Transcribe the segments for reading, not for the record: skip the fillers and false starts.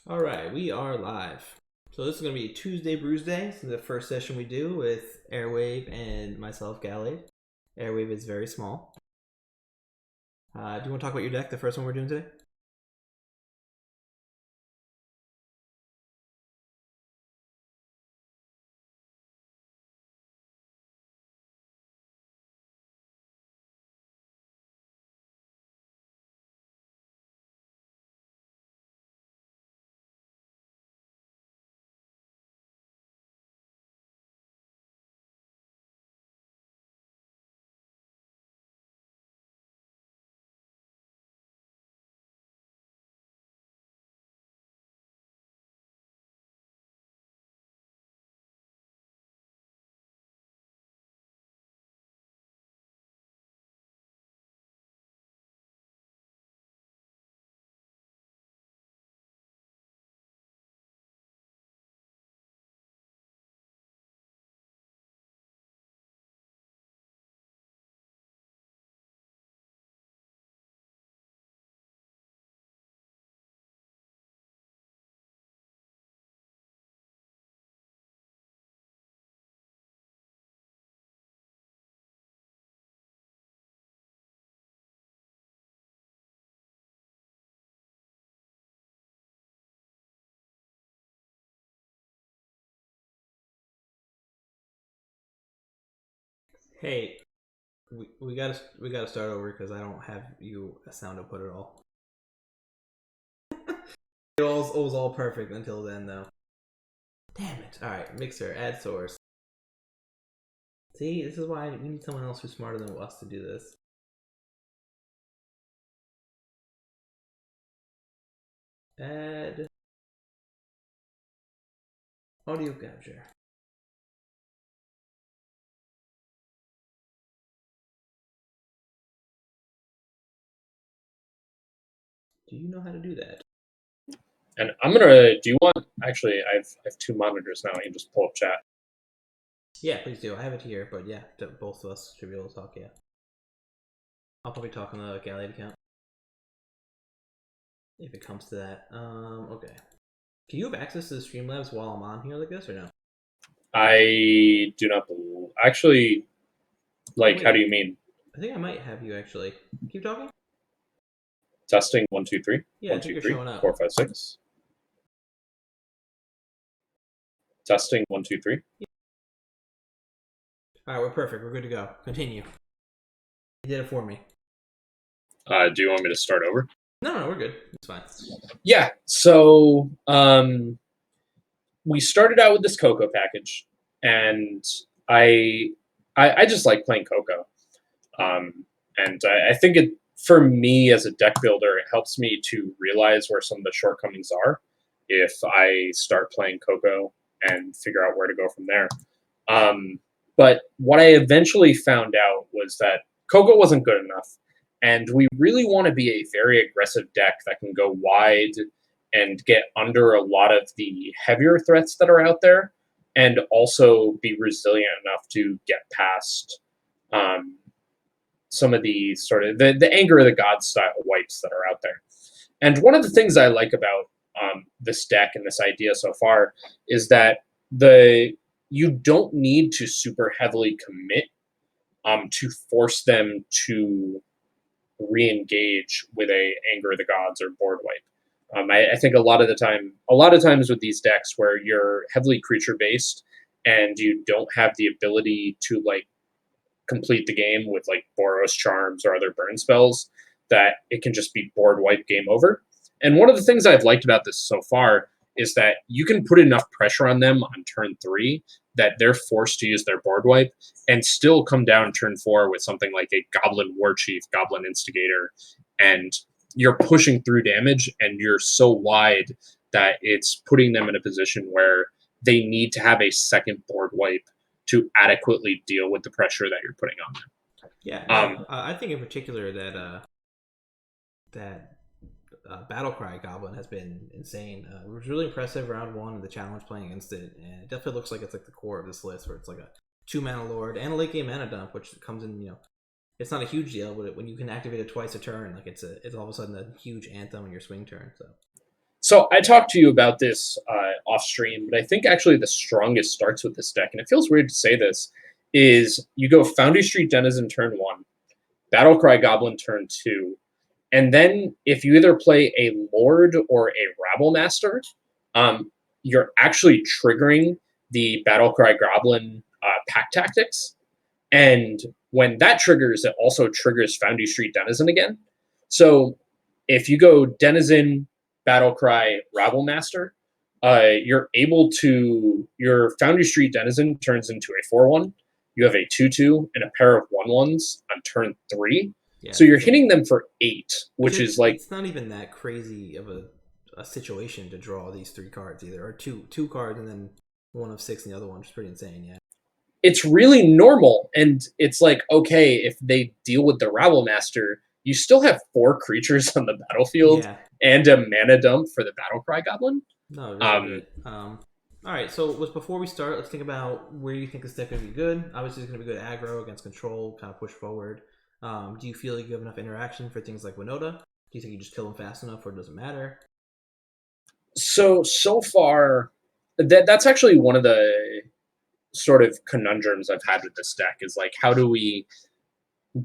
All right, we are live. So this is going to be Tuesday Brews Day. This is the first session we do with Airwave and myself, Gallade. Airwave is very small. Do you want to talk about your deck, the first one we're doing today? Hey, we gotta start over because I don't have you a sound output at all. It was all perfect until then, though. Damn it! All right, mixer, add source. See, this is why we need someone else who's smarter than us to do this. Add audio capture. Do you know how to do that? And I'm gonna. Do you want? Actually, I have two monitors now. I can just pull up chat. Yeah, please do. I have it here, but yeah, both of us should be able to talk. Yeah, I'll probably talk on the Gallade account if it comes to that. Okay. Can you have access to the Streamlabs while I'm on here like this, or no? I do not believe. Actually, Wait, how do you mean? I think I might have you actually. Keep talking. Testing 1 2 3. Yeah, I One think two you're three showing up. 4 5 6. Testing 1 2 3. All right, we're perfect. We're good to go. Continue. You did it for me. Do you want me to start over? No, we're good. It's fine. Yeah. So we started out with this Coco package, and I just like playing Coco. And I think it, for me as a deck builder, it helps me to realize where some of the shortcomings are if I start playing Coco and figure out where to go from there. But what I eventually found out was that Coco wasn't good enough, and we really want to be a very aggressive deck that can go wide and get under a lot of the heavier threats that are out there, and also be resilient enough to get past um, some of the sort of the anger of the gods style wipes that are out there. And one of the things I like about this deck and this idea so far is that the you don't need to super heavily commit to force them to re-engage with a anger of the gods or board wipe. I think a lot of times with these decks where you're heavily creature based and you don't have the ability to complete the game with Boros charms or other burn spells, that it can just be board wipe game over. And one of the things I've liked about this so far is that you can put enough pressure on them on turn 3 that they're forced to use their board wipe and still come down turn 4 with something like a Goblin War Chief, Goblin Instigator, and you're pushing through damage and you're so wide that it's putting them in a position where they need to have a second board wipe to adequately deal with the pressure that you're putting on them. Yeah, no, I think in particular that that Battlecry Goblin has been insane. It was really impressive round one of the challenge playing against it, and it definitely looks like it's like the core of this list, where it's like a 2 mana lord and a late game mana dump, which comes in. It's not a huge deal, but when you can activate it twice a turn, it's all of a sudden a huge anthem on your swing turn. So So I talked to you about this off stream, but I think actually the strongest starts with this deck, and it feels weird to say this, is you go Foundry Street Denizen turn one, Battlecry Goblin turn two, and then if you either play a Lord or a Rabble Master, um, you're actually triggering the Battlecry Goblin pack tactics. And when that triggers, it also triggers Foundry Street Denizen again. So if you go Denizen, Battlecry, Rabble Master, you're able to, your Foundry Street Denizen turns into a 4-1. You have a 2-2 and a pair of 1-1s on turn 3. Yeah, So it's you're insane. hitting them for 8, Which which is like, it's not even that crazy of a situation to draw these three cards either, or two cards and then one of six and the other one, which is pretty insane. Yeah. it's really normal. And it's like, okay, if they deal with the Rabble Master, you still have 4 creatures on the battlefield Yeah. and a mana dump for the Battlecry Goblin. No, really Um, good. All right, so before we start, let's think about where you think this deck is going to be good. Obviously, it's going to be good aggro against control, kind of push forward. Do you feel like you have enough interaction for things like Winota? Do you think you just kill them fast enough, or it doesn't matter? so far, that's actually one of the sort of conundrums I've had with this deck is like, how do we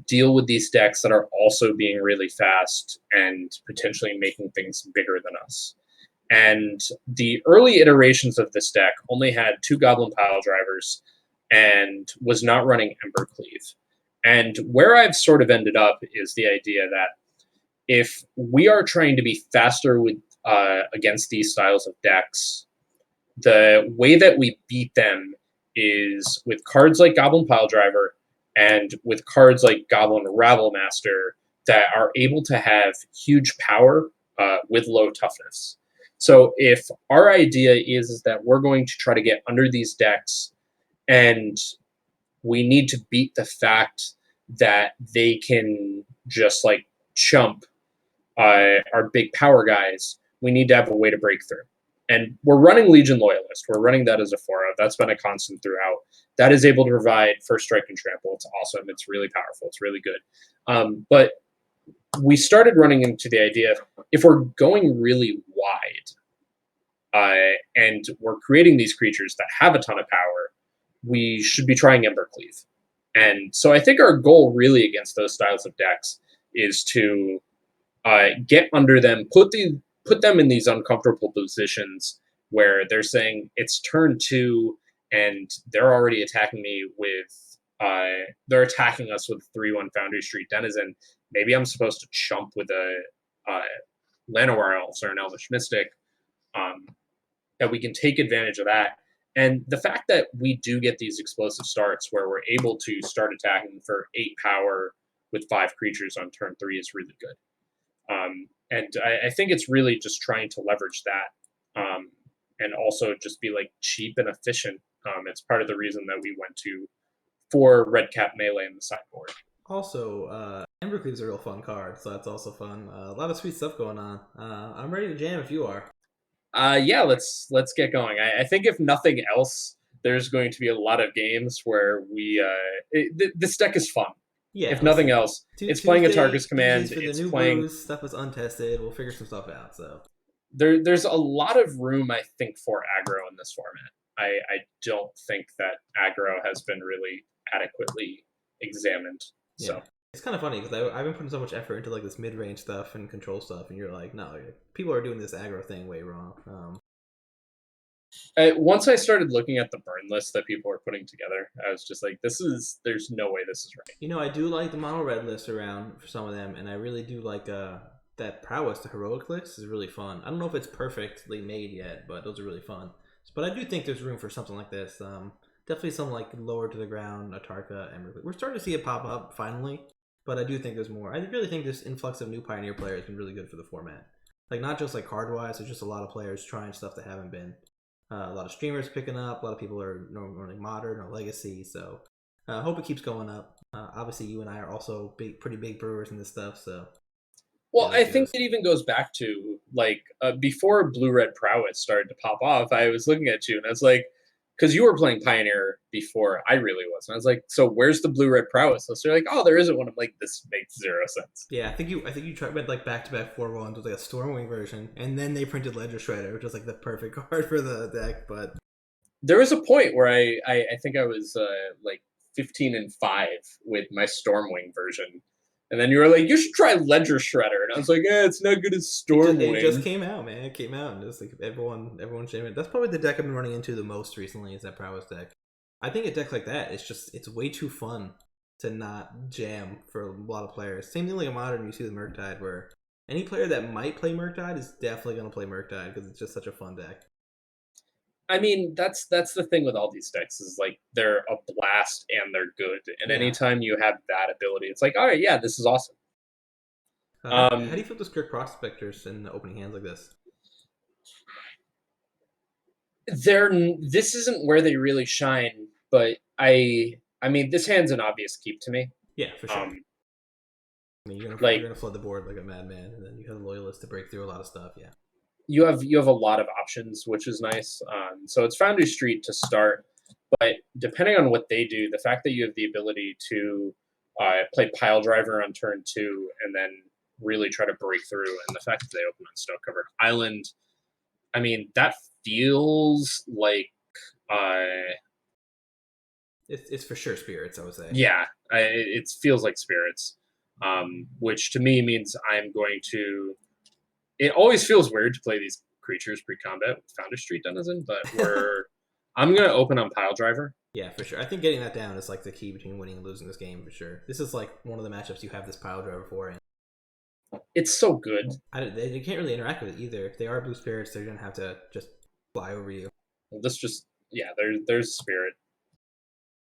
deal with these decks that are also being really fast and potentially making things bigger than us? And the early iterations of this deck only had 2 Goblin Pile Drivers and was not running Embercleave. And where I've sort of ended up is the idea that if we are trying to be faster with against these styles of decks, the way that we beat them is with cards like Goblin Pile Driver and with cards like Goblin Rabble Master that are able to have huge power with low toughness. So if our idea is that we're going to try to get under these decks and we need to beat the fact that they can just like chump our big power guys, we need to have a way to break through. And we're running Legion Loyalist. We're running that as a 4-0. That's been a constant throughout. That is able to provide first strike and trample. It's awesome. It's really powerful. It's really good. But we started running into the idea if we're going really wide and we're creating these creatures that have a ton of power, we should be trying Embercleave. And so I think our goal really against those styles of decks is to get under them, put them in these uncomfortable positions where they're saying it's turn 2 and they're already attacking me with they're attacking us with 3-1 Foundry Street Denizen. Maybe I'm supposed to chump with a Llanowar Elves or an Elvish Mystic. Um, that we can take advantage of that. And the fact that we do get these explosive starts where we're able to start attacking for 8 power with 5 creatures on turn 3 is really good. And I think it's really just trying to leverage that and also just be like cheap and efficient. It's part of the reason that we went to 4 red cap melee in the sideboard. Also, Embercleave's a real fun card, so that's also fun. A lot of sweet stuff going on. I'm ready to jam if you are. Yeah, let's get going. I think if nothing else, there's going to be a lot of games where this deck is fun. Yeah, If nothing else, it's playing a Targus Tuesdays command. for the It's new playing brews. Stuff is untested. We'll figure some stuff out. So there's a lot of room, I think, for aggro in this format. I don't think that aggro has been really adequately examined. yeah, So it's kind of funny because I've been putting so much effort into like this mid range stuff and control stuff, and you're like, no, people are doing this aggro thing way wrong. once I started looking at the burn list that people are putting together, I was just like, there's no way this is right. I do like the mono red list around for some of them, and I really do like that prowess, the heroic list is really fun. I don't know if it's perfectly made yet, but those are really fun. But I do think there's room for something like this. Definitely some like lower to the ground, Atarka, and we're starting to see it pop up finally. But I do think there's more. I really think this influx of new Pioneer players has been really good for the format. Like not just like card wise, there's just a lot of players trying stuff that haven't been. A lot of streamers picking up. A lot of people are normally modern or legacy. So I hope it keeps going up. Obviously, you and I are also pretty big brewers in this stuff. So yeah, Well, this I think goes. it even goes back to like before blue red prowess started to pop off. I was looking at you and I was like, because you were playing Pioneer before I really was, and I was like, so where's the blue red prowess list? They're like, oh, there isn't one. I'm like, this makes zero sense. Yeah, I think you tried went like back to back 4-1s with like a Stormwing version, and then they printed Ledger Shredder, which was like the perfect card for the deck. But There was a point where I think I was like 15-5 with my Stormwing version. And then you were like, you should try Ledger Shredder. And I was like, it's not good as it just Stormwing. came out, man. It came out, and just like everyone's shaming it. That's probably the deck I've been running into the most recently. Is that Prowess deck? I think a deck like that, it's way too fun to not jam for a lot of players. Same thing like a Modern, you see with Murktide, where any player that might play Murktide is definitely going to play Murktide because it's just such a fun deck. I mean, that's the thing with all these decks is like they're a blast and they're good. And Yeah. anytime you have that ability, it's like, all right, yeah, this is awesome. How do you feel the Skirk Prospectors in the opening hands like this? This isn't where they really shine, but I mean, this hand's an obvious keep to me. Yeah, for sure. I mean, Like you're gonna flood the board like a madman, and then you have a loyalist to break through a lot of stuff. Yeah. you have a lot of options, which is nice. So it's Foundry Street to start, but depending on what they do, the fact that you have the ability to play Pile Driver on turn 2 and then really try to break through, and the fact that they open on Snow Covered Island, I mean, that feels like It's for sure spirits, I would say. yeah, it feels like spirits, which to me means I'm going to. It always feels weird to play these creatures pre-combat with Foundry Street Denizen, but I'm gonna open on Pile Driver. Yeah, for sure. I think getting that down is like the key between winning and losing this game for sure. This is like one of the matchups you have this Pile Driver for, and It's so good. they can't really interact with it either. If they are blue spirits, they're gonna have to just fly over you. Well, this just there's Spirit.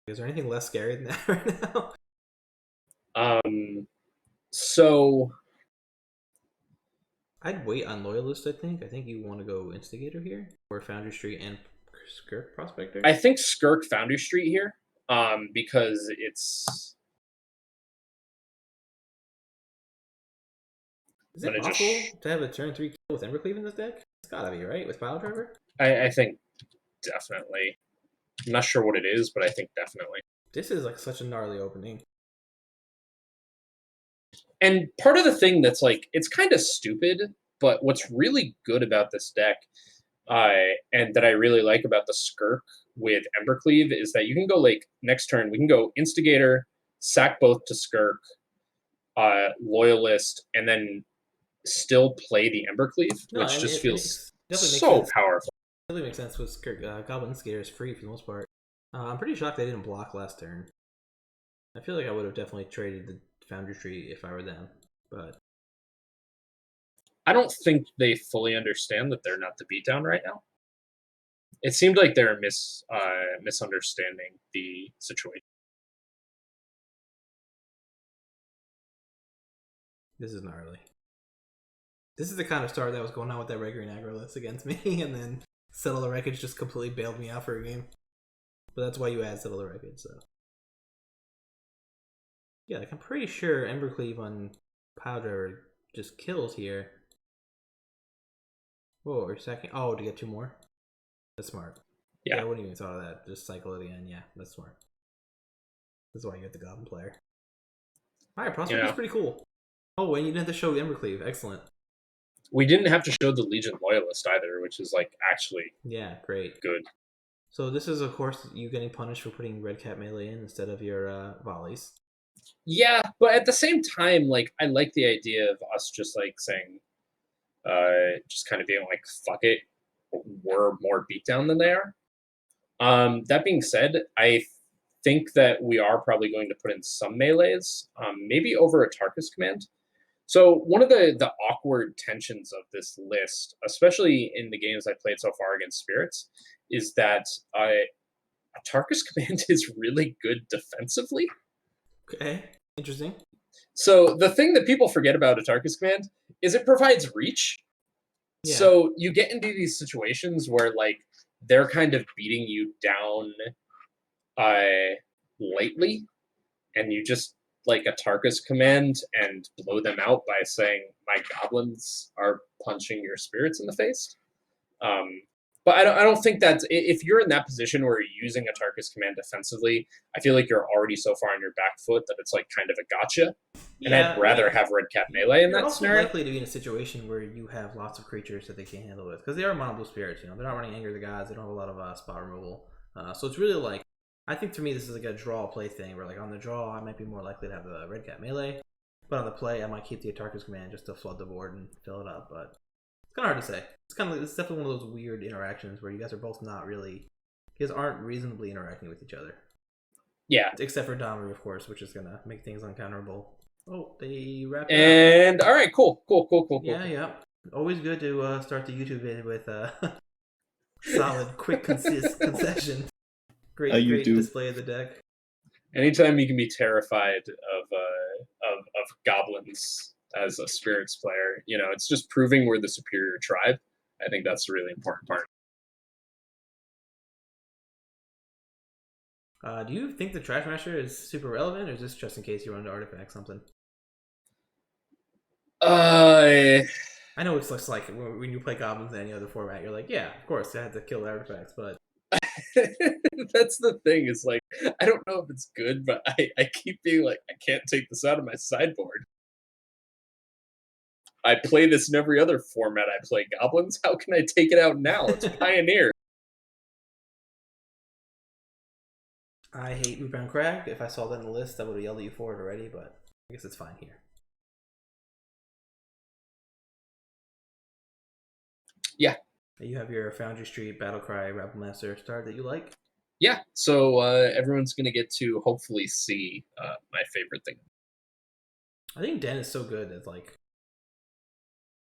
Is there anything less scary than that right now? So I'd wait on Loyalist, I think. I think you want to go Instigator here, or Foundry Street and Skirk Prospector. I think Skirk Foundry Street here, because it's. Is it possible to have a turn 3 kill with Embercleave in this deck? It's gotta be, right? With Pile Driver? I think definitely. I'm not sure what it is, but I think definitely. This is like such a gnarly opening. And part of the thing that's like, it's kind of stupid, but what's really good about this deck, and that I really like about the Skirk with Embercleave, is that you can go like next turn, we can go Instigator, sack both to Skirk, Loyalist, and then still play the Embercleave, which just feels so powerful. It definitely makes sense with Skirk. Goblin Instigator is free for the most part. I'm pretty shocked they didn't block last turn. I feel like I would have definitely traded the Foundry Tree if I were them, but I don't think they fully understand that they're not the beatdown right now. It seemed like they're misunderstanding the situation. This is gnarly. This is the kind of start that was going on with that red green aggro list against me, and then Settle the Wreckage just completely bailed me out for a game. But that's why you add Settle the Wreckage, so. Yeah, like I'm pretty sure Embercleave on Pile Driver just kills here. Whoa, or second. Oh, to get 2 more? That's smart. Yeah, I wouldn't even thought of that. Just cycle it again. Yeah, that's smart. This is why you get the Goblin player. Alright, Prospect is pretty cool. Oh, and you didn't have to show Embercleave. Excellent. We didn't have to show the Legion Loyalist either, which is like actually great. Good. So this is, of course, you getting punished for putting Red Cat melee in instead of your volleys. Yeah, but at the same time, like I like the idea of us just like saying, just kind of being like, fuck it, we're more beatdown than they are. That being said, I think that we are probably going to put in some melees, maybe over a Tarkus command. So one of the awkward tensions of this list, especially in the games I played so far against Spirits, is that a Tarkus command is really good defensively. Okay, interesting. So the thing that people forget about a Tarkus command is it provides reach. Yeah. So you get into these situations where like they're kind of beating you down lightly, and you just like a Tarkus command and blow them out by saying, my goblins are punching your spirits in the face. But I don't think that's if you're in that position where you're using Atarka's command defensively, I feel like you're already so far on your back foot that it's like kind of a gotcha. And I'd Yeah, rather yeah. have Red Cap melee in You're that also scenario. likely to be in a situation where you have lots of creatures that they can't handle with because they are mono blue spirits. You know, they're not running Anger of the Gods. They don't have a lot of spot removal. So it's really like I think to me this is like a draw play thing where like on the draw I might be more likely to have the red cap melee, but on the play I might keep the Atarka's command just to flood the board and fill it up. But it's kind of hard to say. It's definitely one of those weird interactions where you guys are both not really, you guys aren't reasonably interacting with each other. Yeah. Except for Domri, of course, which is gonna make things uncounterable. Oh, they wrapped it up. And all right, cool. Yeah. Always good to start the YouTube video with solid, quick, concession. Great display of the deck. Anytime you can be terrified of goblins as a spirits player, you know, it's just proving we're the superior tribe. I think that's a really important part. Do you think the Trash Masher is super relevant, or is this just in case you run into artifact something? I know it's just like when you play goblins in any other format, you're like, yeah, of course, I had to kill artifacts, but that's the thing. Is like I don't know if it's good, but I keep being like I can't take this out of my sideboard. I play this in every other format I play goblins. How can I take it out now? It's Pioneer. I hate Rootbound Crag. If I saw that in the list, I would have yelled at you for it already, but I guess it's fine here. Yeah. You have your Foundry Street Battlecry Rebel Master start that you like? Yeah, so everyone's going to get to hopefully see my favorite thing. I think Den is so good that like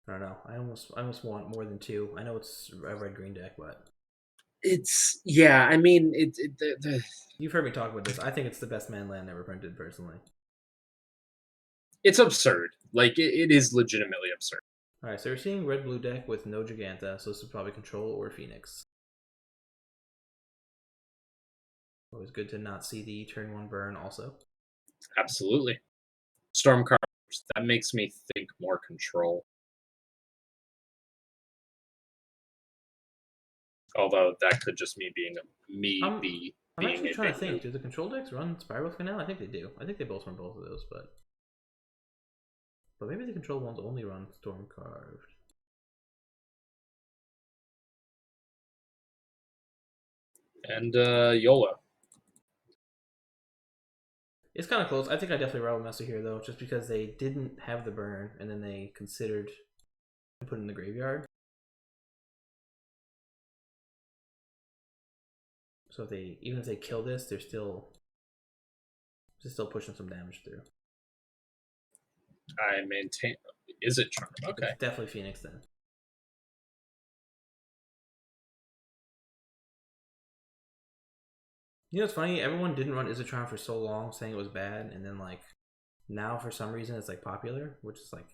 I don't know. I almost want more than two. I know it's a red green deck, but it's yeah. I mean, you've heard me talk about this. I think it's the best man land ever printed, personally. It's absurd. Like it is legitimately absurd. All right, so we're seeing red blue deck with no Giganta, so this is probably Control or Phoenix. Always good to not see the turn one burn. Also, absolutely. Stormcarvers. That makes me think more Control. Although that could just me being I'm actually trying to think. Do the Control decks run Spiral Canal? I think they do. I think they both run both of those, but maybe the Control ones only run Storm Carved. And YOLO. It's kind of close. I think I definitely Rebel Master here though, just because they didn't have the burn and then they considered put in the graveyard. So if they even if they kill this, they're still pushing some damage through. I maintain. Is it Charm? Okay. It's definitely Phoenix then. You know, it's funny. Everyone didn't run Izzatron for so long, saying it was bad, and then like now for some reason it's like popular, which is like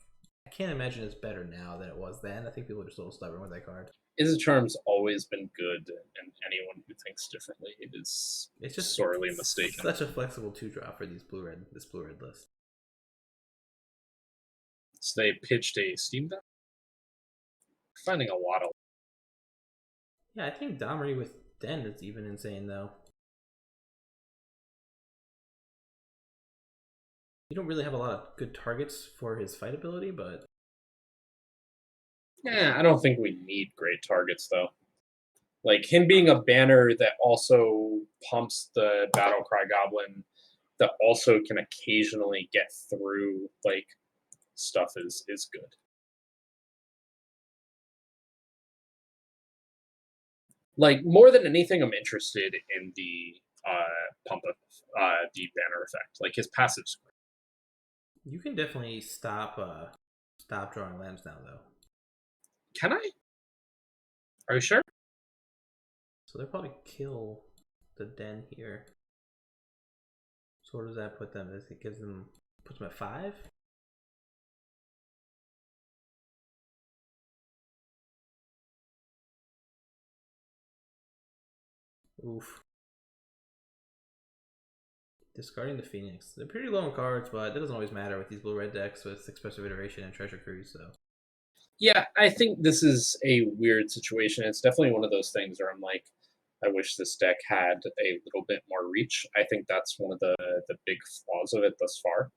I can't imagine it's better now than it was then. I think people are just a little stubborn with that card. Izzatron's always been good, and anyone who thinks differently is just sorely mistaken. Such a flexible 2-drop for this blue red list. So they pitched a Steam deck. Finding a lot of. Yeah, I think Domri with Den is even insane though. You don't really have a lot of good targets for his fight ability, but yeah, I don't think we need great targets though. Like him being a banner that also pumps the Battlecry Goblin, that also can occasionally get through like stuff is good. Like more than anything, I'm interested in the pump of the banner effect. Like his passive's great. You can definitely stop drawing lands now though. Can I? Are you sure? So they'll probably kill the Den here. So where does that put them? It puts them at 5? Oof. Discarding the Phoenix. They're pretty low in cards, but that doesn't always matter with these blue-red decks with Expressive Iteration and Treasure Cruise, so. Yeah, I think this is a weird situation. It's definitely one of those things where I'm like, I wish this deck had a little bit more reach. I think that's one of the big flaws of it thus far.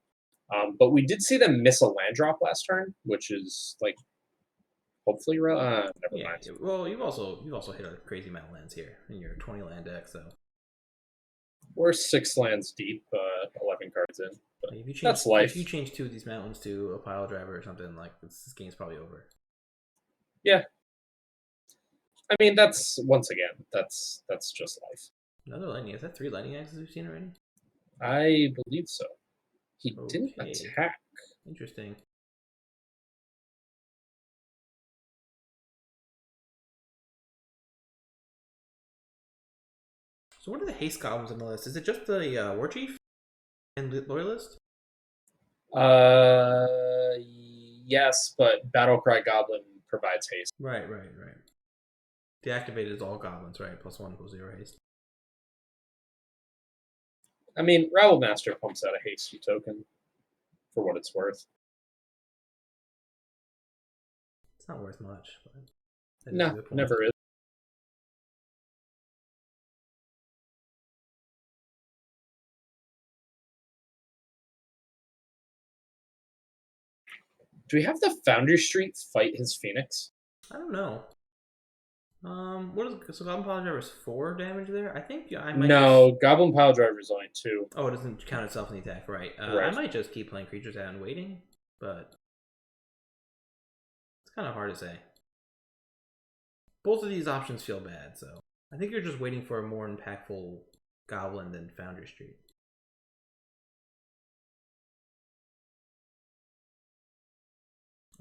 But we did see them miss a land drop last turn, which is like hopefully never Yeah, mind. well, you've also hit a crazy amount of lands here in your 20 land deck, so We're 6 lands deep, 11 cards in. But like, that's if you life. change two of these mountains to a pile driver or something, like this game's probably over. Yeah, I mean that's once again that's just life. Another lightning. Is that 3 lightning axes we've seen already? I believe so. He didn't Okay, attack. interesting. So what are the haste goblins on the list? Is it just the war chief and loyalist? Uh, yes, but Battlecry Goblin provides haste. Right, right, right. Deactivated is all goblins, right? +1 equals 0 haste. I mean, Rabble Master pumps out a hasty token for what it's worth. It's not worth much, but that is a No, good point. never is. Do we have the Foundry Street fight his Phoenix? I don't know. What is so Goblin Power Driver is 4 damage there? I think I might just. No, Goblin Pile Driver is only 2. Oh, it doesn't count itself in the attack, right? I Right. might just keep playing creatures out and waiting, but it's kind of hard to say. Both of these options feel bad, so I think you're just waiting for a more impactful Goblin than Foundry Street.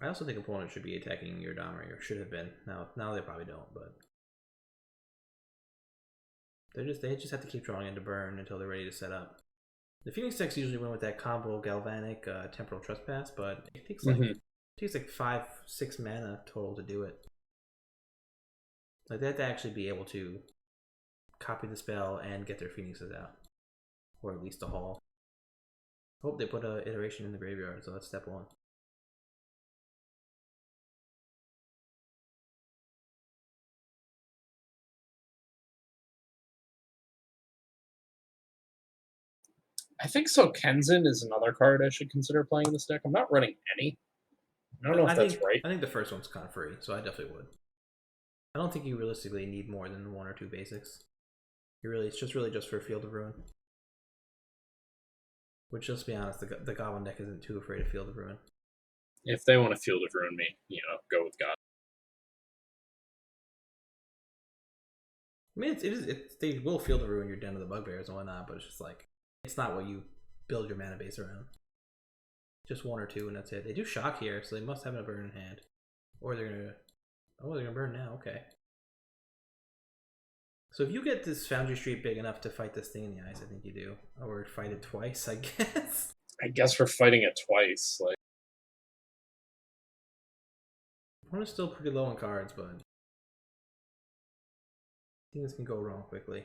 I also think opponents should be attacking your Domri, or should have been. Now they probably don't, but they just have to keep drawing into burn until they're ready to set up. The Phoenix decks usually win with that combo Galvanic Temporal Trespass, but it takes like 5-6 mana total to do it. Like they have to actually be able to copy the spell and get their Phoenixes out, or at least a haul. Hope they put a iteration in the graveyard, so that's step 1. I think so. Kenzin is another card I should consider playing in this deck. I'm not running any. I don't know if that's right. I think the first one's kind of free, so I definitely would. I don't think you realistically need more than 1 or 2 basics. It's just really just for Field of Ruin. Which, let's be honest, the Goblin deck isn't too afraid of Field of Ruin. If they want to Field of Ruin me, go with God. I mean, they will Field of Ruin your Den of the Bugbears and whatnot, but it's just like it's not what you build your mana base around. Just 1 or 2, and that's it. They do shock here, so they must have a burn in hand, or they're gonna burn now. Okay. So if you get this Foundry Street big enough to fight this thing in the ice, I think you do, or fight it twice, I guess. I guess we're fighting it twice. Like, One is still pretty low on cards, but I think this can go wrong quickly.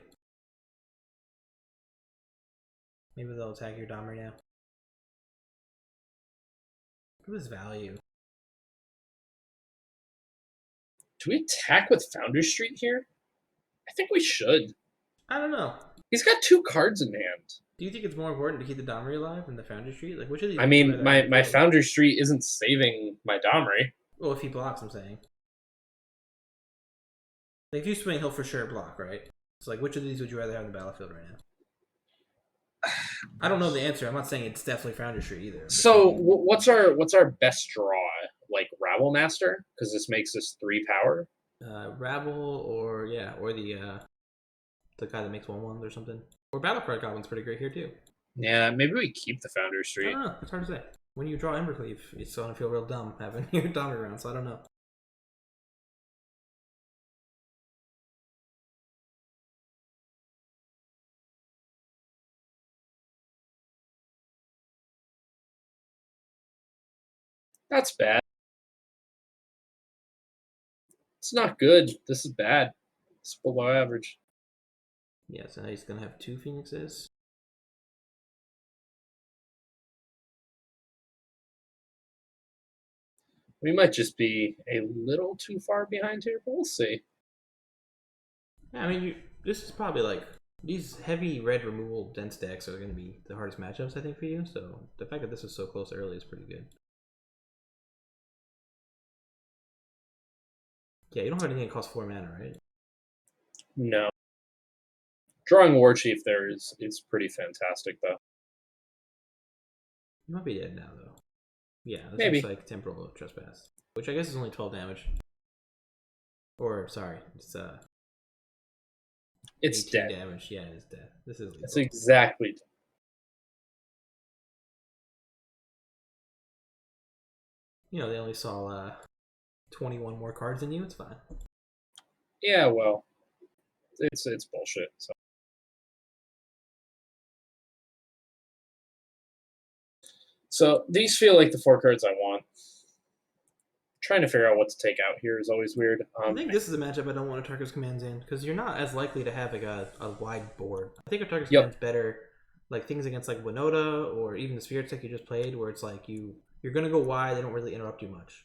Maybe they'll attack your Dom right now. Look at this value. do we attack with Foundry Street here? I think we should. I don't know. He's got 2 cards in hand. Do you think it's more important to keep the Domri alive than the Foundry Street? Like, which of these? I would you mean, rather my, have my killed? Foundry Street isn't saving my Domri. Well, if he blocks, I'm saying. Like, if you swing, he'll for sure block, right? So, like, which of these would you rather have on the battlefield right now? I don't know the answer. I'm not saying it's definitely Foundry Street either. So what's our best draw? Like Rabble Master, because this makes us 3 power. Rabble, or the guy that makes 1/1s or something. Or Battlecry Goblin's pretty great here too. Yeah, maybe we keep the Foundry I Street. don't know. It's hard to say. When you draw Embercleave, it's going to feel real dumb having your Domri around. So I don't know. That's bad. It's not good. This is bad. It's below average. Yeah. So now he's going to have 2 Phoenixes. We might just be a little too far behind here, but we'll see. Yeah, I mean, this is probably like these heavy red removal dense decks are going to be the hardest matchups I think for you. So the fact that this is so close early is pretty good. Yeah, you don't have anything that costs 4 mana, right? No. Drawing War Chief there is pretty fantastic, though. You might be dead now though. Yeah, this looks Maybe. like Temporal Trespass, which I guess is only 12 damage. Or sorry, It's 18 dead. damage. Yeah, it's dead. This is lethal. It's exactly dead. You know, they only saw 21 more cards than you. It's fine. Yeah, well, it's bullshit. So these feel like the 4 cards I want. Trying to figure out what to take out here is always weird. I think this is a matchup I don't want Tarkus Commands in because you're not as likely to have like a wide board. I think Tarkus Commands better like things against like Winota or even the Spirit deck you just played where it's like you're gonna go wide, they don't really interrupt you much.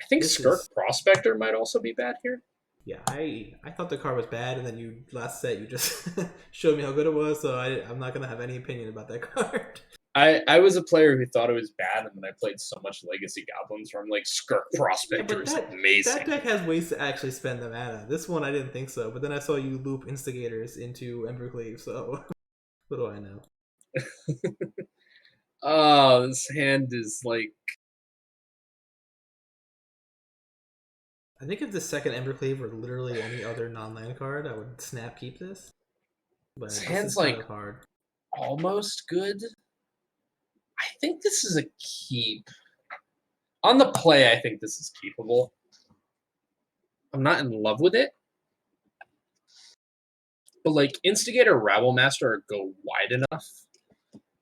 I think Skirk Prospector might also be bad here. Yeah, I thought the card was bad, and then you last set you just showed me how good it was, so I'm not gonna have any opinion about that card. I was a player who thought it was bad, and then I played so much Legacy Goblins where I'm like, Skirk Prospector is amazing. That deck has ways to actually spend the mana. This one I didn't think so, but then I saw you loop Instigators into Embercleave, so what do I know? Oh, this hand is like... I think if the second Embercleave were literally any other non-land card, I would snap keep this. But this hand's like kind of hard. Almost good. I think this is a keep. On the play, I think this is keepable. I'm not in love with it. But like Instigator, Rabble Master go wide enough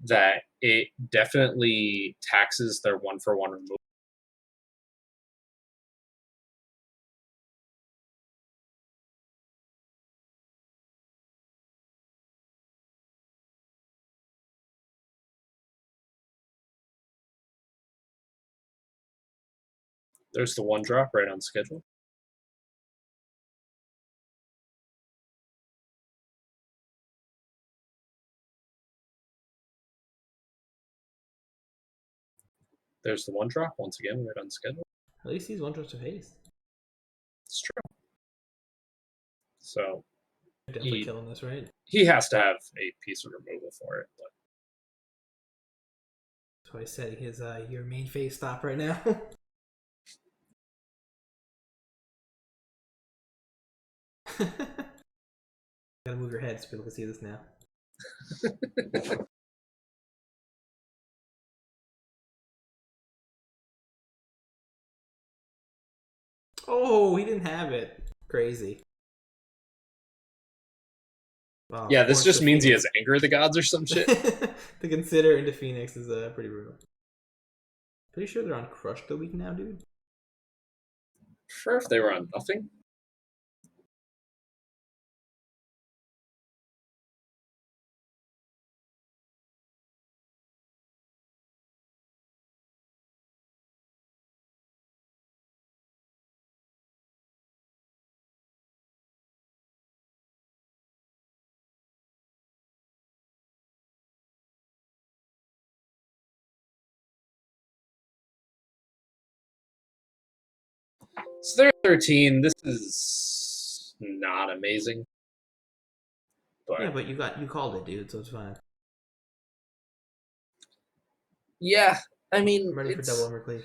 that it definitely taxes their 1-for-1 removal. There's the 1-drop right on schedule. There's the 1-drop once again right on schedule. At least he's 1-drops of haste. It's true. So you're definitely killing this, right? He has to have a piece of removal for it. But. So he's setting his your main phase stop right now. Gotta move your head so people can see this now. Oh, he didn't have it. Crazy. Wow, yeah, this just means Phoenix. He has anger of the gods or some shit. To consider into Phoenix is pretty brutal. Pretty sure they're on Crush the week now, dude. Sure, if they were on nothing. So they're 13. This is not amazing. But yeah, but you called it, dude, so it's fine. Yeah, I mean, I'm ready for double Embercleave.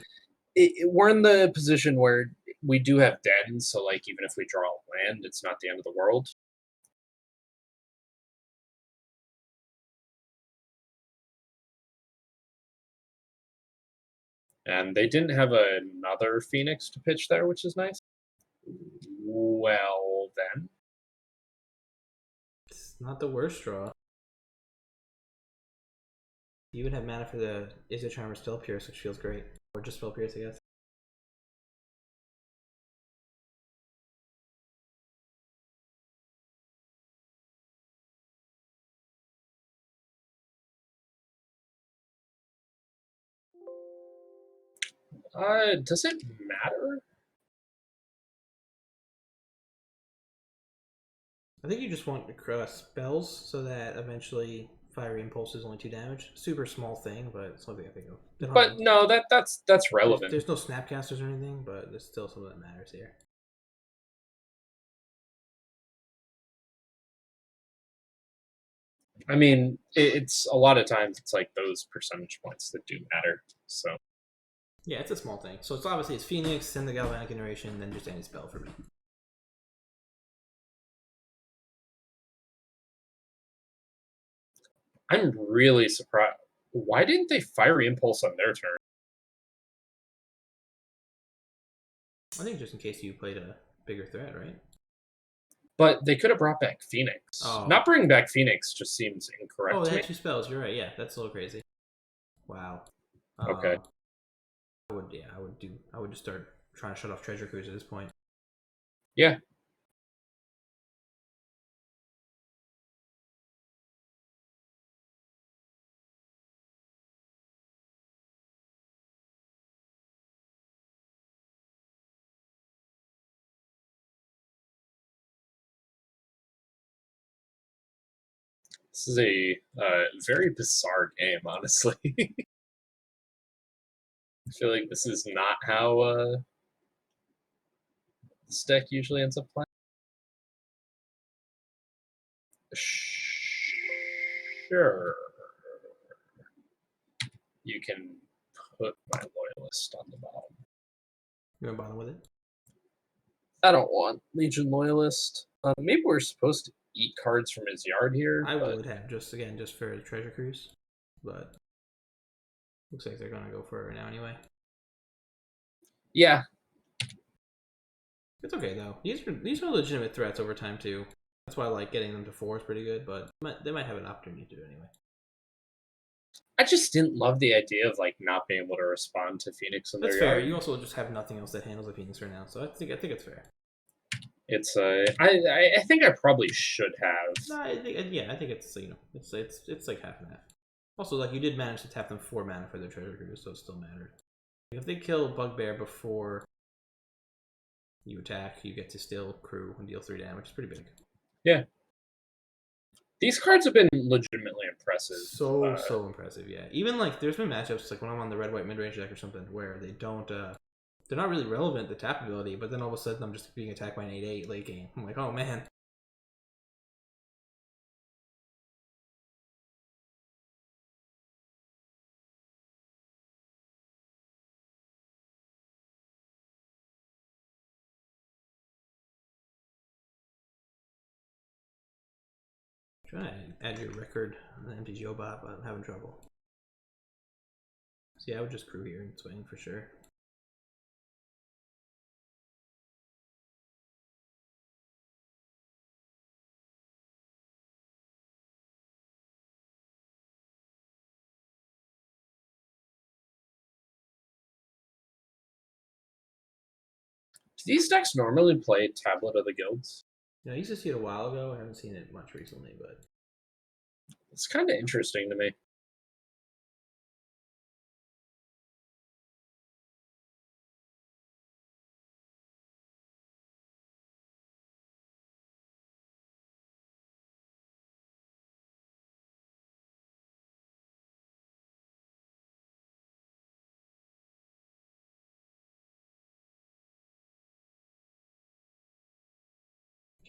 We're in the position where we do have dens, so like even if we draw a land, it's not the end of the world. And they didn't have another Phoenix to pitch there, which is nice. Well, then. It's not the worst draw. You would have mana for the Izzet Charmer Spell Pierce, which feels great. Or just Spell Pierce, I guess. Does it matter? I think you just want spells so that eventually Fiery Impulse is only 2 damage. Super small thing, but it's something I think of. But no, that's relevant. There's no Snapcasters or anything, but there's still something that matters here. I mean, it's a lot of times it's like those percentage points that do matter. So yeah, it's a small thing. So it's obviously it's Phoenix, then the Galvanic Iteration, then just any spell for me. I'm really surprised. Why didn't they Fiery Impulse on their turn? I think just in case you played a bigger threat, right? But they could have brought back Phoenix. Oh. Not bringing back Phoenix just seems incorrect. Oh, they to had me. 2 spells. You're right. Yeah, that's a little crazy. Wow. Okay. I would just start trying to shut off Treasure Cruise at this point. Yeah. This is a very bizarre game, honestly. I feel like this is not how this deck usually ends up playing. Sure. You can put my Loyalist on the bottom. You want to bottom with it? I don't want Legion Loyalist. Maybe we're supposed to eat cards from his yard here. I would have just for Treasure Cruise, but looks like they're gonna go for it now anyway. Yeah. It's okay though. These are legitimate threats over time too. That's why like getting them to 4 is pretty good, but they might have an opportunity to do it anyway. I just didn't love the idea of like not being able to respond to Phoenix in That's their fair. yard. You also just have nothing else that handles the Phoenix right now, so I think it's fair. It's I think I probably should have. No, I think it's it's like half and half. Also, like you did manage to tap them 4 mana for their Treasure Cruise, so it still mattered. If they kill Bugbear before you attack, you get to still crew and deal 3 damage. It's pretty big. Yeah. These cards have been legitimately impressive. So impressive, yeah. Even like there's been matchups like when I'm on the red white mid range deck or something where they don't they're not really relevant the tap ability, but then all of a sudden I'm just being attacked by an 8/8 late game. I'm like, oh man. Try to add your record on the MTGO bot, but I'm having trouble. So yeah, I would just crew here and swing for sure. Do these decks normally play Tablet of the Guilds? Yeah, I used to see it a while ago. I haven't seen it much recently, but It's kind of interesting to me.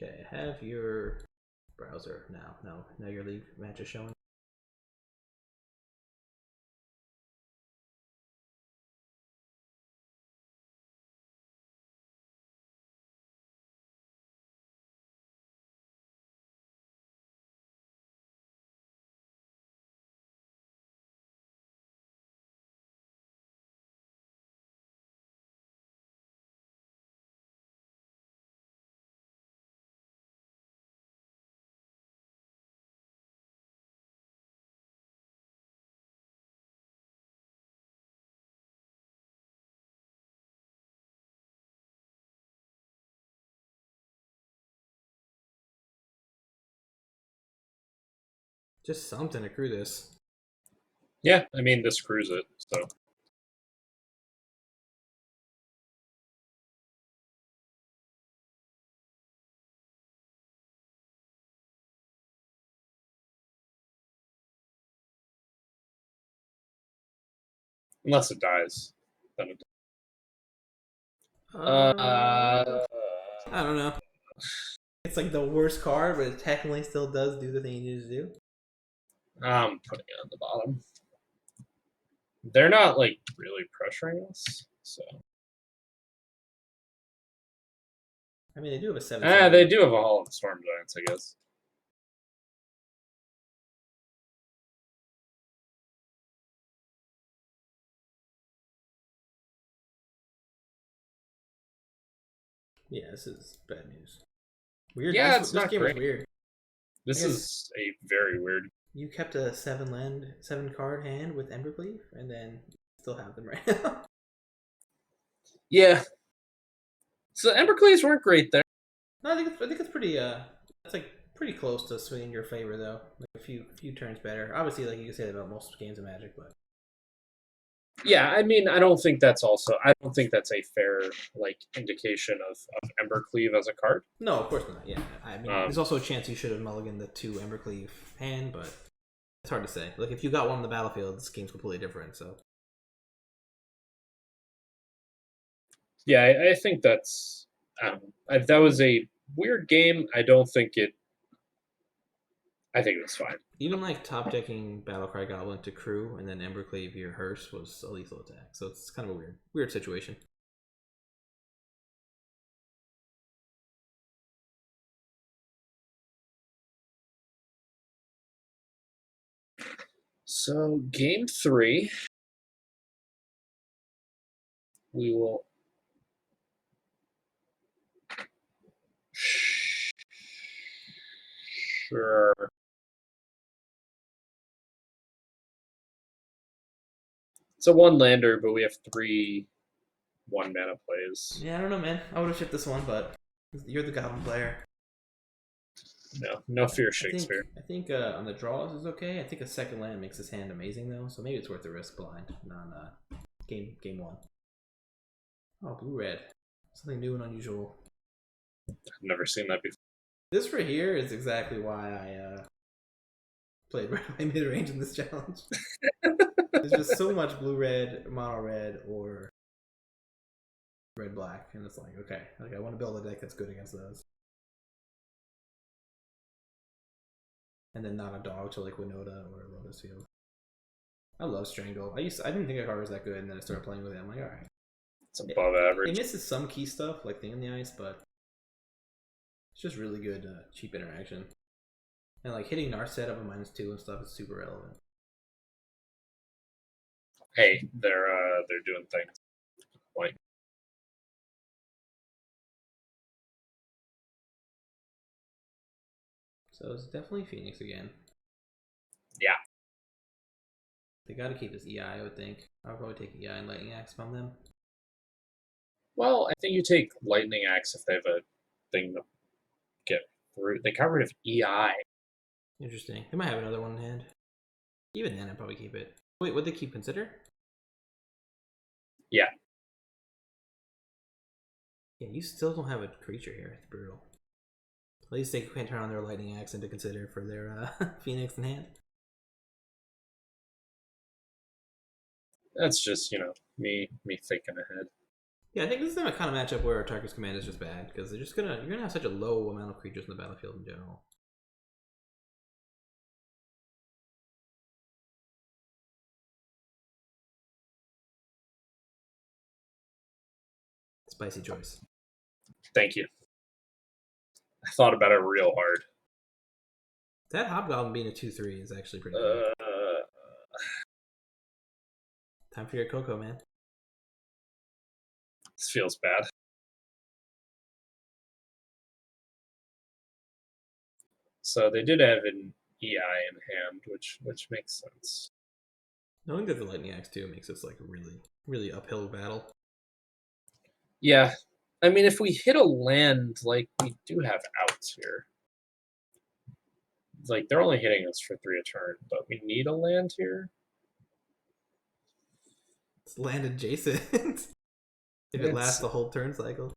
okay, have your browser now. No, now your league match is showing. Just something to crew this. Yeah, I mean this screws it. So Unless it dies. Then it I don't know. It's like the worst card, but it technically still does do the thing you need to do. I'm putting it on the bottom. They're not like really pressuring us, so. I mean, they do have a 7/7. They do have a Hall of the Storm Giants, I guess. Yeah, this is bad news. Weird. Yeah, this it's not game great. was weird. This is a very weird. You kept a 7 card hand with Embercleave, and then still have them right now. Yeah. So Embercleaves weren't great there. No, I think it's pretty. That's like pretty close to swinging your favor though. Like a few turns better. Obviously, like you can say that about most games of Magic, but Yeah, I mean, I don't think that's a fair like indication of Embercleave as a card. no, of course not. Yeah, I mean, there's also a chance you should have mulliganed the 2 Embercleave hand, but it's hard to say. Like if you got one on the battlefield, this game's completely different. So Yeah, I think that's. I don't know. That was a weird game. I don't think it. I think it was fine. even like top decking Battlecry Goblin to crew and then Embercleave your hearse was a lethal attack. So it's kind of a weird situation. So game 3, we will. Sure. It's a 1-lander, but we have 3 1-mana plays. Yeah, I don't know, man. I would have shipped this one, but you're the Goblin player. No fear, Shakespeare. I think on the draws is okay. I think a second land makes this hand amazing though, so maybe it's worth the risk blind on game 1. Oh, blue red, something new and unusual. I've never seen that before. This right here is exactly why I played red white mid range in this challenge. There's just so much blue red, mono red, or red black, and it's like okay, like I want to build a deck that's good against those. And then not a dog to like Winota or Lotus Field. I love Strangle. I didn't think a card was that good, and then I started playing with it. I'm like, all right. It's above average. It misses some key stuff like Thing in the Ice, but it's just really good cheap interaction. And like hitting Narset up a -2 and stuff is super relevant. Hey, they're doing things. Like. So it's definitely Phoenix again. Yeah. They got to keep this EI, I would think. I'll probably take EI and Lightning Axe from them. Well, I think you take Lightning Axe if they have a thing to get through. They got rid of EI. Interesting. They might have another one in hand. Even then, I'd probably keep it. Wait, would they keep Consider? Yeah. Yeah, you still don't have a creature here. It's brutal. At least they can't turn on their Lightning Axe into Consider for their Phoenix in hand. That's just, me thinking ahead. Yeah, I think this is the kind of matchup where Tarkus Command is just bad because you're gonna have such a low amount of creatures in the battlefield in general. Spicy choice. Thank you. I thought about it real hard. That Hobgoblin being a 2/3 is actually pretty good. Time for your Coco, man. This feels bad. So they did have an EI in hand, which makes sense. Knowing that the Lightning Axe too makes this like a really, really uphill battle. Yeah. I mean, if we hit a land, like, we do have outs here. Like, they're only hitting us for 3 a turn, but we need a land here. It's land adjacent. If it lasts the whole turn cycle.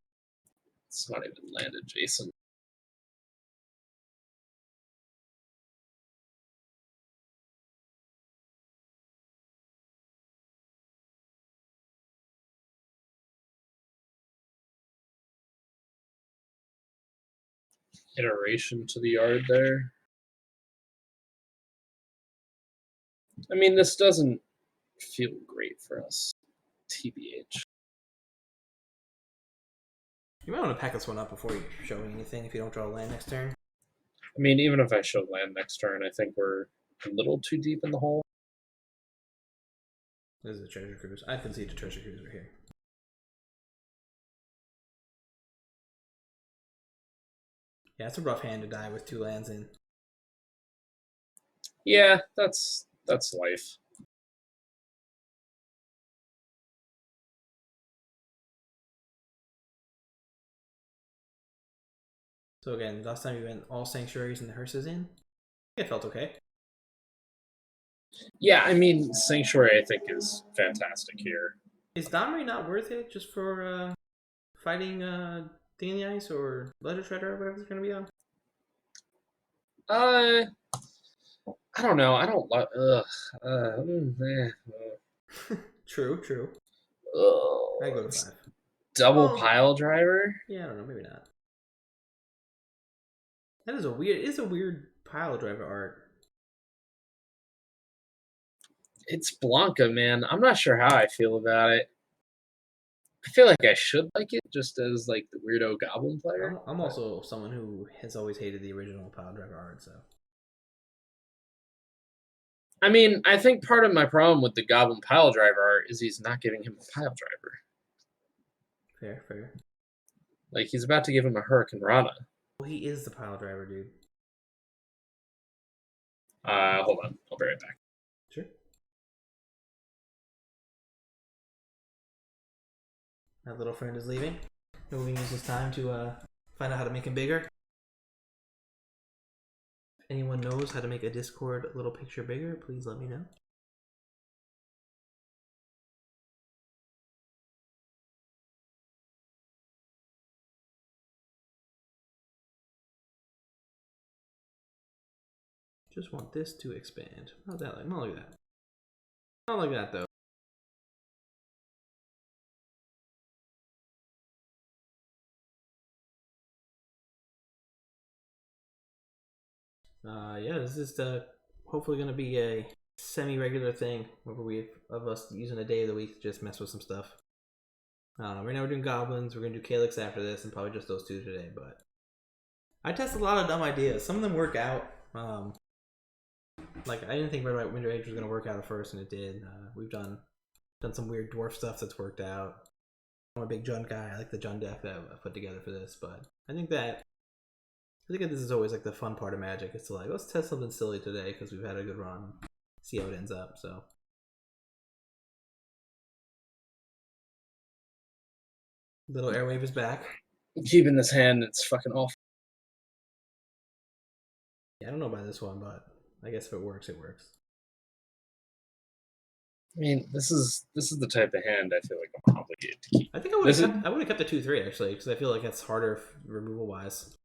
It's not even land adjacent. iteration to the yard there. I mean, this doesn't feel great for us, TBH. You might want to pack this one up before you're showing anything if you don't draw a land next turn. I mean, even if I show land next turn, I think we're a little too deep in the hole. This is a treasure cruise. I can see the treasure cruise right here. Yeah, it's a rough hand to die with 2 lands in. Yeah, that's life. So again, last time you went all sanctuaries and the hearses in, it felt okay. Yeah, I mean, Sanctuary I think is fantastic here. Is Domri not worth it just for fighting Thing in the Ice or Ledger Shredder or whatever it's going to be on? I don't know. I don't love. True. I go to 5. Double pile driver. Yeah, I don't know. Maybe not. That is a weird. It is a weird pile driver art. It's Blanca, man. I'm not sure how I feel about it. I feel like I should like it just as like the weirdo goblin player. I'm also someone who has always hated the original pile driver art, so. I mean, I think part of my problem with the goblin pile driver art is he's not giving him a pile driver. Fair. Like he's about to give him a Hurricane Rana. Well, he is the pile driver, dude. Hold on. I'll be right back. Sure. My little friend is leaving. Maybe we can use this time to find out how to make him bigger. If anyone knows how to make a Discord little picture bigger, please let me know. Just want this to expand. How's that like? Not like that. Not like that, though. Yeah, this is hopefully going to be a semi-regular thing where of us using a day of the week to just mess with some stuff. Right now we're doing Goblins. We're going to do Calix after this, and probably just those 2 today. But I test a lot of dumb ideas. Some of them work out. Like I didn't think Red White Winter Age was going to work out at first, and it did. We've done some weird dwarf stuff that's worked out. I'm a big Jund guy. I like the Jund deck that I put together for this, but I think that this is always like the fun part of Magic. It's like, let's test something silly today because we've had a good run. See how it ends up. So little Airwave is back. Keeping this hand, it's fucking awful. Yeah, I don't know about this one, but I guess if it works, it works. I mean, this is the type of hand I feel like I'm obligated to keep. I think I would have kept the 2/3 actually because I feel like it's harder removal wise.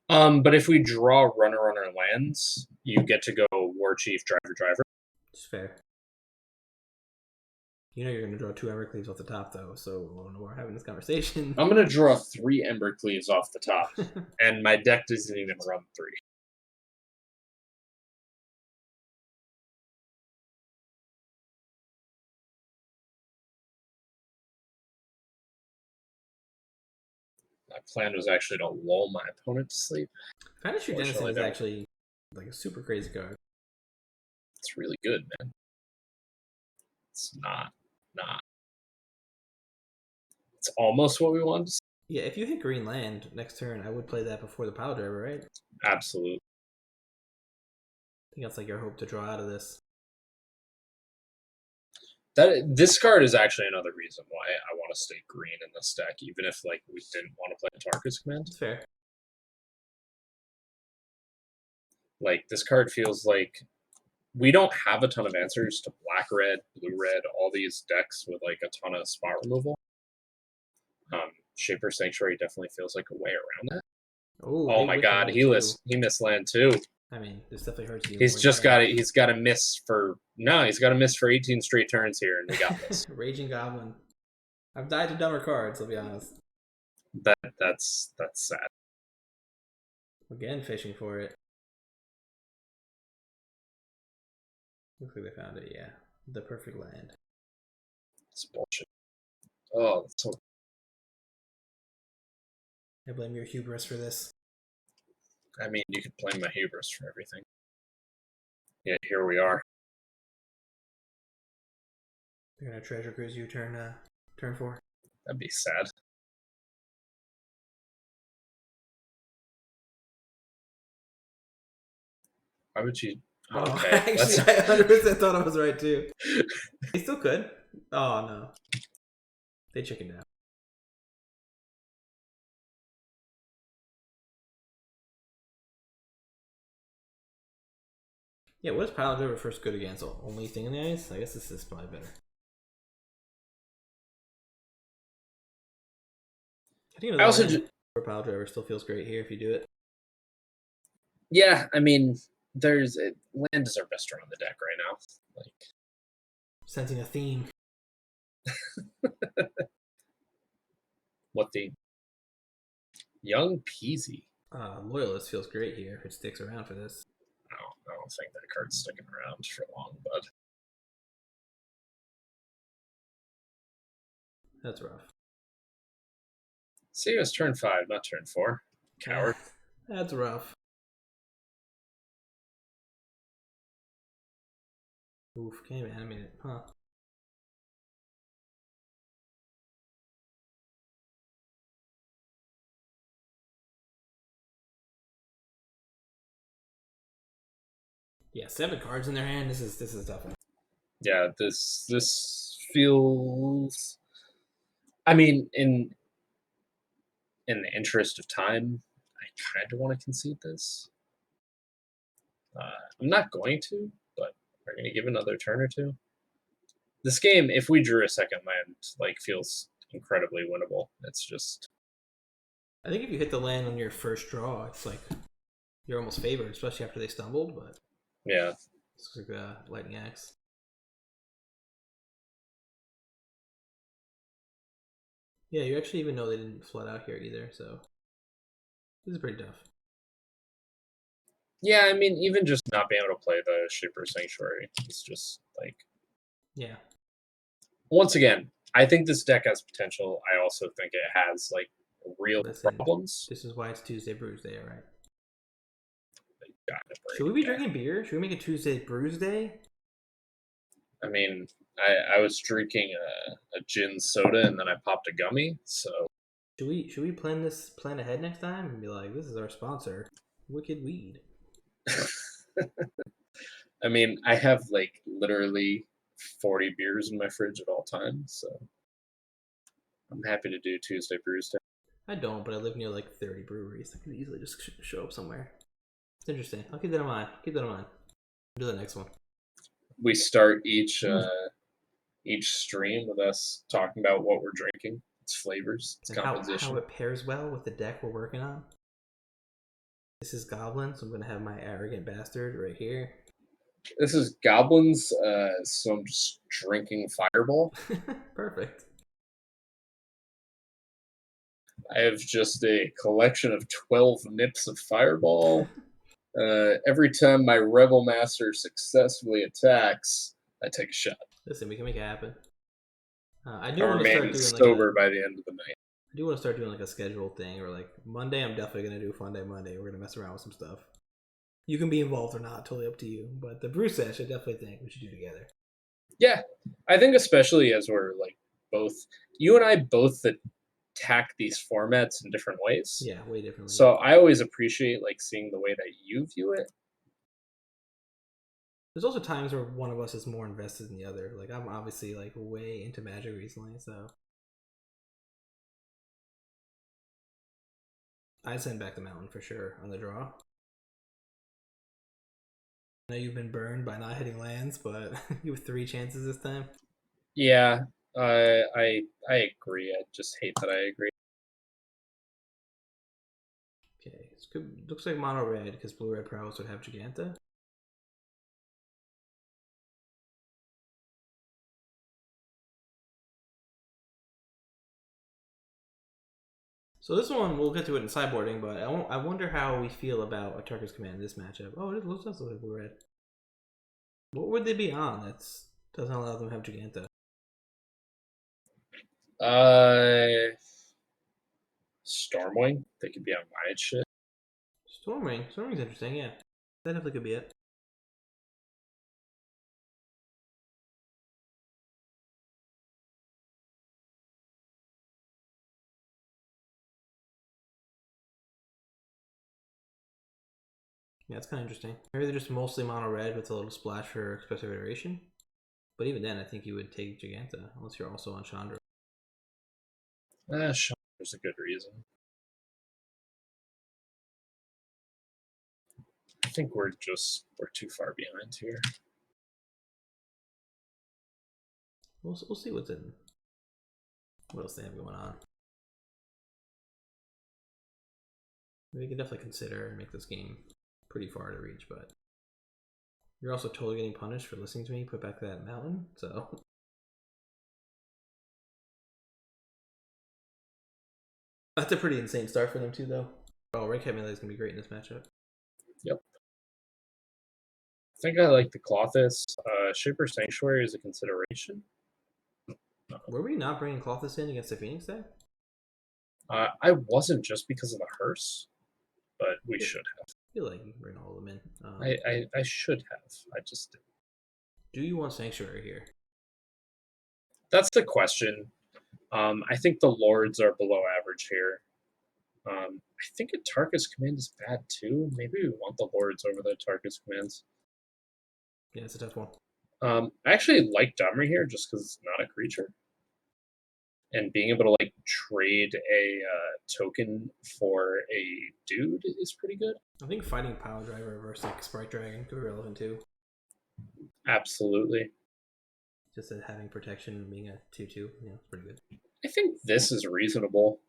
But if we draw runner lands, you get to go War Chief Driver. It's fair. You know you're going to draw 2 Evercleaves off the top though, so I don't know why we're having this conversation. I'm going to draw 3 Embercleaves off the top, and my deck doesn't even run 3. My plan was actually to lull my opponent to sleep. Fantasy Denizen is actually like a super crazy card. It's really good, man. It's not. It's almost what we wanted to see. Yeah, if you hit green land next turn, I would play that before the pile driver, right? Absolutely. I think that's like your hope to draw out of this. This card is actually another reason why I want to stay green in this deck, even if like we didn't want to play Tarkus Command. That's fair. Like this card feels like we don't have a ton of answers to black, red, blue, red, all these decks with like a ton of spot removal. Shaper Sanctuary definitely feels like a way around that. Ooh, oh my god, he missed land too. I mean, this definitely hurts you. He's just got it. He's got to miss for 18 straight turns here, and we got this. Raging Goblin. I've died to dumber cards. I'll be honest. That's sad. Again, fishing for it. Looks like they found it, yeah. The perfect land. It's bullshit. Oh, that's so. I blame your hubris for this. I mean, you could blame my hubris for everything. Yeah, here we are. They're gonna treasure cruise you turn 4. That'd be sad. Why would you? Oh, Okay, actually, I 100% thought I was right too. They still could. Oh no, they chickened out. Yeah, what is Pile Driver first good against? Only thing in the ice? I guess this is probably better. I think I also for Pile Driver still feels great here if you do it. yeah, I mean, land is our best turn on the deck right now. Like, Sensing a theme. what the young Peasy? Loyalist feels great here if it sticks around for this. I don't think that card's sticking around for long, but That's rough. see, it was turn 5, not turn 4. Coward. That's rough. Oof, can't even animate it, huh? Yeah, 7 cards in their hand. This is tough. Yeah, this feels. I mean, in the interest of time, I kind of want to concede this. I'm not going to, but we're going to give another turn or two. This game, if we drew a second land, like feels incredibly winnable. It's just. I think if you hit the land on your first draw, it's like you're almost favored, especially after they stumbled. But Yeah. it's like a lightning axe. Yeah, you actually even know they didn't flood out here either, so this is pretty tough. Yeah, I mean, even just not being able to play the Shaper Sanctuary is just like. Yeah. Once again, I think this deck has potential. I also think it has like real problems. This is why it's Tuesday Brews Day, right? Should we be drinking beer? Should we make a Tuesday Brews Day? I mean, I was drinking a gin soda and then I popped a gummy. So should we plan ahead next time and be like, this is our sponsor, Wicked Weed. I mean, I have like literally 40 beers in my fridge at all times, so I'm happy to do Tuesday Brews Day. I don't, but I live near like 30 breweries. I could easily just show up somewhere. It's interesting. I'll keep that in mind. I'll do the next one. We start each stream with us talking about what we're drinking, its flavors, its composition. How it pairs well with the deck we're working on. This is Goblins. So I'm gonna have my arrogant bastard right here. This is Goblins, so I'm just drinking Fireball. Perfect. I have just a collection of 12 nips of Fireball. Every time my Rebel Master successfully attacks, I take a shot. Listen, we can make it happen. I do I want to start remain doing sober by the end of the night. I do want to start doing like a scheduled thing, or like Monday. I'm definitely gonna do Fun Day Monday. We're gonna mess around with some stuff. You can be involved or not, totally up to you. But the brew sesh, I definitely think we should do together. Yeah, I think especially as we're like both, you and I both attack these formats in different ways. Yeah, way differently. So I always appreciate like seeing the way that you view it. There's also times where one of us is more invested than the other. Like I'm obviously like way into Magic recently, so I'd send back the mountain for sure on the draw. I know you've been burned by not hitting lands, but you have 3 chances this time. Yeah, I agree. I just hate that I agree. Okay, looks like mono red because blue red prowess would have Giganta. So this one, we'll get to it in sideboarding, but I wonder how we feel about Atarka's Command in this matchup. Oh, it looks like blue red. What would they be on that doesn't allow them to have Giganta? Stormwing. They could be on wide shit. Stormwing. Stormwing's interesting, yeah. That definitely could be it. Yeah, it's kind of interesting. Maybe they're just mostly mono red with a little splash for expressive iteration. But even then, I think you would take Giganta, unless you're also on Chandra. Chandra's a good reason. I think we're too far behind here. We'll see what's in. What else they have going on. We can definitely consider and make this game pretty far to reach, but you're also totally getting punished for listening to me put back that mountain, so. That's a pretty insane start for them too, though. Oh, Rank Melee is going to be great in this matchup. Yep. I think I like the Clothis. Shaper Sanctuary is a consideration. Were we not bringing Clothis in against the Phoenix deck? I wasn't just because of the hearse, but we should have. I feel like you can bring all of them in. I should have. I just didn't. Do you want Sanctuary here? That's the question. I think the Lords are below average here. I think Atarka's Command is bad too. Maybe we want the Lords over the Atarka's Commands. Yeah, it's a tough one. I actually like Domri here just because it's not a creature. And being able to like trade a token for a dude is pretty good. I think fighting Pile Driver versus like Sprite Dragon could be relevant too. Absolutely. Just that having protection and being a 2/2, yeah, it's pretty good. I think this is reasonable.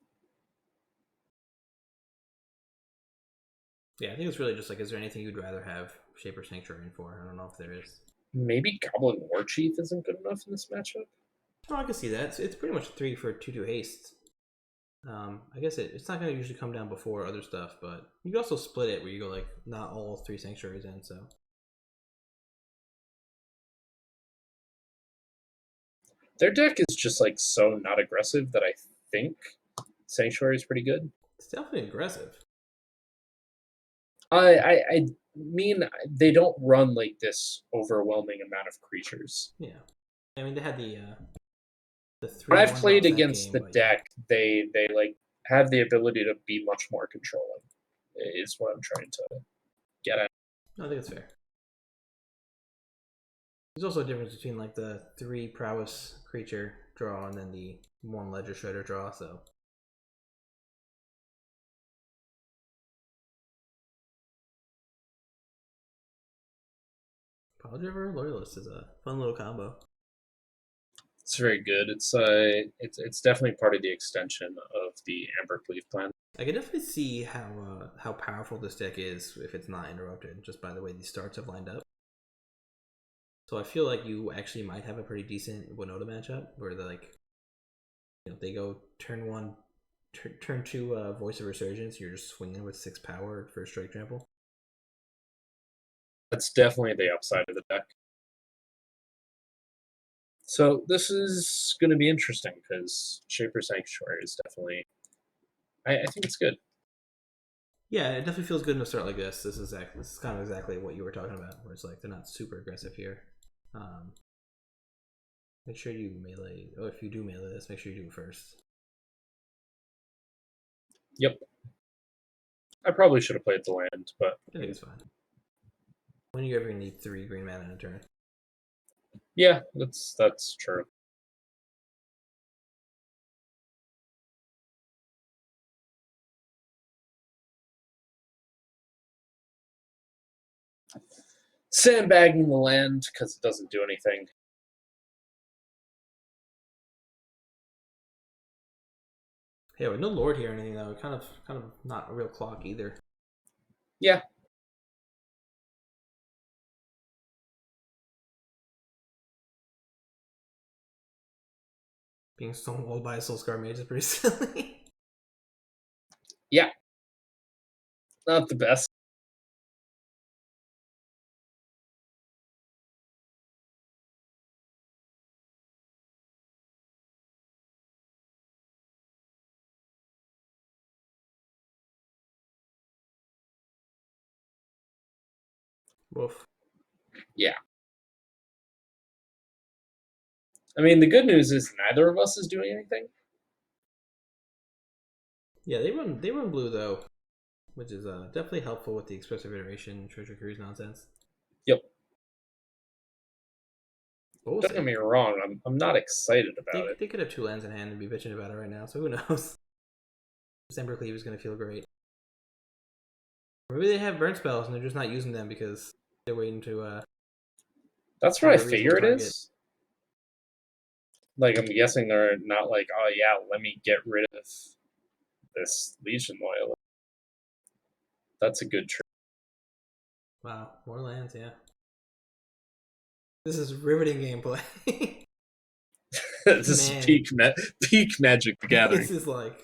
Yeah, I think it's really just like, is there anything you'd rather have Shaper Sanctuary for? I don't know if there is. Maybe Goblin War Chief isn't good enough in this matchup. Oh, I can see that. It's pretty much 3 for 2/2 haste. I guess it's not going to usually come down before other stuff, but you can also split it where you go like not all 3 sanctuaries in, so. Their deck is just like so not aggressive that I think Sanctuary is pretty good. It's definitely aggressive. I mean, they don't run like this overwhelming amount of creatures. Yeah, I mean they had the 3. When I've played against the deck, they like have the ability to be much more controlling. Is what I'm trying to get at. I think it's fair. There's also a difference between like the 3 prowess creature draw and then the 1 ledger shredder draw, so. Pile Driver Loyalist is a fun little combo. It's very good. It's definitely part of the extension of the Amber Cleave plan. I can definitely see how powerful this deck is if it's not interrupted, just by the way these starts have lined up. So I feel like you actually might have a pretty decent Winota matchup where they go turn 1, turn 2 Voice of Resurgence. You're just swinging with 6 power for a strike trample. That's definitely the upside of the deck. So this is going to be interesting because Shaper Sanctuary is definitely. I think it's good. Yeah, it definitely feels good in a start like this. This is kind of exactly what you were talking about, where it's like they're not super aggressive here. Make sure you melee. Oh, if you do melee this, make sure you do it first. Yep. I probably should have played the land, but I think it's fine. When are you ever gonna need 3 green mana in a turn? Yeah, that's true. Sandbagging the land because it doesn't do anything. Yeah, with no lord here or anything though, kind of not a real clock either. Yeah. Being stonewalled by a Soulscar Mage is pretty silly. Yeah, not the best. Woof. Yeah. I mean, the good news is neither of us is doing anything. Yeah, they run blue though, which is definitely helpful with the expressive iteration treasure cruise nonsense. Yep. But we'll Don't get see. me wrong. I'm not excited about it. They could have two lands in hand and be bitching about it right now. So who knows? December Cleave is gonna feel great. Or maybe they have burn spells and they're just not using them because they're waiting to That's what have I a reasonable figure it target. is. Like, I'm guessing they're not like, oh yeah, let me get rid of this Legion loyalist. That's a good trick. Wow, more lands, yeah. This is riveting gameplay. This is Man, peak Magic the Gathering. this is like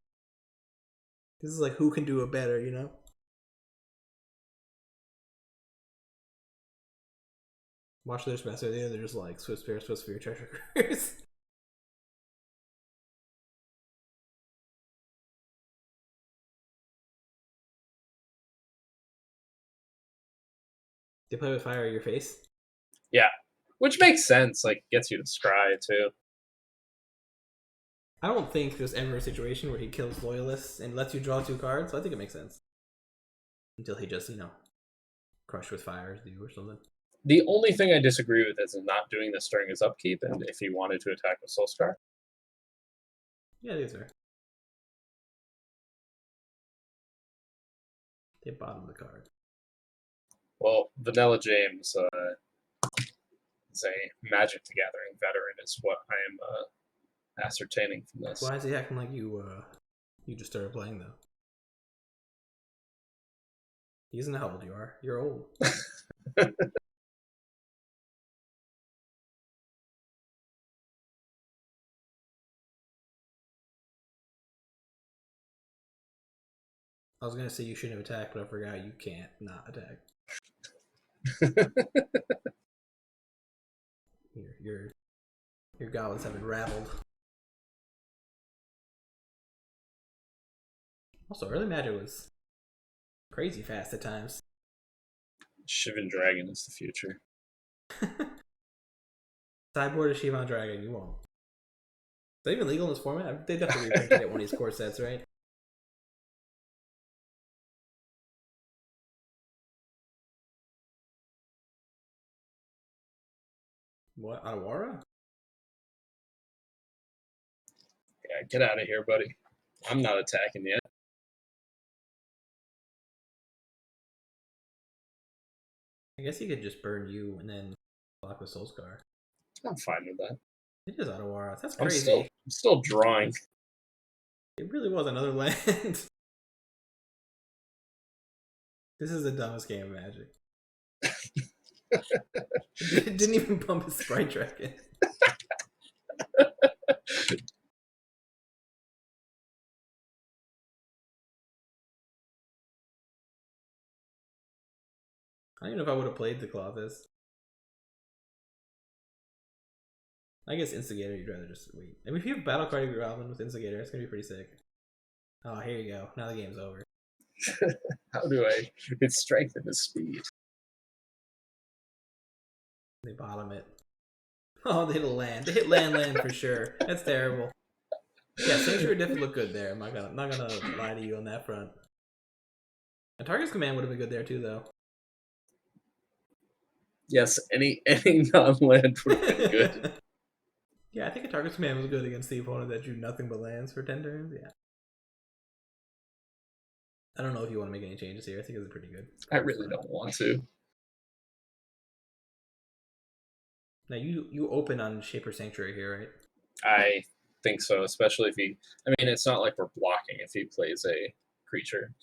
who can do it better, you know? Watch their semester, they're just like Swiss Spear, treasure cruise. They play with fire at your face. Yeah, which makes sense. Like, gets you to scry too. I don't think there's ever a situation where he kills loyalists and lets you draw two cards, so I think it makes sense. Until he just, crush with fires you or something. The only thing I disagree with is not doing this during his upkeep, and if he wanted to attack with Soulscar. Yeah, these are. They bottom the card. Well, Vanilla James is a Magic the Gathering veteran, is what I am ascertaining from this. Why is he acting like you just started playing though? He doesn't know how old you are. You're old. I was gonna say you shouldn't have attacked, but I forgot you can't not attack. Your goblins have been rabbled. Also, early Magic was crazy fast at times. Shivan Dragon is the future. Sideboard a Shivan Dragon, you won't. Is that even legal in this format? They definitely reprinted it one of these core sets, right? What? Awara? Yeah, get out of here, buddy. I'm not attacking yet. I guess he could just burn you and then block with Soulscar. I'm fine with that. It is Otawara. That's I'm crazy. still drawing. It really was another land. This is the dumbest game of Magic. It didn't even pump his Sprite Dragon. I don't even know if I would have played the Clothis. I guess Instigator, you'd rather just wait. I mean, if you have Battle Card of your Goblin with Instigator, it's gonna be pretty sick. Oh, here you go. Now the game's over. How do I? It's strength and his speed. They bottom it. Oh, they hit a land. They hit land for sure. That's terrible. Yeah, Sanctuary definitely looked good there. I'm not gonna lie to you on that front. A Target's Command would have been good there too, though. Yes, any non-land would have been good. Yeah, I think a Target's Command was good against the opponent that drew nothing but lands for 10 turns. Yeah. I don't know if you want to make any changes here. I think it's pretty good. I really don't want to. Now you open on Shaper Sanctuary here, right? I think so, especially if he. I mean, it's not like we're blocking if he plays a creature.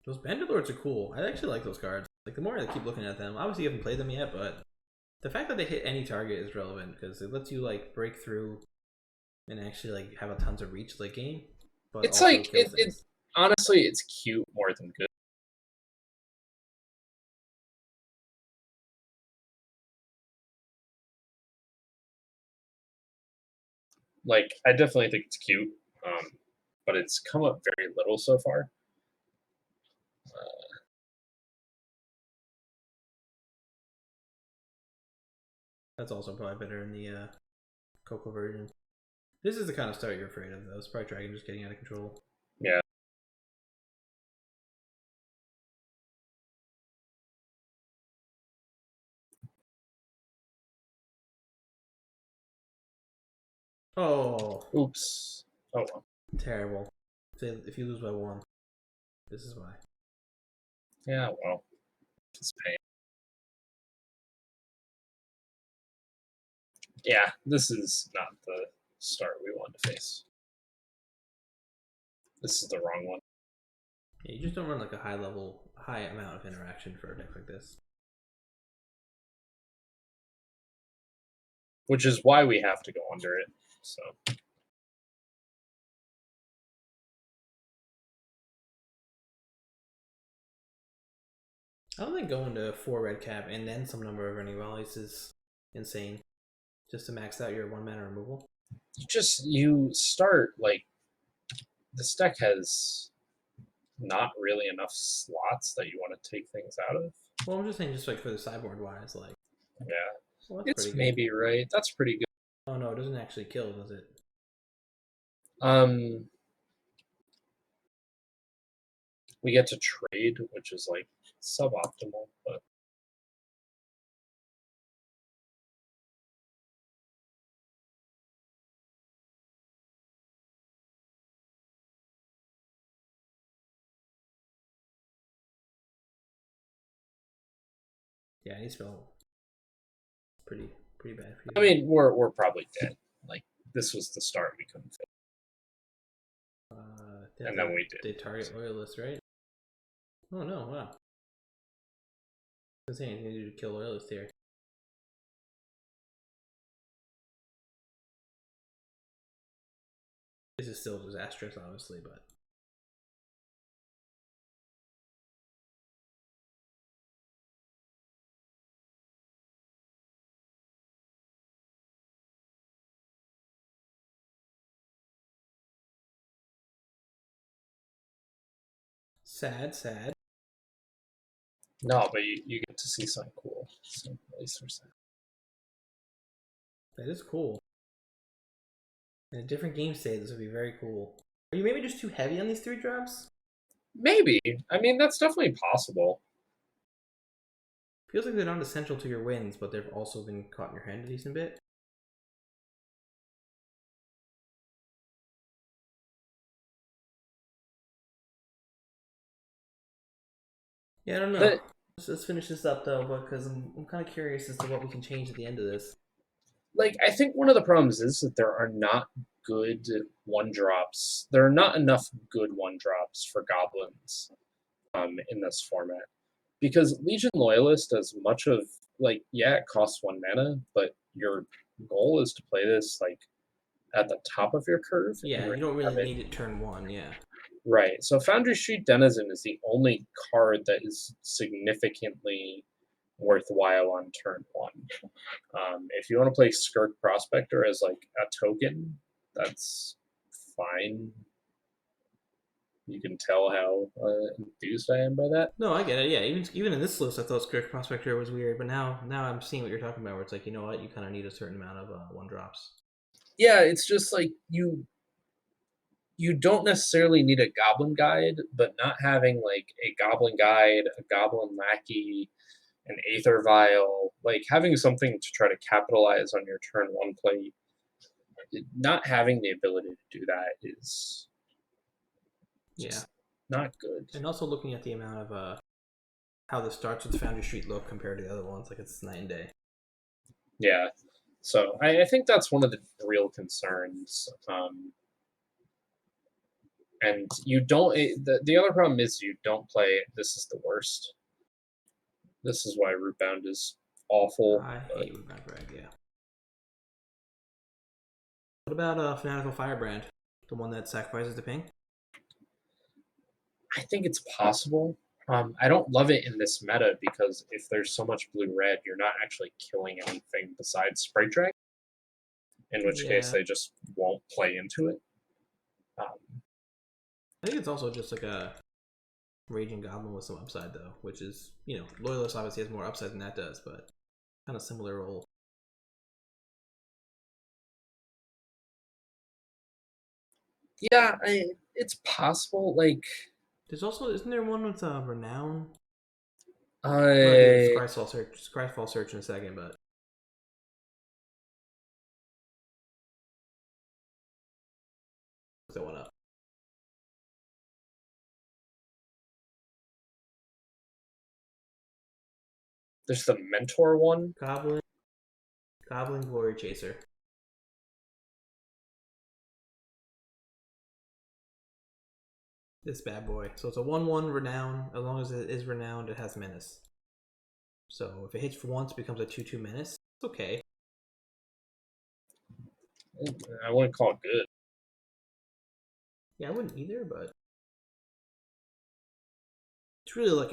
Those Bandit Lords are cool. I actually like those cards. Like the more I keep looking at them, obviously you haven't played them yet, but The fact that they hit any target is relevant because it lets you like break through and actually like have a tons of reach late game, but It's also like kill things. honestly, it's cute more than good. Like, I definitely think it's cute, but it's come up very little so far. That's also probably better in the Coco version. This is the kind of start you're afraid of, though. Sprite Dragon just getting out of control. Yeah. Oh, Oops. Oh well. terrible. If you lose by 1, this is why. Yeah. Well, it's pain. Yeah. This is not the start we want to face. This is the wrong one. Yeah, you just don't run like a high amount of interaction for a deck like this. Which is why we have to go under it. So. I don't think going to 4 red cap and then some number of running volleys is insane. Just to max out your 1 mana removal. You start like this deck has not really enough slots that you want to take things out of. Well, I'm just saying, just like for the sideboard wise, like. Yeah. Well, that's It's pretty good. maybe right. That's pretty good. Oh no, it doesn't actually kill, does it? We get to trade, which is like suboptimal, but Yeah, any spell. Pretty bad for you. I mean, we're probably dead. Like this was the start we couldn't fit, and then we did. They target loyalists, right? Oh no! Wow. Doesn't say anything to do to kill loyalists here. This is still disastrous, obviously, but. Sad, sad. No, but you get to see something cool. So at least we're sad. That is cool. In a different game state, this would be very cool. Are you maybe just too heavy on these 3 drops? Maybe. I mean, that's definitely possible. Feels like they're not essential to your wins, but they've also been caught in your hand a decent bit. Yeah, I don't know. Let's finish this up though, because I'm kind of curious as to what we can change at the end of this. Like, I think one of the problems is that there are not good 1-drops. There are not enough good 1-drops for goblins in this format. Because Legion Loyalist does much of, like, yeah, it costs 1 mana, but your goal is to play this, like, at the top of your curve. Yeah, you don't really need it turn 1, yeah. Right. So Foundry Street Denizen is the only card that is significantly worthwhile on turn 1. If you want to play Skirk Prospector as like a token, that's fine. You can tell how enthused I am by that. No, I get it. Yeah, even in this list, I thought Skirk Prospector was weird, but now I'm seeing what you're talking about. Where it's like, you know what, you kind of need a certain amount of 1-drops. Yeah, it's just like you don't necessarily need a goblin guide, but not having like a goblin guide, a goblin lackey, an aether vial, like having something to try to capitalize on your turn 1 play, not having the ability to do that is just not good. And also looking at the amount of how this starts with Foundry Street look compared to the other ones, like it's night and day. Yeah, so I think that's one of the real concerns. And you don't. The other problem is you don't play. This is the worst. This is why Rootbound is awful. I But hate Rebound Brag, yeah. What about Fanatical Firebrand? The one that sacrifices the ping? I think it's possible. I don't love it in this meta because if there's so much blue red, you're not actually killing anything besides Sprite Drag. In which case, Yeah. they just won't play into it. I think it's also just like a Raging Goblin with some upside, though, which is, Loyalist obviously has more upside than that does, but kind of similar role. Yeah, it's possible. Like, There's also, isn't there one with Renown? I'm gonna do a I Scryfall search in a second, but look that one up. there's the mentor one. Goblin Glory Chaser. This bad boy. So it's a 1/1 Renown. As long as it is renowned, it has Menace. So if it hits for once, it becomes a 2/2 Menace. It's okay. I wouldn't call it good. Yeah, I wouldn't either, but it's really like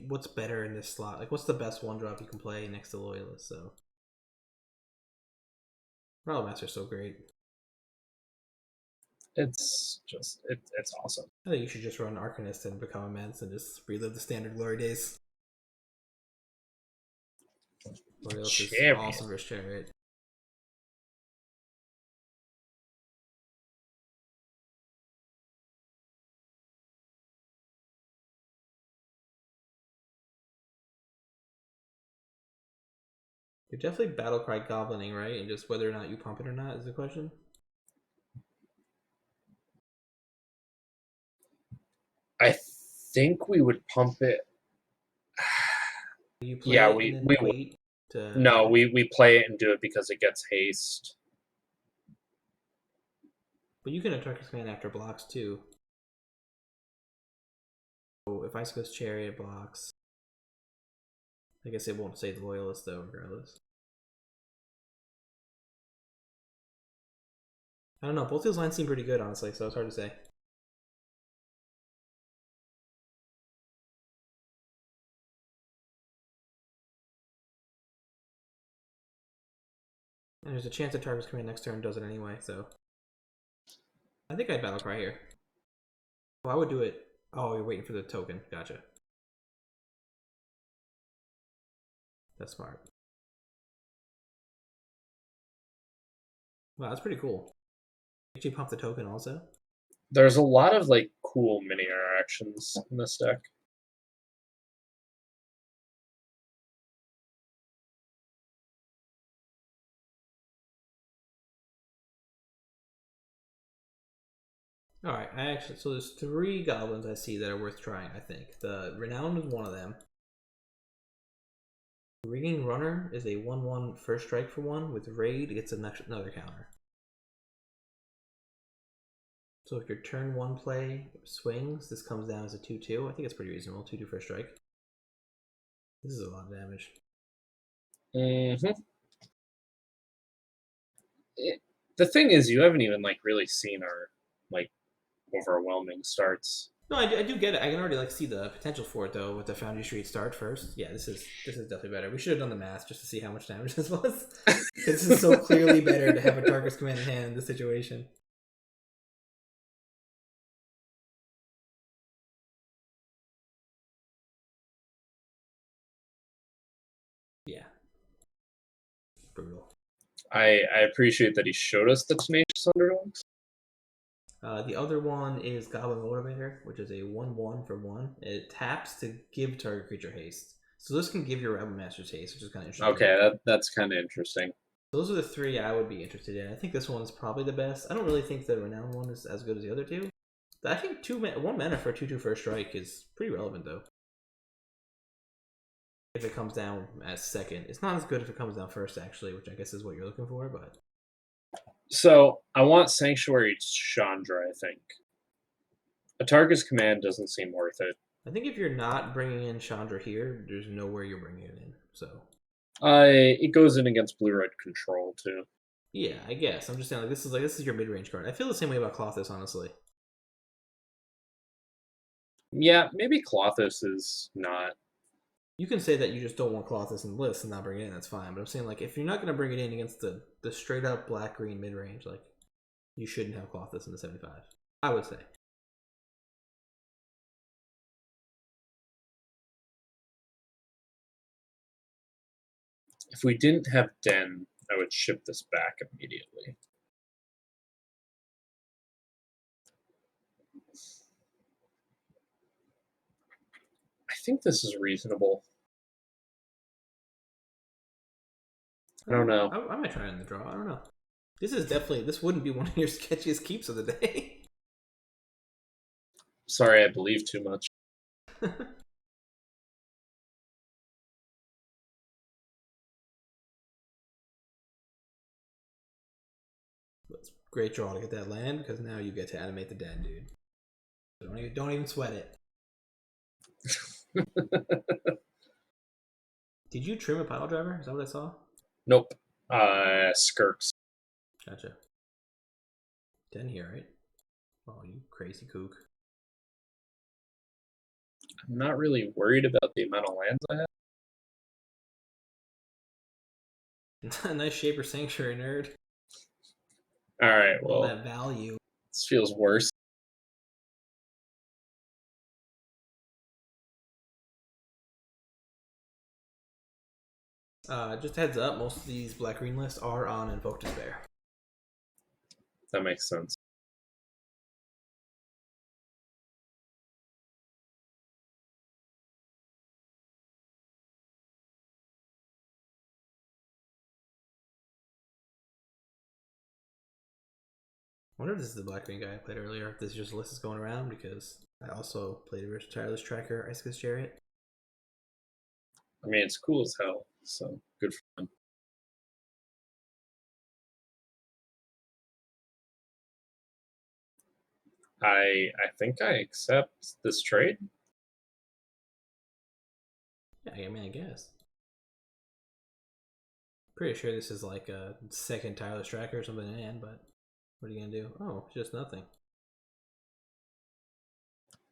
what's better in this slot? Like, what's the best one drop you can play next to Loyalist? So Realm Master's so great. It's just it's awesome. I think you should just run Arcanist and become immense and just relive the standard glory days. Loyalist is Chariot. awesome versus Chariot. You're definitely Battlecry Goblining, right? And just whether or not you pump it or not is the question. I think we would pump it. You play Yeah, it and then we would. wait to. No, we play it and do it because it gets haste. But you can attack this man after blocks too. So if Ice Ghost Chariot blocks, I guess it won't save the Loyalist though, regardless. I don't know. Both these lines seem pretty good, honestly, so it's hard to say. And there's a chance that Targus Command next turn does it anyway, so I think I'd Battlecry here. Oh, I would do it. Oh, you're waiting for the token. Gotcha. That's smart. Wow, that's pretty cool. Did you pump the token also? There's a lot of like cool mini interactions in this deck. All right, so there's 3 goblins I see that are worth trying. I think the Renowned is one of them. Ringing Runner is a 1/1 first strike for 1 with raid. It's another counter. So if your turn 1 play swings, this comes down as a 2/2. I think it's pretty reasonable. 2/2 first strike. This is a lot of damage. The thing is, you haven't even like really seen our like overwhelming starts. No, I do get it. I can already see the potential for it though with the Foundry Street start first. Yeah, this is definitely better. We should have done the math just to see how much damage this was. This is so clearly better to have a Targus Command in hand in this situation. Yeah, brutal. I appreciate that he showed us the Tenacious Underdogs. The other one is Goblin Motivator, which is a 1/1 for 1. It taps to give target creature haste. So this can give your Rebel Masters haste, which is kind of interesting. Okay, that's kind of interesting. Those are the 3 I would be interested in. I think this one's probably the best. I don't really think the Renown one is as good as the other 2. I think 1 mana for a 2/2 first strike is pretty relevant though. If it comes down as second, it's not as good if it comes down first actually, which I guess is what you're looking for. But So I want Sanctuary Chandra. I think a Targus Command doesn't seem worth it. I think if you're not bringing in Chandra here, there's nowhere you're bringing it in. So It goes in against blue-red control too. Yeah, I guess. I'm just saying, this is your mid range card. I feel the same way about Clothis, honestly. Yeah, maybe Clothis is not. You can say that you just don't want Clothis in the list and not bring it in. That's fine. But I'm saying, like, if you're not gonna bring it in against the straight up black green mid range, like, you shouldn't have Clothis in the 75. I would say. If we didn't have Den, I would ship this back immediately. I think this is reasonable. I don't know. I might try it in the draw. I don't know. This wouldn't be one of your sketchiest keeps of the day. Sorry, I believe too much. It's great draw to get that land because now you get to animate the den, dude. Don't even sweat it. Did you trim a pile driver? Is that what I saw? Nope. Skirks. Gotcha. Den here, right? Oh, you crazy kook. I'm not really worried about the amount of lands I have. Nice Shaper Sanctuary, nerd. All right, All well, that value. this feels worse. Just heads up, most of these black-green lists are on Invoke Despair. That makes sense. I wonder if this is the black-green guy I played earlier, if this is just a list that's going around, because I also played a Tireless Tracker, Icicus Chariot. I mean, it's cool as hell, so good for them. I think I accept this trade. Yeah, I mean, I guess. Pretty sure this is like a second Tireless Tracker or something in, but what are you gonna do? Oh, just nothing.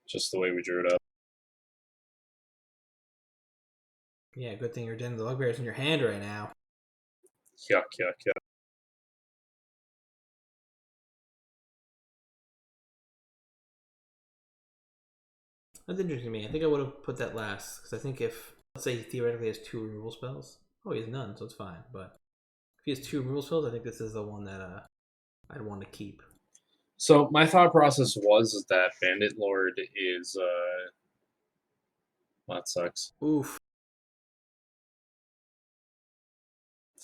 Just the way we drew it up. Yeah, good thing you're Den the Bugbear's in your hand right now. Yuck, yuck, yuck. That's interesting to me. I think I would have put that last, because I think if, let's say he theoretically has 2 removal spells. Oh, he has none, so it's fine. But if he has 2 removal spells, I think this is the one that I'd want to keep. So my thought process was that Bandit Lord is that sucks. Oof.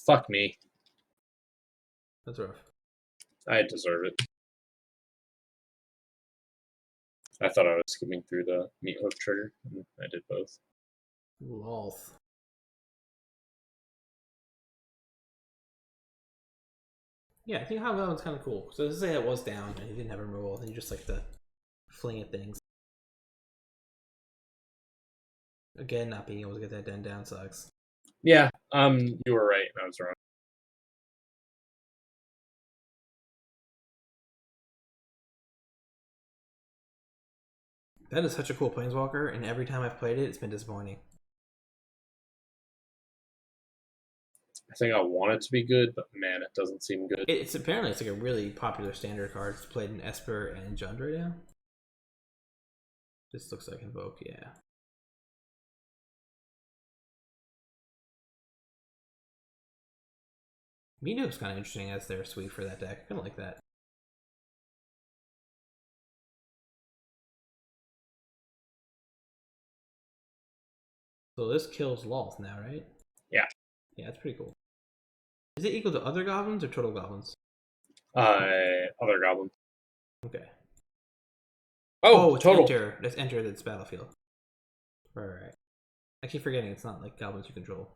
Fuck me. That's rough. I deserve it. I thought I was skipping through the meat hook trigger, and I did both. Lolth. Yeah, I think Hobgoblin's kind of cool. So let's say it was down and he didn't have removal, then you just like to fling at things. Again, not being able to get that den down sucks. Yeah, you were right. I was wrong. That is such a cool Planeswalker, and every time I've played it, it's been disappointing. I think I want it to be good, but man, it doesn't seem good. It's apparently it's like a really popular standard card. It's played in Esper and Jund right now. This looks like Invoke, yeah. Meathook's kind of interesting as their sweep for that deck. I kind of like that. So this kills Lolth now, right? Yeah. Yeah, that's pretty cool. Is it equal to other goblins or total goblins? Other goblin. Okay. Oh, it's total. enter. Let's enter this battlefield. Right. I keep forgetting it's not like goblins you control.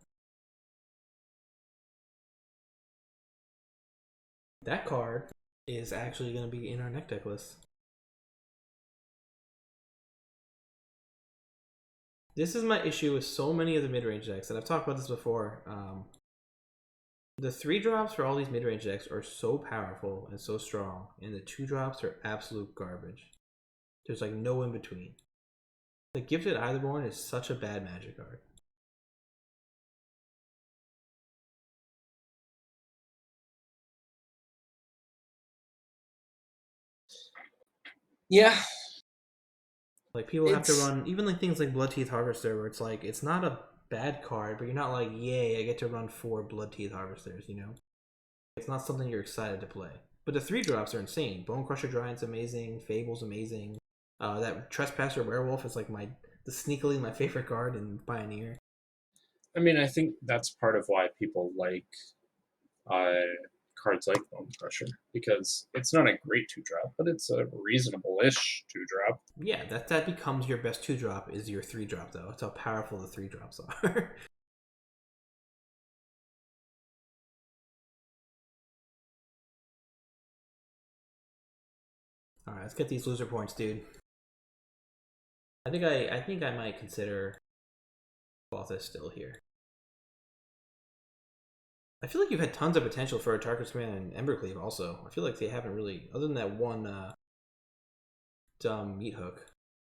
That card is actually going to be in our neck deck list. This is my issue with so many of the mid-range decks, and I've talked about this before. The 3-drops for all these mid-range decks are so powerful and so strong, and the 2-drops are absolute garbage. There's like no in between. The Gifted Eitherborn is such a bad Magic card. Yeah, Like people have to run even like things like Bloodteeth Harvester, where it's like it's not a bad card, but you're not like, yay, I get to run 4 Bloodteeth Harvesters. You know, it's not something you're excited to play. But the 3-drops are insane. Bone Crusher Giant's amazing. Fable's amazing. That Trespasser Werewolf is like the sneakily my favorite card in Pioneer. I mean, I think that's part of why people like uh, cards like Bone Crusher, because it's not a great 2-drop, but it's a reasonable-ish 2-drop. Yeah, that becomes your best 2-drop is your 3-drop though. That's how powerful the 3-drops are. All right, let's get these loser points, dude. I think I might consider Balthus still here. I feel like you've had tons of potential for a Tarkus Command and Embercleave also. I feel like they haven't really, other than that one dumb meat hook,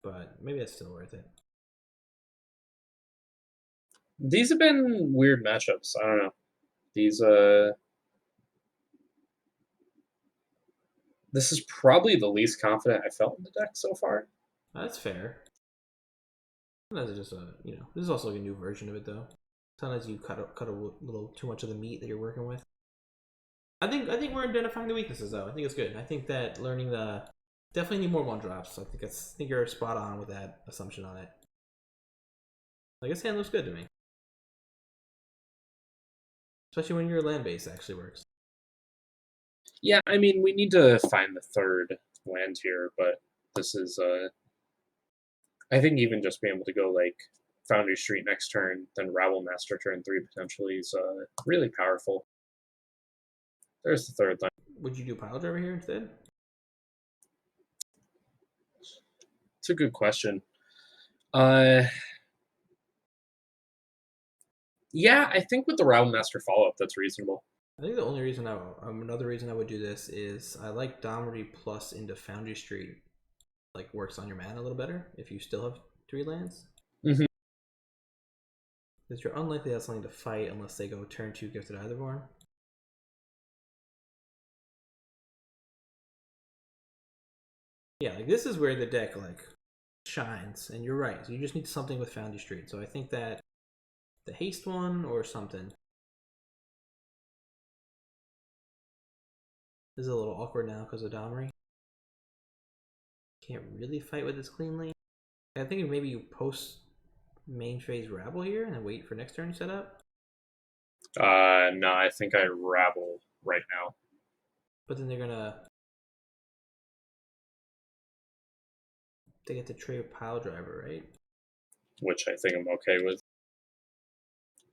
but maybe that's still worth it. These have been weird matchups. I don't know. These this is probably the least confident I felt in the deck so far. That's fair. Sometimes it's just this is also like a new version of it though. Sometimes you cut a little too much of the meat that you're working with. I think we're identifying the weaknesses though. I think it's good. I think that learning the definitely need more 1-drops. I think you're spot on with that assumption on it. Like this hand looks good to me. Especially when your land base actually works. Yeah, I mean, we need to find the third land here, but this is, I think even just being able to go, like, Foundry Street next turn, then Rabble Master turn 3 potentially is really powerful. There's the third land. Would you do Pile Driver here instead? It's a good question. Yeah, I think with the Rabble Master follow-up, that's reasonable. I think the only reason another reason I would do this is I like Domri plus into Foundry Street, like works on your mana a little better if you still have 3 lands. Mm-hmm. Because you're unlikely to have something to fight unless they go turn 2 Gifted Eitherborn. Yeah, like this is where the deck like shines, and you're right. So you just need something with Foundry Street. So I think that the haste one or something. This is a little awkward now because of Domri. Can't really fight with this cleanly. I think maybe you post main phase Rabble here and then wait for next turn set up. No, I think I Rabble right now. But then they get to trade Pile Driver, right? Which I think I'm okay with.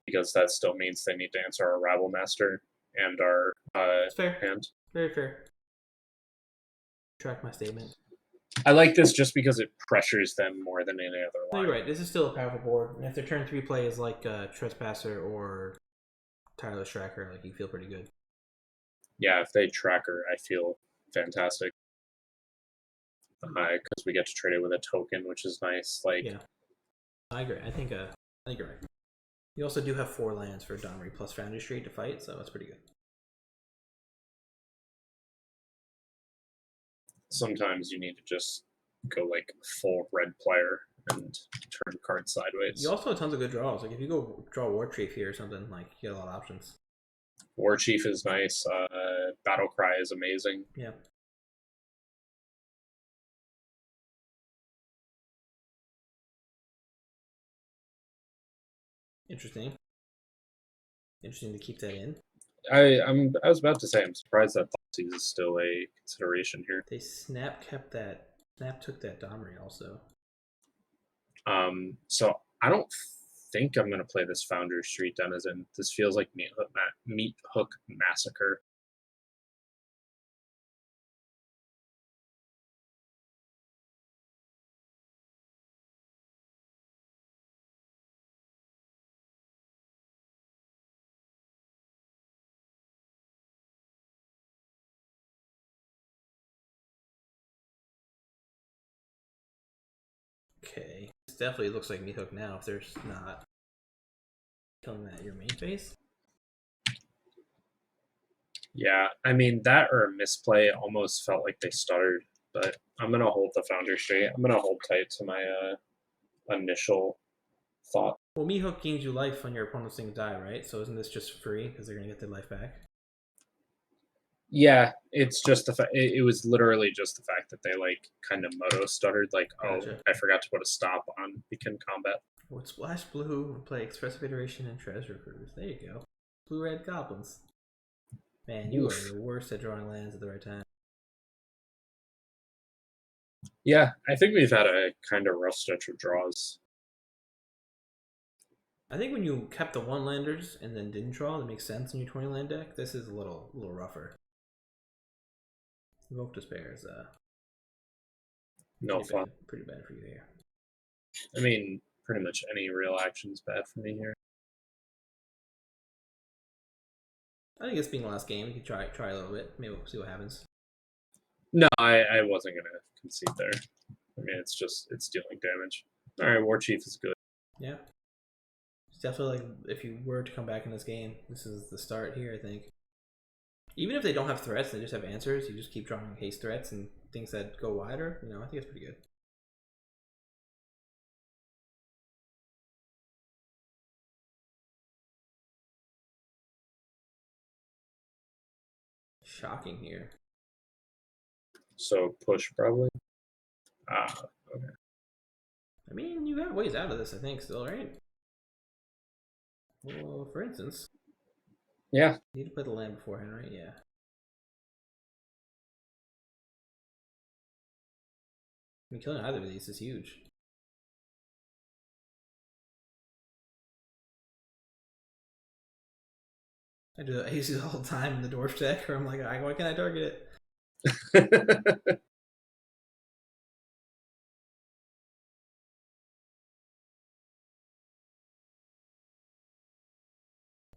Because that still means they need to answer our Rabble Master and our fair. hand. Very fair. Track my statement. I like this just because it pressures them more than any other line. No, you're right. This is still a powerful board. And if their turn 3 play is like Trespasser or Tireless Tracker, like you feel pretty good. Yeah, if they tracker, I feel fantastic. Because we get to trade it with a token, which is nice. Like, yeah, I agree. I think you're right. You also do have 4 lands for Domri plus Foundry Street to fight, so it's pretty good. sometimes you need to just go like full red player and turn cards sideways. You also have tons of good draws. Like if you go draw War Chief here or something, like you get a lot of options. War Chief is nice. Battle Cry is amazing. Yeah. Interesting. Interesting to keep that in. I was about to say I'm surprised that Thoughtseize is still a consideration here. They Snap took that Domri also. So I don't think I'm gonna play this Foundry Street Denizen. This feels like Meat Hook Massacre. Okay. This definitely looks like Meathook now if there's not killing that your main phase. Yeah, I mean, that or a misplay almost felt like they stuttered, but I'm going to hold the Founder straight. I'm going to hold tight to my initial thought. Well, Meathook gains you life when your opponent's things die, right? So isn't this just free because they're going to get their life back? Yeah, it's just the fact. It was literally just the fact that they like kind of moto stuttered, like, Gotcha. oh, I forgot to put a stop on Begin Combat. With Splash Blue, play Expressive Iteration and Treasure Cruise. There you go. Blue-red goblins. Man, you are Oof. the worst at drawing lands at the right time. Yeah, I think we've had a kind of rough stretch of draws. I think when you kept the one landers and then didn't draw, that makes sense in your 20 land deck. This is a little rougher. Invoke Despair is No fun. pretty bad for you here. I mean, pretty much any real action's bad for me here. I think this being the last game, you can try a little bit. Maybe we'll see what happens. No, I wasn't gonna concede there. I mean, it's dealing damage. All right, War Chief is good. Yeah. It's definitely like if you were to come back in this game, this is the start here, I think. Even if they don't have threats, they just have answers, you just keep drawing haste threats and things that go wider, I think it's pretty good. Shocking here. So push probably. Ah, okay. I mean, you got ways out of this, I think, still, right? Well, for instance, Yeah. you need to play the land beforehand, right? Yeah. I mean, killing either of these is huge. I use it all the time in the dwarf deck, where I'm like, why can't I target it?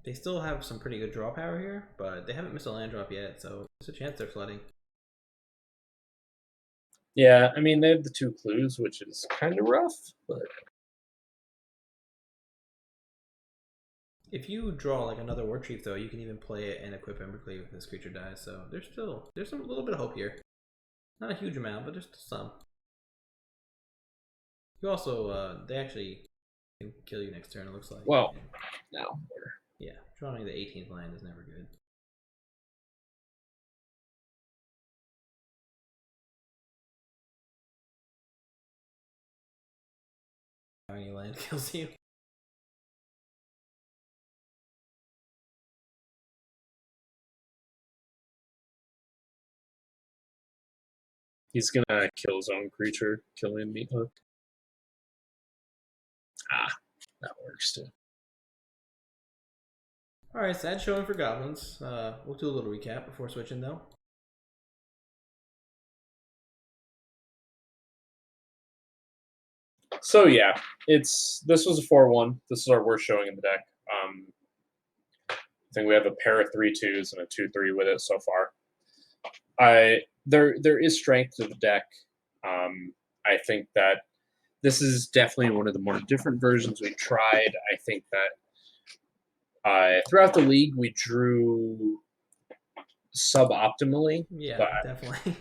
They still have some pretty good draw power here, but they haven't missed a land drop yet, so there's a chance they're flooding. Yeah, I mean, they have the 2 clues, which is kind of rough, but If you draw like another War Chief, though, you can even play it and equip Embercleave if this creature dies. So there's some little bit of hope here. Not a huge amount, but just some. You also they actually can kill you next turn. It looks like. well, now yeah, drawing the 18th land is never good. Any land kills you. he's gonna kill his own creature, killing Meathook. Ah, that works too. All right, sad showing for Goblins. We'll do a little recap before switching, though. So yeah, this was a 4-1. This is our worst showing in the deck. I think we have a pair of 3/2s and a 2/3 with it so far. There is strength to the deck. I think that this is definitely one of the more different versions we've tried. I think that throughout the league we drew suboptimally. Yeah, but definitely.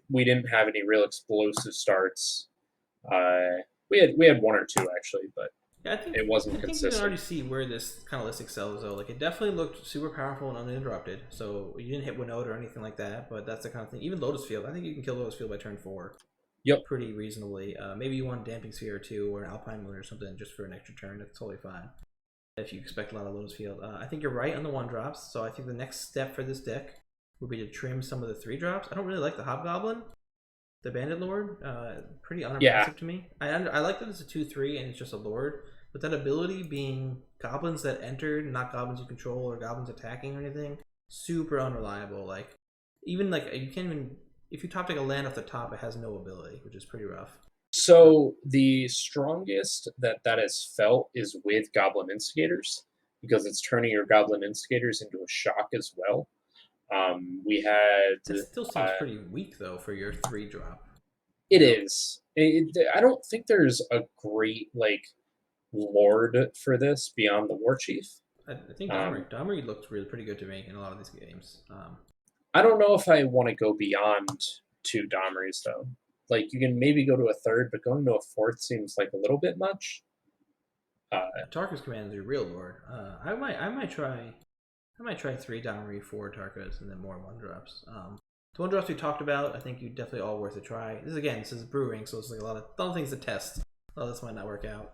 we didn't have any real explosive starts. We had 1 or 2 actually, but Yeah, I think it wasn't you can consistent. already see where this kind of list excels, though. Like, it definitely looked super powerful and uninterrupted. So you didn't hit Winota or anything like that, but that's the kind of thing. Even Lotus Field, I think you can kill Lotus Field by turn 4. Yep. Pretty reasonably. Maybe you want Damping Sphere or 2 or an Alpine Moon or something just for an extra turn. That's totally fine. If you expect a lot of Lotus Field. I think you're right on the 1-drops. So I think the next step for this deck would be to trim some of the 3-drops. I don't really like the Hobgoblin. The Bandit Lord, pretty unimpressive to me. I like that it's a 2/3 and it's just a Lord, but that ability being goblins that entered, not goblins you control or goblins attacking or anything, super unreliable. Like, even like you can't even, if you top deck a land off the top, it has no ability, which is pretty rough. So the strongest that has felt is with Goblin Instigators, because it's turning your Goblin Instigators into a shock as well. We had That still seems pretty weak though for your 3-drop. It is. I don't think there's a great like lord for this beyond the war chief. I think Um, Domri looked really pretty good to me in a lot of these games. I don't know if I want to go beyond two Domries though. Like you can maybe go to a third, but going to a fourth seems like a little bit much. Tarka's command is your real lord. I might try 3 Domri, 4 Tarkas, and then more 1 drops. The 1 drops we talked about, I think you definitely all worth a try. This is brewing, so it's like a lot of things to test. A lot of this might not work out.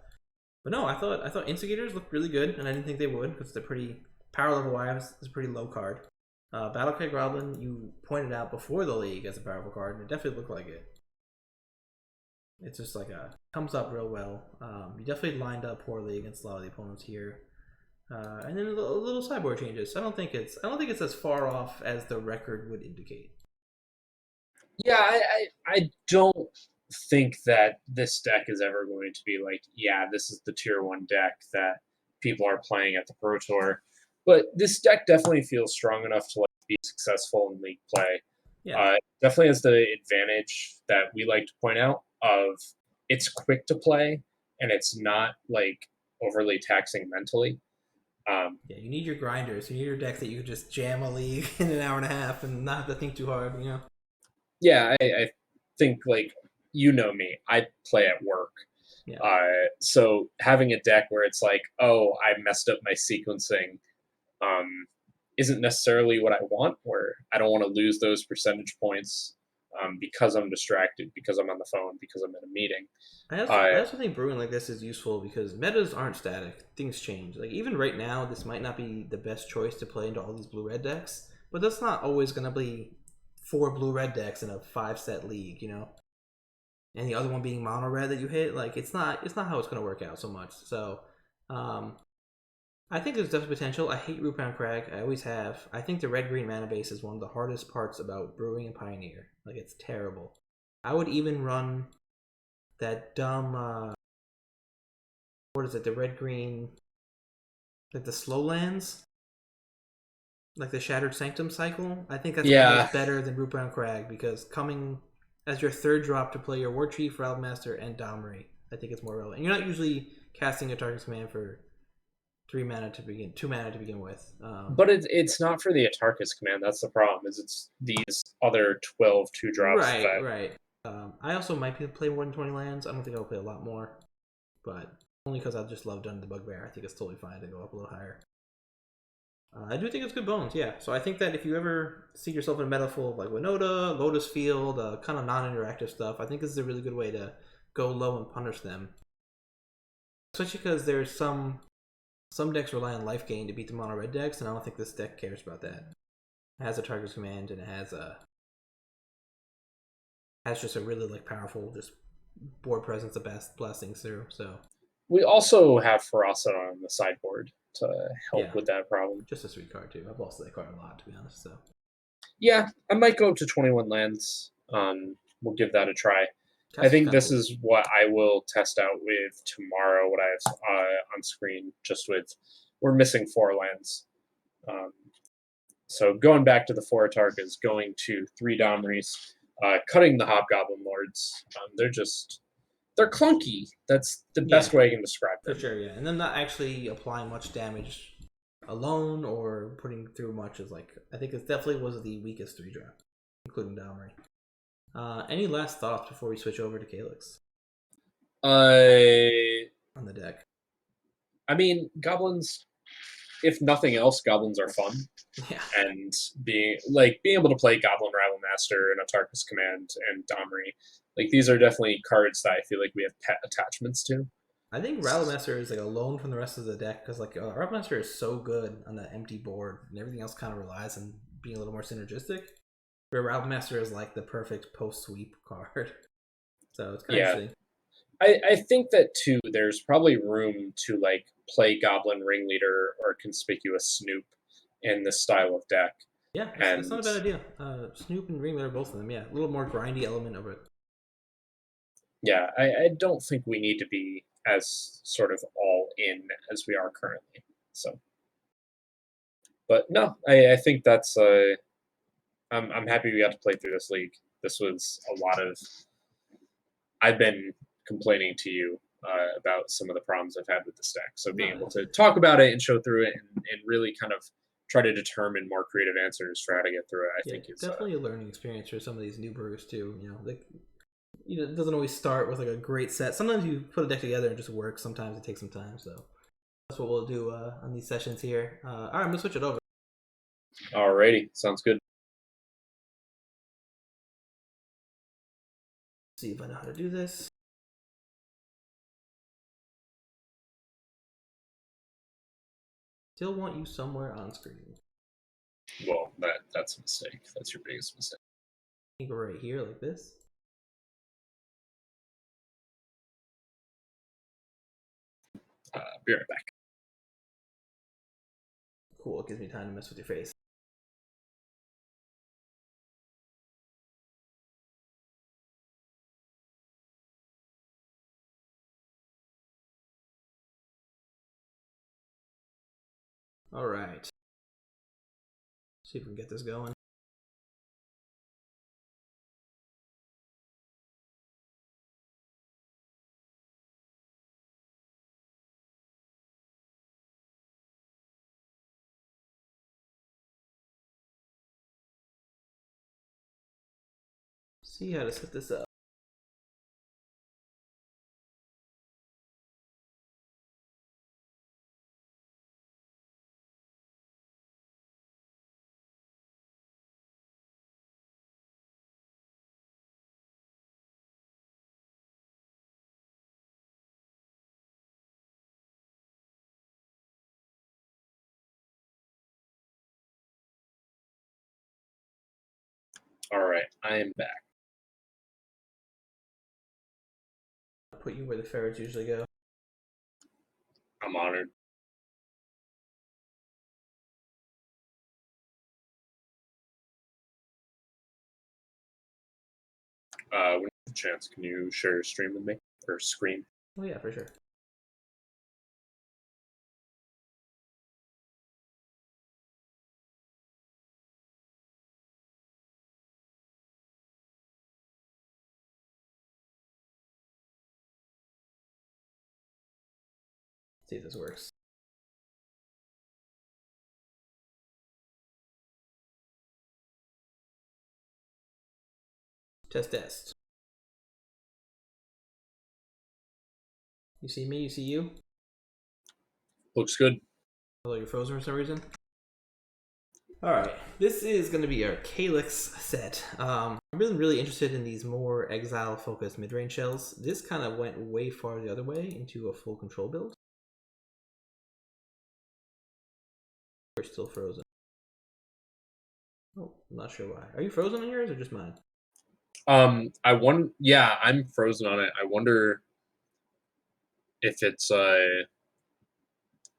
But no, I thought Instigators looked really good, and I didn't think they would because they're pretty power level wise. It's a pretty low card. Battlecry Goblin, you pointed out before the league as a powerful card, and it definitely looked like it. It's just like comes up real well. You definitely lined up poorly against a lot of the opponents here. And then little sideboard changes. I don't think it's as far off as the record would indicate. Yeah, I don't think that this deck is ever going to be like, yeah, this is the tier one deck that people are playing at the Pro Tour. But this deck definitely feels strong enough to like be successful in league play. Yeah, Definitely has the advantage that we like to point out of it's quick to play and it's not like overly taxing mentally. yeah. You need your grinders. You need your decks that you could just jam a league in an hour and a half and not have to think too hard. You know. Yeah, I think like you know me, I play at work. Yeah. So having a deck where it's like, oh, I messed up my sequencing, um, isn't necessarily what I want. Where I don't want to lose those percentage points because I'm distracted, because I'm on the phone, because I'm in a meeting. I Uh, also think brewing like this is useful because metas aren't static. Things change. Like even right now, this might not be the best choice to play into all these blue red decks, but that's not always going to be 4 blue red decks in a 5 set league. You know, and the other one being mono red that you hit. Like it's not how it's going to work out so much. So, um, I think there's definitely potential. I hate Rootbound Crag. I always have. I think the red green mana base is one of the hardest parts about brewing and Pioneer. Like it's terrible. I would even run that dumb what is it, the red green, like the slow lands, like the Shattered Sanctum cycle. I think that's yeah, almost better than Rootbound Crag because coming as your 3rd drop to play your War Chief, Master, and Domri, I think it's more relevant. And you're not usually casting a target's command for 3 mana to begin, 2 mana to begin with. but it's not for the Atarkus command. That's the problem. Is it's these other 12 2 drops Right, that right. I also might play more than 20 lands. I don't think I'll play a lot more, but only because I just love Dun the Bugbear. I think it's totally fine to go up a little higher. I do think it's good bones, yeah. So I think that if you ever see yourself in a meta full of like Winota, Lotus Field, kind of non-interactive stuff, I think this is a really good way to go low and punish them. Especially because there's some decks rely on life gain to beat the mono red decks, and I don't think this deck cares about that. It has a target's command and it has just a really like powerful just board presence that blasts things through. So we also have Ferocity on the sideboard to help yeah, with that problem. just a sweet card too. I've lost that card a lot to be honest. So Yeah, I might go up to 21 lands. We'll give that a try. I Casper's think kind of this cool. is what I will test out with tomorrow. What I have on screen, just with we're missing 4 lands. Um, so going back to the 4 Atarkas, going to 3 Domries, cutting the Hobgoblin Lords. They're clunky. That's the Yeah, best way I can describe for them. sure. Yeah, and then not actually applying much damage alone or putting through much is like I think it definitely was the weakest 3 drop, including Domri. Any last thoughts before we switch over to Calix Uh, on the deck? I mean, goblins. If nothing else, goblins are fun. Yeah, And being able to play Goblin Rival Master and Atarkus Command and Domri, like these are definitely cards that I feel like we have pet attachments to. I think Rattlemaster is like alone from the rest of the deck because like Rattlemaster is so good on the empty board and everything else kind of relies on being a little more synergistic. Where Rattlemaster is like the perfect post sweep card, so it's kind of Yeah, interesting. I think that too. There's probably room to like play Goblin Ringleader or Conspicuous Snoop in this style of deck, Yeah, that's not and a bad idea. Snoop and Ringler are both of them. Yeah, a little more grindy element of it. yeah, I don't think we need to be as sort of all in as we are currently. So, but no, I think that's I'm happy we got to play through this league. This was a lot of I've been complaining to you about some of the problems I've had with the deck. So being able No, to talk about it and show through it and really kind of try to determine more creative answers for how to get through it, I yeah, think is definitely a learning experience for some of these new brewers too. Like it doesn't always start with like a great set. Sometimes you put a deck together and it just works. Sometimes it takes some time. So that's what we'll do on these sessions here. All right, I'm gonna switch it over. alrighty. Sounds good. See if I know how to do this. Still want you somewhere on screen. Well, that's a mistake. That's your biggest mistake. You go right here like this. Be right back. Cool. It gives me time to mess with your face. All right. See if we can get this going. See how to set this up. All right, I am back. Put you where the ferrets usually go. I'm honored. When you have a chance, can you share your stream with me or screen? Oh yeah, for sure. See if this works. Test. You see me? You see you? Looks good. Although you're frozen for some reason. All right, this is going to be our Calix set. I'm really interested in these more exile-focused mid-range shells. This kind of went way far the other way into a full control build. We're still frozen. Oh, I'm not sure why. Are you frozen on yours or just mine? Yeah, I'm frozen on it. I wonder if it's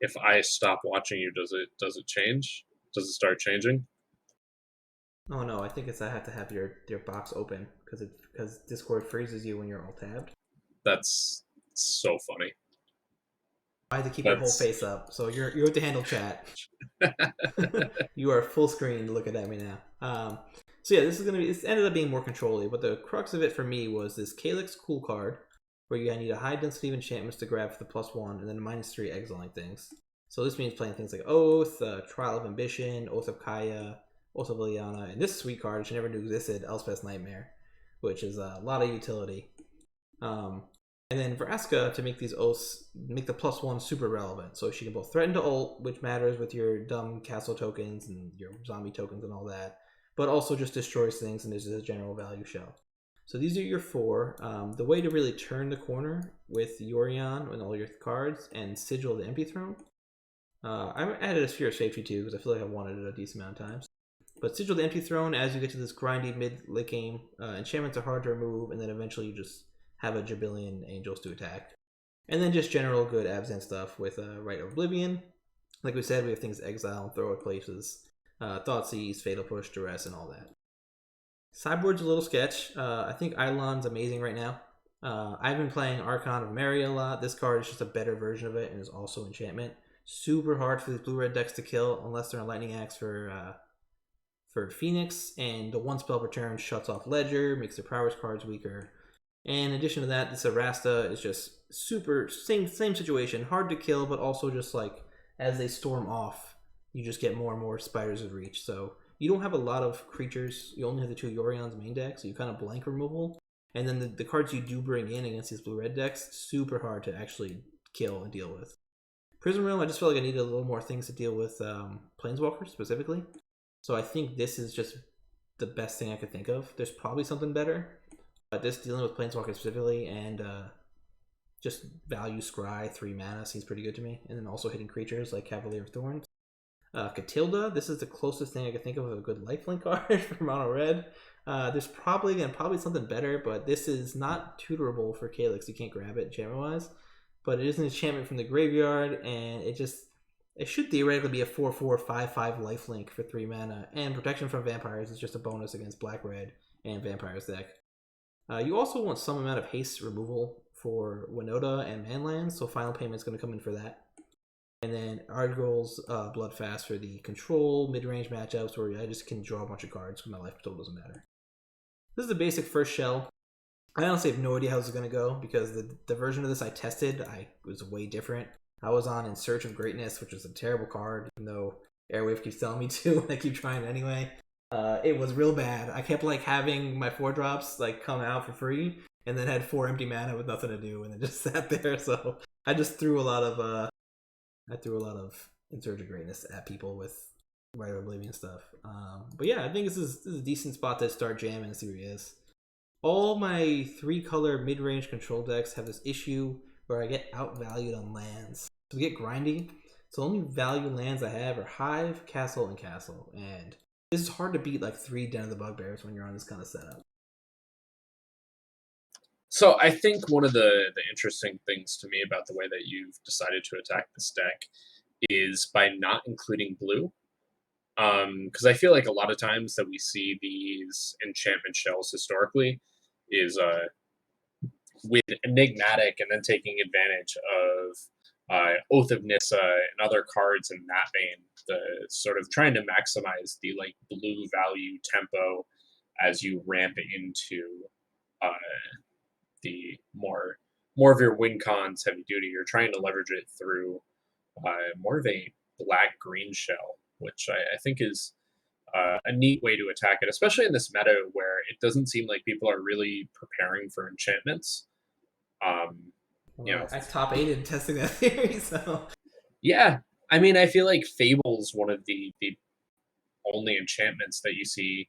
if I stop watching you, does it change? Does it start changing? Oh no, I think it's I have to have your box open because Discord freezes you when you're all tabbed. That's so funny. I had to keep your whole That's face up, so you're to handle chat. You are full screen looking at me now. So yeah, this is gonna be. This ended up being more controlly, but the crux of it for me was this Calix cool card, where you need a high density of enchantments to grab for the +1, and then a -3 exiling things. So this means playing things like Oath, Trial of Ambition, Oath of Kaya, Oath of Liliana, and this sweet card, which I never knew existed, Elspeth's Nightmare, which is a lot of utility. And then Vraska to make these oaths make the +1 super relevant. So she can both threaten to ult, which matters with your dumb castle tokens and your zombie tokens and all that, but also just destroys things and is a general value shell. So these are your four. The way to really turn the corner with Yorion and all your cards and Sigil the Empty Throne. I added a Sphere of Safety too because I feel like I wanted it a decent amount of times. But Sigil the Empty Throne, as you get to this grindy mid-late game, enchantments are hard to remove, and then eventually you just have a jabillion angels to attack. And then just general good Abzan stuff with Rite of Oblivion. Like we said, we have things Exile and Throw at Places, Thoughtseize, Fatal Push, Duress, and all that. Sideboard's a little sketch. I think Eidolon's amazing right now. I've been playing Archon of Mary a lot. This card is just a better version of it and is also enchantment. Super hard for these blue-red decks to kill unless they're on Lightning Axe for Phoenix, and the one spell per turn shuts off Ledger, makes their prowess cards weaker. And in addition to that, this Arasta is just super same situation, hard to kill, but also just like as they storm off, you just get more and more spiders of reach. So you don't have a lot of creatures. You only have the 2 Yorion's main deck, so you kind of blank removal. And then the cards you do bring in against these blue-red decks, super hard to actually kill and deal with. Prism Realm, I just feel like I needed a little more things to deal with Planeswalkers specifically. So I think this is just the best thing I could think of. There's probably something better, but this dealing with Planeswalkers specifically and just value Scry 3 mana seems pretty good to me. And then also hitting creatures like Cavalier of Thorns. Catilda, this is the closest thing I could think of a good lifelink card for mono red. There's probably something better, but this is not tutorable for Calix. You can't grab it enchantment wise, but it is an enchantment from the graveyard, and it should theoretically be a 4/4 5/5 lifelink for 3 mana, and protection from vampires is just a bonus against black red and vampires deck. You also want some amount of haste removal for Winota and Manlands, so final payment's going to come in for that. And then Argyl's Bloodfast for the control mid-range matchups where I just can draw a bunch of cards because my life total doesn't matter. This is the basic first shell. I honestly have no idea how this is going to go because the version of this I tested was way different. I was on In Search of Greatness, which was a terrible card, even though Airwave keeps telling me to, and I keep trying anyway. It was real bad. I kept like having my 4-drops like come out for free, and then had 4 empty mana with nothing to do, and then just sat there. So I just threw a lot of In Search of Greatness at people with Rite of Oblivion stuff. But yeah, I think this is a decent spot to start jamming and see where he is. All my 3-color mid-range control decks have this issue where I get outvalued on lands. So we get grindy. So the only value lands I have are Hive, Castle, and Castle. And this is hard to beat like 3 Den of the Bugbears when you're on this kind of setup. So I think one of the interesting things to me about the way that you've decided to attack this deck is by not including blue. Because I feel like a lot of times that we see these enchantment shells historically is with Enigmatic and then taking advantage of Oath of Nissa and other cards in that vein, the sort of trying to maximize the like blue value tempo as you ramp into the more of your win cons heavy duty. You're trying to leverage it through more of a black green shell, which I think is a neat way to attack it, especially in this meta where it doesn't seem like people are really preparing for enchantments. I top 8 testing that theory, so yeah. I mean, I feel like Fable's one of the only enchantments that you see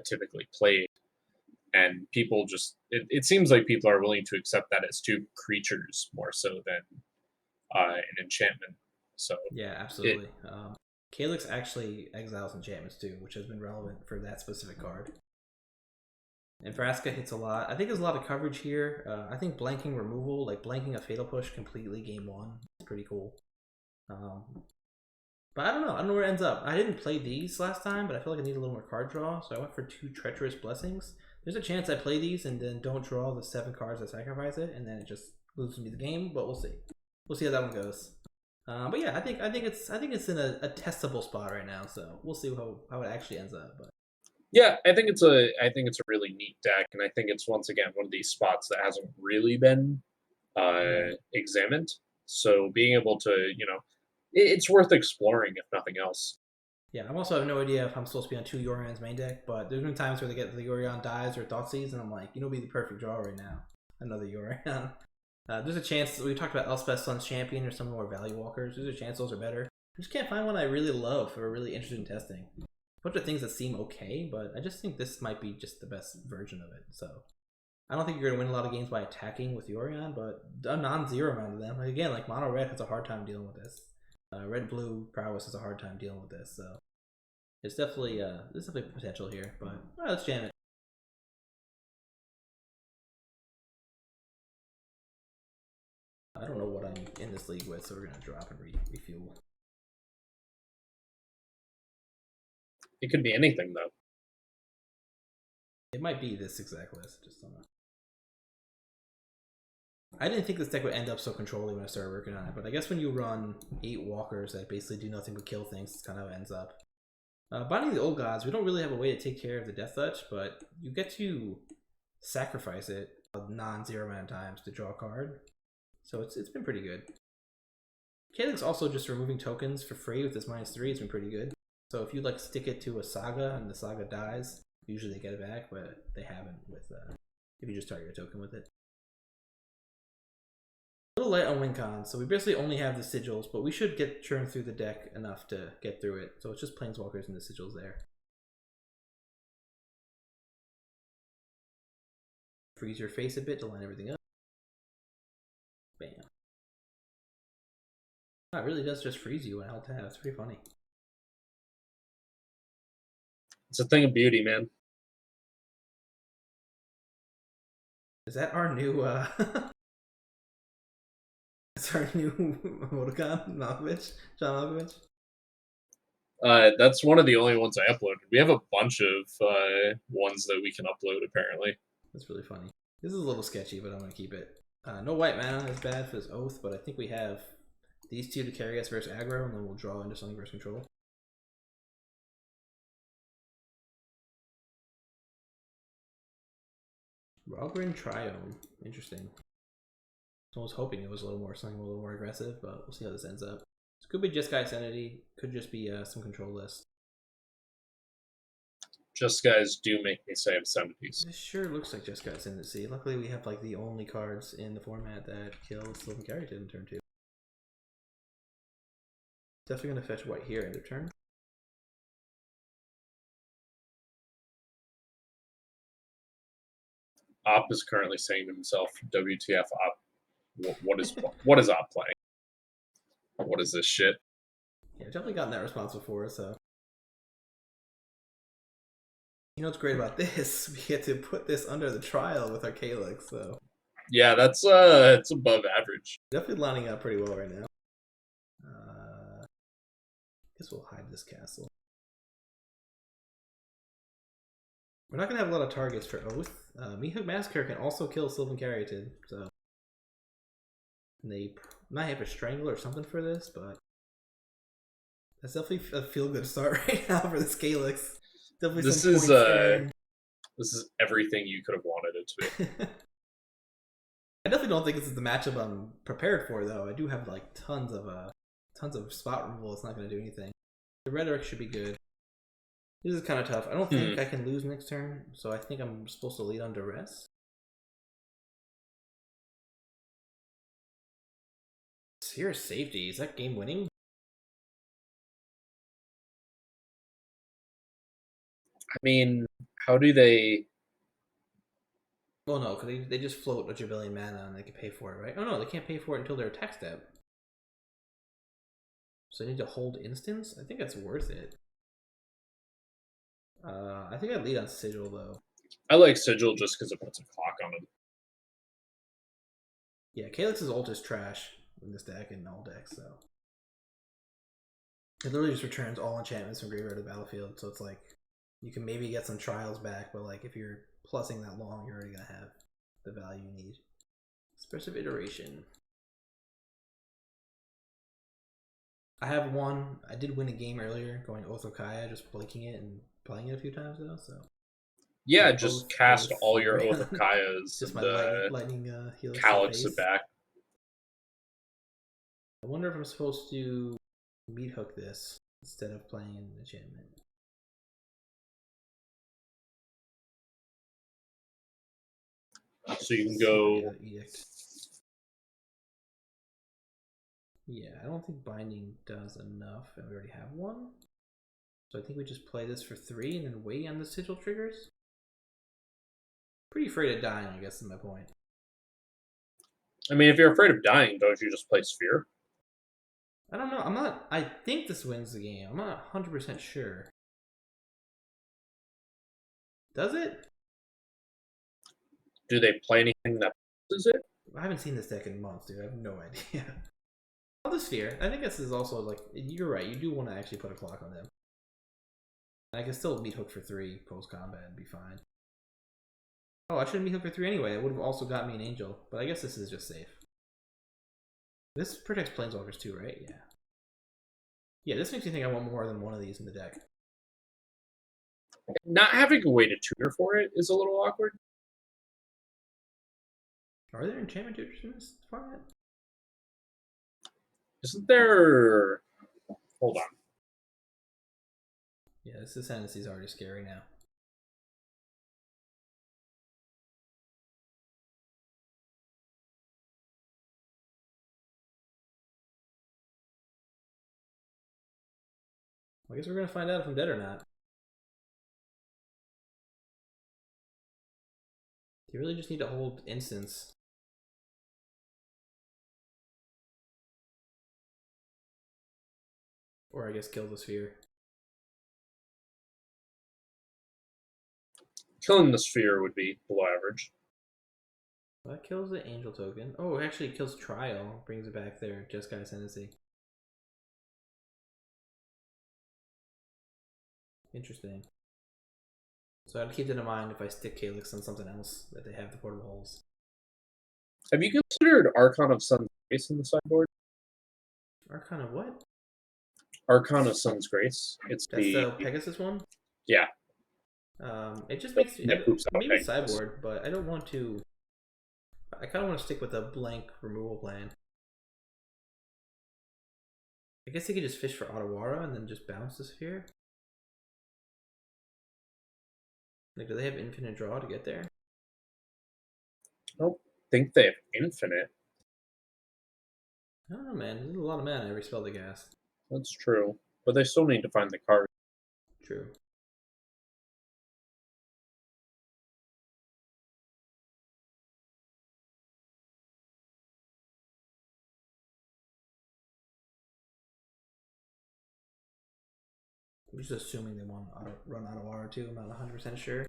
typically played, and people just it seems like people are willing to accept that as 2 creatures more so than an enchantment. So yeah, absolutely. Calix actually exiles enchantments too, which has been relevant for that specific card. And Vraska hits a lot. I think there's a lot of coverage here. I think blanking removal, like blanking a Fatal Push completely game 1, is pretty cool. But I don't know where it ends up. I didn't play these last time, but I feel like I need a little more card draw, so I went for 2 Treacherous Blessings. There's a chance I play these and then don't draw the 7 cards that sacrifice it, and then it just loses me the game. But we'll see. We'll see how that one goes. But yeah, I think it's in a testable spot right now, so we'll see how it actually ends up. But yeah, I think it's a really neat deck, and I think it's once again one of these spots that hasn't really been examined. So being able to, it's worth exploring if nothing else. Yeah, I also have no idea if I'm supposed to be on 2 Yorion's main deck, but there's been times where they get the Yorion dies or Thoughtseizes, and I'm like, it'd be the perfect draw right now. Another Yorion. There's a chance, we talked about Elspeth Sun's Champion or some more Value Walkers. There's a chance those are better. I just can't find one I really love or really interested in testing. A bunch of things that seem okay, but I just think this might be just the best version of it. So I don't think you're going to win a lot of games by attacking with Yorion, but a non-zero amount of them. Like, again, like Mono Red has a hard time dealing with this. Red Blue Prowess has a hard time dealing with this. So it's definitely there's definitely potential here. But all right, let's jam it. I don't know what I'm in this league with, so we're gonna drop and refuel. It could be anything though. It might be this exact list. Just don't know. I didn't think this deck would end up so controlling when I started working on it, but I guess when you run 8 walkers that basically do nothing but kill things, it's kind of how it ends up. Binding the Old Gods, we don't really have a way to take care of the Death Touch, but you get to sacrifice it. non-zero amount of times to draw a card. So it's been pretty good. Calix also just removing tokens for free with this -3 has been pretty good. So if you like stick it to a saga and the saga dies, usually they get it back, but they haven't with if you just target a token with it. A little light on win cons, so we basically only have the sigils, but we should get churned through the deck enough to get through it. So it's just planeswalkers and the sigils there. Freeze your face a bit to line everything up. Bam. Oh, it really does just freeze you when alt tab. It's pretty funny. It's a thing of beauty, man. Is that our new it's our new emoticon, Malkovich? John Malkovich? That's one of the only ones I uploaded. We have a bunch of ones that we can upload, apparently. That's really funny. This is a little sketchy, but I'm going to keep it. No white mana is bad for this Oath, but I think we have these two to carry us versus aggro, and then we'll draw into something versus control. Robbery Triome. Interesting. I was hoping it was something a little more aggressive, but we'll see how this ends up. This could be just Guy's Entity, could just be some control list. Just guys do make me say obscenities. This sure looks like Just Guy's Entity. Luckily, we have like the only cards in the format that kill Sylvan Carrington in turn 2. Definitely going to fetch white here end of turn. Op is currently saying to himself, WTF Op? What is Op playing? What is this shit? Yeah, I've definitely gotten that response before, so. You know what's great about this? We get to put this under the trial with our Calix, so. Yeah, that's it's above average. Definitely lining up pretty well right now. Guess we'll hide this castle. We're not gonna have a lot of targets for Oath. Meathook Massacre can also kill Sylvan Carrington, so. And they might have a Strangle or something for this, but. That's definitely a feel good start right now for this Calix. Definitely this is everything you could have wanted it to be. I definitely don't think this is the matchup I'm prepared for, though. I do have like tons of spot removal. It's not going to do anything. The Rhetoric should be good. This is kind of tough. I don't think I can lose next turn, so I think I'm supposed to lead on Duress. Seer Safety, is that game winning? I mean, how do they? Well, no, because they just float a Jubilean mana and they can pay for it, right? Oh no, they can't pay for it until their attack step. So they need to hold instance? I think that's worth it. I think I'd lead on Sigil, though. I like Sigil just because it puts a clock on it. Yeah, Calix's ult is trash in this deck and all decks, so. It literally just returns all enchantments from graveyard to the battlefield, so it's like, you can maybe get some trials back, but like if you're plussing that long, you're already gonna have the value you need. Expressive Iteration. I have one. I did win a game earlier going Oath of Kaya, just blinking it and playing it a few times though, so. Yeah, just cast all your Oath of Kayas. Just my lightning Helix Calix it back. I wonder if I'm supposed to meat hook this instead of playing an enchantment. So you can go. Yeah, I don't think Binding does enough, and we already have one. So I think we just play this for 3 and then wait on the sigil triggers. Pretty afraid of dying, I guess is my point. I mean, if you're afraid of dying, don't you just play Sphere? I don't know. I think this wins the game. I'm not 100% sure. Does it? Do they play anything that is it? I haven't seen this deck in months, dude. I have no idea. On the Sphere, I think this is also like, you're right. You do want to actually put a clock on them. I can still meat hook for 3 post combat and be fine. Oh, I should meat hook for 3 anyway. It would have also got me an angel, but I guess this is just safe. This protects planeswalkers too, right? Yeah. Yeah, this makes me think I want more than one of these in the deck. Not having a way to tutor for it is a little awkward. Are there enchantment tutors in this format? Isn't there? Hold on. Yeah, this ascendancy is already scary now. I guess we're gonna find out if I'm dead or not. You really just need to hold instance. Or I guess kill the sphere. Killing the sphere would be below average. Well, that kills the angel token. Oh, actually it kills trial. Brings it back there. Just got ascendancy. Interesting. So I'd keep that in mind if I stick Calix on something else that they have the portable holes. Have you considered Archon of Sun's Grace in the sideboard? Archon of what? Archon of Sun's Grace. It's That's the Pegasus one? Yeah. It just makes me maybe Pegasus. sideboard, but I don't want to. I kind of want to stick with a blank removal plan. I guess they could just fish for Otawara and then just bounce the sphere. Like, do they have infinite draw to get there? I don't think they have infinite. I don't know, man. There's a lot of mana every spell they cast. That's true, but they still need to find the card. True. I'm just assuming they want to run Otawara too. I'm not 100% sure.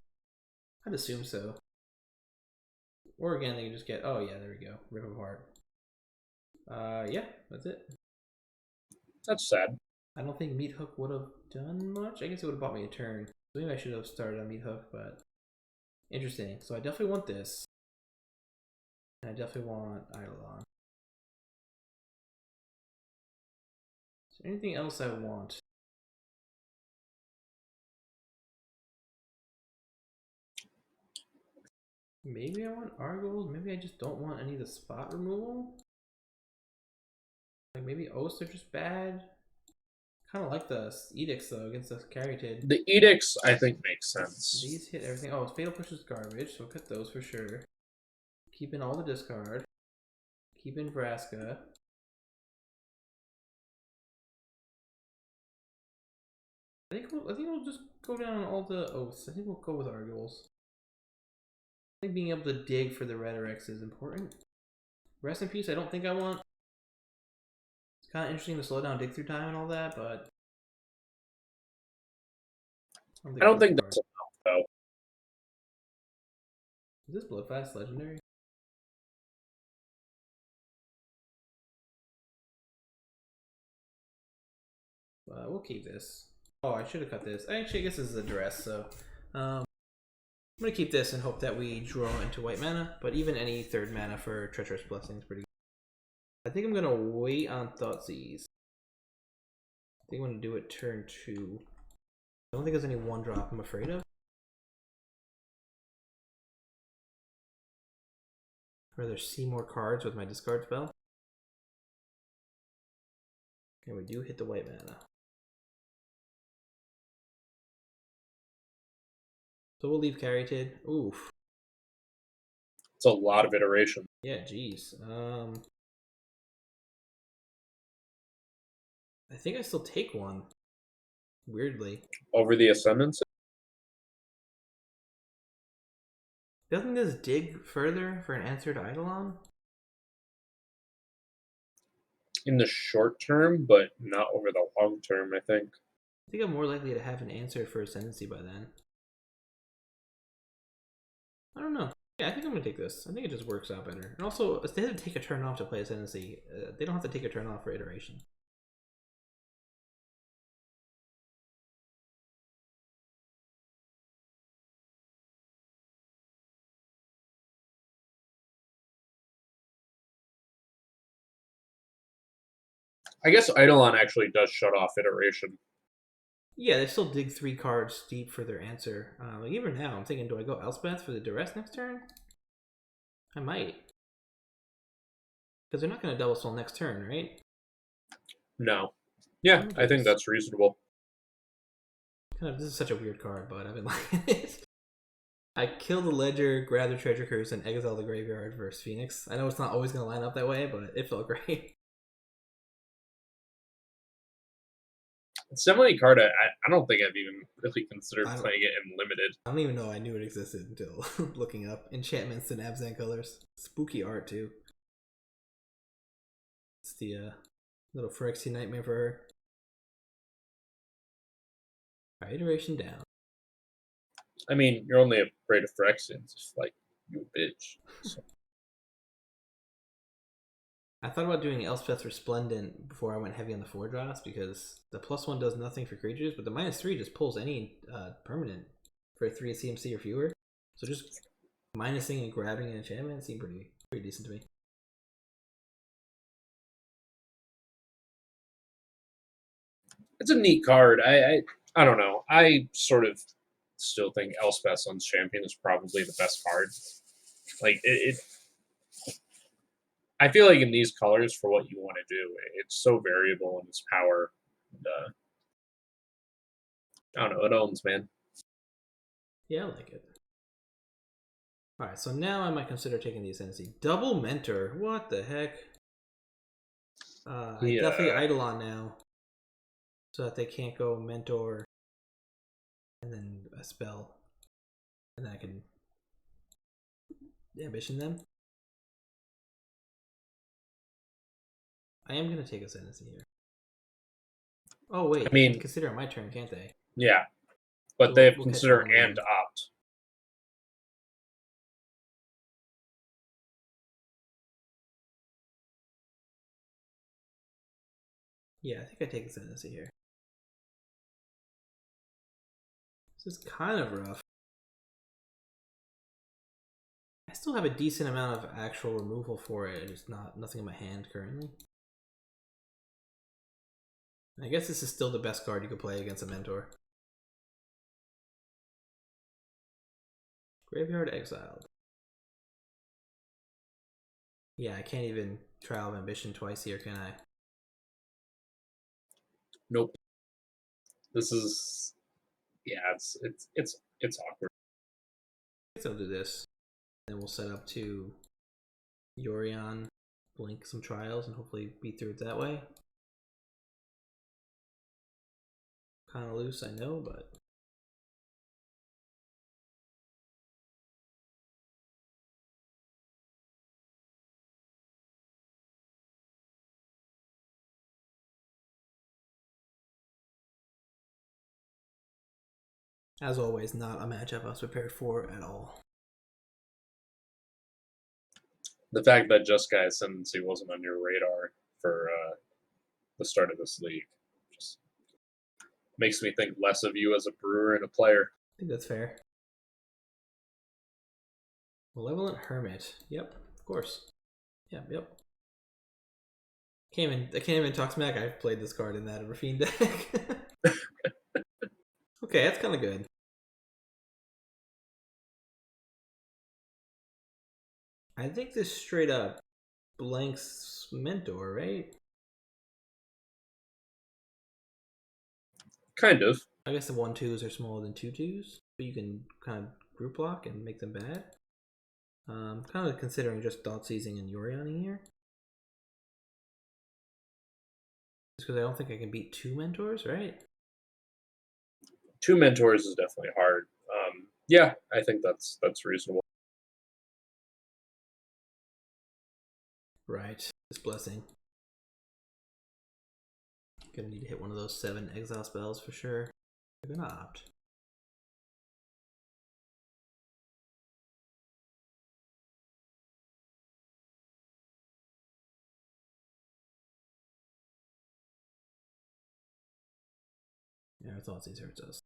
I'd assume so. Or again, they can just get. Oh yeah, there we go. Rip apart. Yeah, that's it. That's sad. I don't think Meat Hook would have done much. I guess it would have bought me a turn. Maybe I should have started on Meat Hook, but interesting. So I definitely want this. And I definitely want Eidolon. Is there anything else I want? Maybe I want Argos. Maybe I just don't want any of the spot removal. Like maybe Oaths are just bad. Kind of like the Edicts though against the Caryatid. The Edicts, I think, makes sense. These hit everything. Oh, Fatal Push is garbage, so cut those for sure. Keep in all the discard. Keep in Vraska. I think we'll just go down on all the Oaths. I think we'll go with Argos. I think being able to dig for the Redirects is important. Rest in Peace, I don't think I want. It's kind of interesting to slow down dig through time and all that, but I don't think that's enough, though. Is this Bloodfast legendary? We'll keep this. Oh, I should have cut this. Actually, I guess this is a dress, so I'm gonna keep this and hope that we draw into white mana. But even any third mana for Treacherous Blessing is pretty good. I think I'm gonna wait on Thoughtseize. I think I'm gonna do it turn 2. I don't think there's any 1-drop I'm afraid of. I'd rather see more cards with my discard spell. And we do hit the white mana. So we'll leave Caryatid. Oof. It's a lot of iteration. Yeah, geez. I think I still take one. Weirdly. Over the Ascendancy? Doesn't this dig further for an answer to Eidolon? In the short term, but not over the long term, I think. I think I'm more likely to have an answer for Ascendancy by then. I don't know. Yeah, I think I'm going to take this. I think it just works out better. And also, they have to take a turn off to play Ascendancy. They don't have to take a turn off for iteration. I guess Eidolon actually does shut off iteration. Yeah, they still dig 3 cards deep for their answer. Like even now, I'm thinking, do I go Elspeth for the Duress next turn? I might. Because they're not going to double spell next turn, right? No. Yeah, I think that's reasonable. This is such a weird card, but I've been liking it. I kill the Ledger, grab the Treasure Cruise, and exile the graveyard versus Phoenix. I know it's not always going to line up that way, but it felt great. It's definitely a card I don't think I've even really considered playing it in limited. I don't even know I knew it existed until looking up enchantments and Abzan colors. Spooky art too. It's the little Phyrexian nightmare for her. Alright, iteration down. I mean, you're only afraid of Phyrexians, just like you bitch. So. I thought about doing Elspeth Resplendent before I went heavy on the 4-drops because the +1 does nothing for creatures, but the -3 just pulls any permanent for 3 CMC or fewer. So just minusing and grabbing an enchantment seemed pretty decent to me. It's a neat card. I don't know. I sort of still think Elspeth Sun's Champion is probably the best card. Like I feel like in these colors, for what you want to do, it's so variable in its power. And, I don't know. It owns, man. Yeah, I like it. Alright, so now I might consider taking the Ascendancy. Double Mentor. What the heck? I definitely Eidolon now. So that they can't go Mentor and then a spell. And then I can ambition them. I am going to take Ascendancy here. Oh, wait. I mean, they can consider it my turn, can't they? Yeah. But so they have consider and opt. Yeah, I think I take Ascendancy here. This is kind of rough. I still have a decent amount of actual removal for it. There's nothing in my hand currently. I guess this is still the best card you could play against a Mentor. Graveyard exiled. Yeah, I can't even Trial of Ambition twice here, can I? Nope. This is, yeah, it's awkward. I guess I'll do this. Then we'll set up to Yorion, blink some trials, and hopefully beat through it that way. Kind of loose, I know, but as always, not a matchup I was prepared for at all. The fact that Jeskai Ascendancy wasn't on your radar for the start of this league just makes me think less of you as a brewer and a player. I think that's fair. Malevolent Hermit. Yep, of course. Yep. I can't even talk smack. I've played this card in that Rafine deck. Okay, that's kind of good. I think this straight up blanks Mentor, right? Kind of. I guess the 1/2s are smaller than 2/2s, but you can kind of group lock and make them bad. Kind of considering just Thought Seizing and Yorioning here. Just because I don't think I can beat 2 Mentors, right? 2 Mentors is definitely hard. Yeah, I think that's reasonable. Right, this Blessing. Gonna need to hit one of those 7 exile spells for sure. They're gonna opt. Yeah, our Thoughtseize hurts us.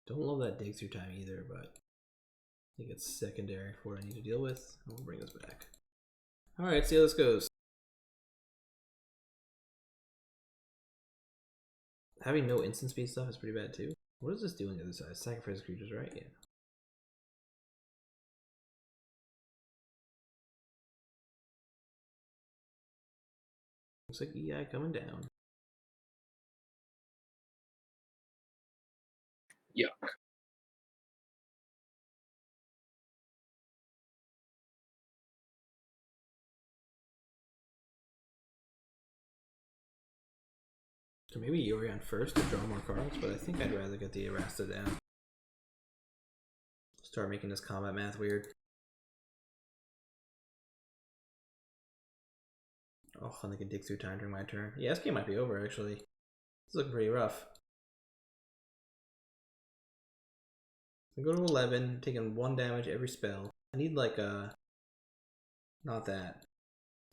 Don't love that dig through time either, but I think it's secondary for what I need to deal with. And we'll bring this back. Alright, see how this goes. Having no instant speed stuff is pretty bad too. What is this doing on the other side? Sacrifice creatures, right? Yeah. Looks like EI coming down. Yuck. So maybe Yuri on first to draw more cards, but I think I'd rather get the Erasta down. Start making this combat math weird. Oh, and they can dig through time during my turn. Yeah, this game might be over actually. It's looking pretty rough. I go to 11, taking 1 damage every spell. I need like not that.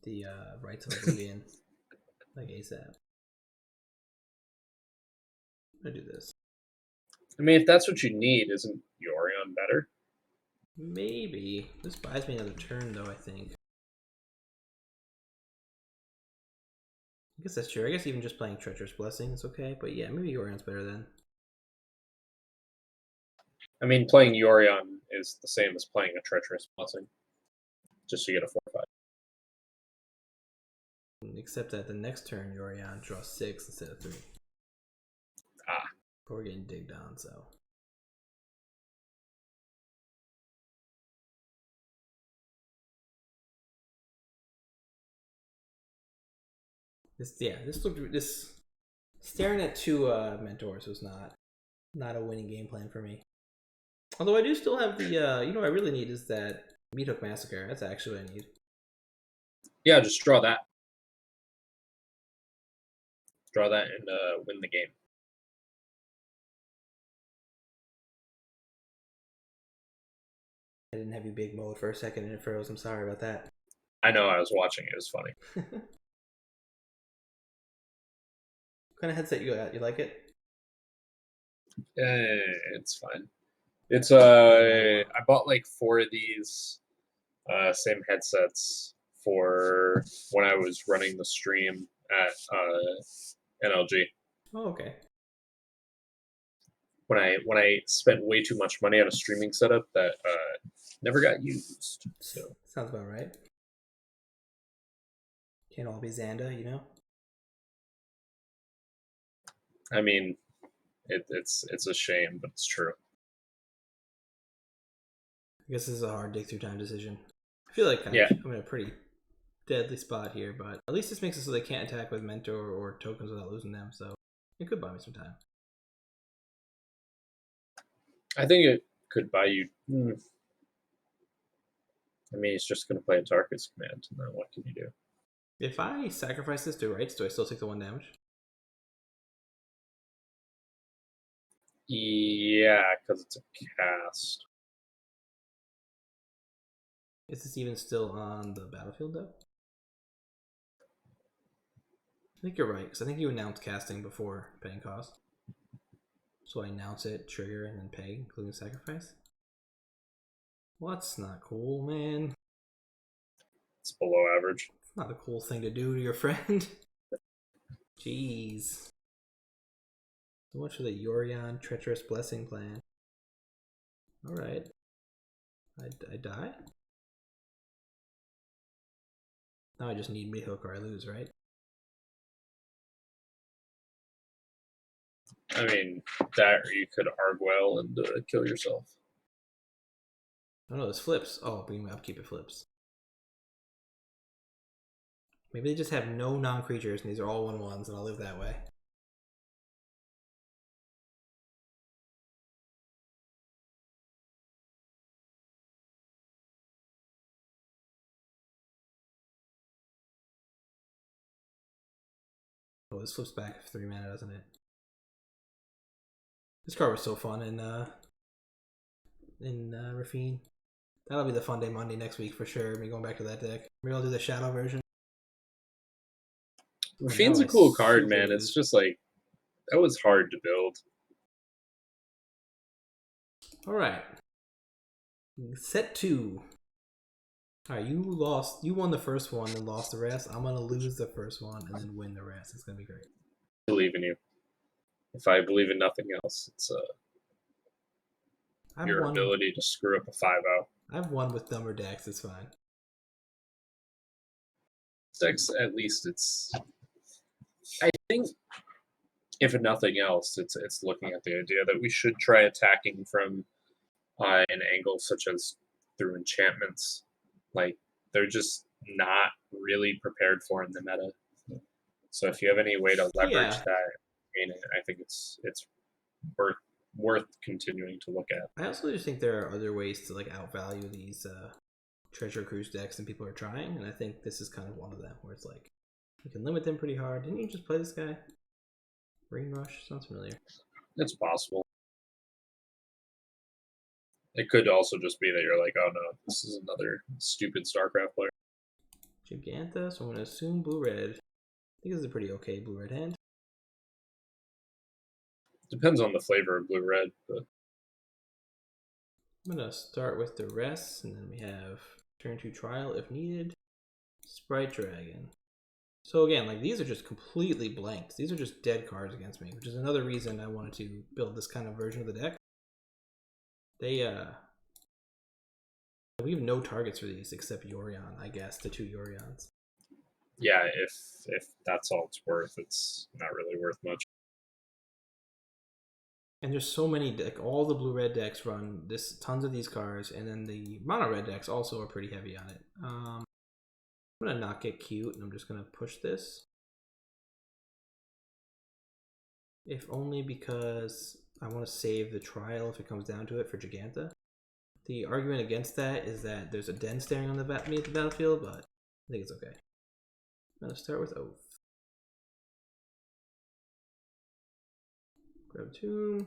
The Rites of Oblivion. Like ASAP. I'm gonna do this. I mean, if that's what you need, isn't Yorion better? Maybe. This buys me another turn though, I think. I guess that's true. I guess even just playing Treacherous Blessing is okay, but yeah, maybe Yorion's better then. I mean, playing Yorion is the same as playing a Treacherous Blessing. Just so you get a 4/5. Except that the next turn, Yorion draws 6 instead of 3. Ah. But we're getting digged on, so. This staring at 2 mentors was not a winning game plan for me. Although I do still have the you know what I really need is that Meat Hook Massacre. That's actually what I need. Yeah, just draw that. Draw that and win the game. I didn't have you big mode for a second and it froze. I'm sorry about that. I know, I was watching. It was funny. What kind of headset you got? You like it? It's fine. It's I bought like 4 of these same headsets for when I was running the stream at NLG. Oh, okay. When I spent way too much money on a streaming setup that never got used. So Sounds about right. Can't all be Xanda, you know? I mean, it's a shame, but it's true. I guess this is a hard dig through time decision. I feel like I'm in a pretty deadly spot here, but at least this makes it so they can't attack with Mentor or tokens without losing them, so it could buy me some time. I think it could buy you. I mean, he's just going to play a Tarkus command, and then what can you do? If I sacrifice this to Rites, do I still take the 1 damage? Yeah, because it's a cast. Is this even still on the battlefield, though? I think you're right, because I think you announced casting before paying cost. So I announce it, trigger, and then pay, including sacrifice. What's not cool, man? It's below average. It's not a cool thing to do to your friend. Jeez. So much for the Yorion Treacherous Blessing plan. Alright. I die? Now I just need Meat Hook or I lose, right? I mean, that or you could Argwell and kill yourself. Oh no, this flips. Oh, bring me upkeep, it flips. Maybe they just have no non-creatures and these are all 1/1s and I'll live that way. Oh, this flips back for 3 mana, doesn't it? This card was so fun in Rafine. That'll be the fun day Monday next week for sure. Me going back to that deck. Maybe I'll do the shadow version. Rafine's a cool card, man. It's just like, that was hard to build. Alright. Set 2. Alright, you won the first one and lost the rest. I'm gonna lose the first one and then win the rest. It's gonna be great. I believe in you. If I believe in nothing else, it's your ability to screw up a 5-0. I've won with dumber decks, it's fine. Decks, at least it's I think if nothing else, it's looking at the idea that we should try attacking from an angle such as through enchantments. Like they're just not really prepared for in the meta. So if you have any way to leverage Yeah, that, I think it's worth worth continuing to look at. I also just think there are other ways to like outvalue these treasure cruise decks than people are trying, and I think this is kind of one of them where it's like you can limit them pretty hard. Didn't you just play this guy? Rain Rush sounds familiar. It's possible. It could also just be that you're like, oh no, this is another stupid StarCraft player. Giganta, so I'm gonna assume blue red. I think this is a pretty okay blue red hand. Depends on the flavor of blue red, but I'm gonna start with the rest, and then we have turn 2 trial if needed. Sprite Dragon. So again, like these are just completely blanks. These are just dead cards against me, which is another reason I wanted to build this kind of version of the deck. They we have no targets for these except Yorion, I guess, the 2 Yorions. yeah, if that's all it's worth, it's not really worth much. And there's so many, like all the blue red decks run this tons of these cards, and then the mono red decks also are pretty heavy on it. I'm gonna not get cute, and I'm just gonna push this. If only because I want to save the trial if it comes down to it for Giganta. The argument against that is that there's a den staring on me at the battlefield, but I think it's okay. I'm gonna start with Oath. Grab 2.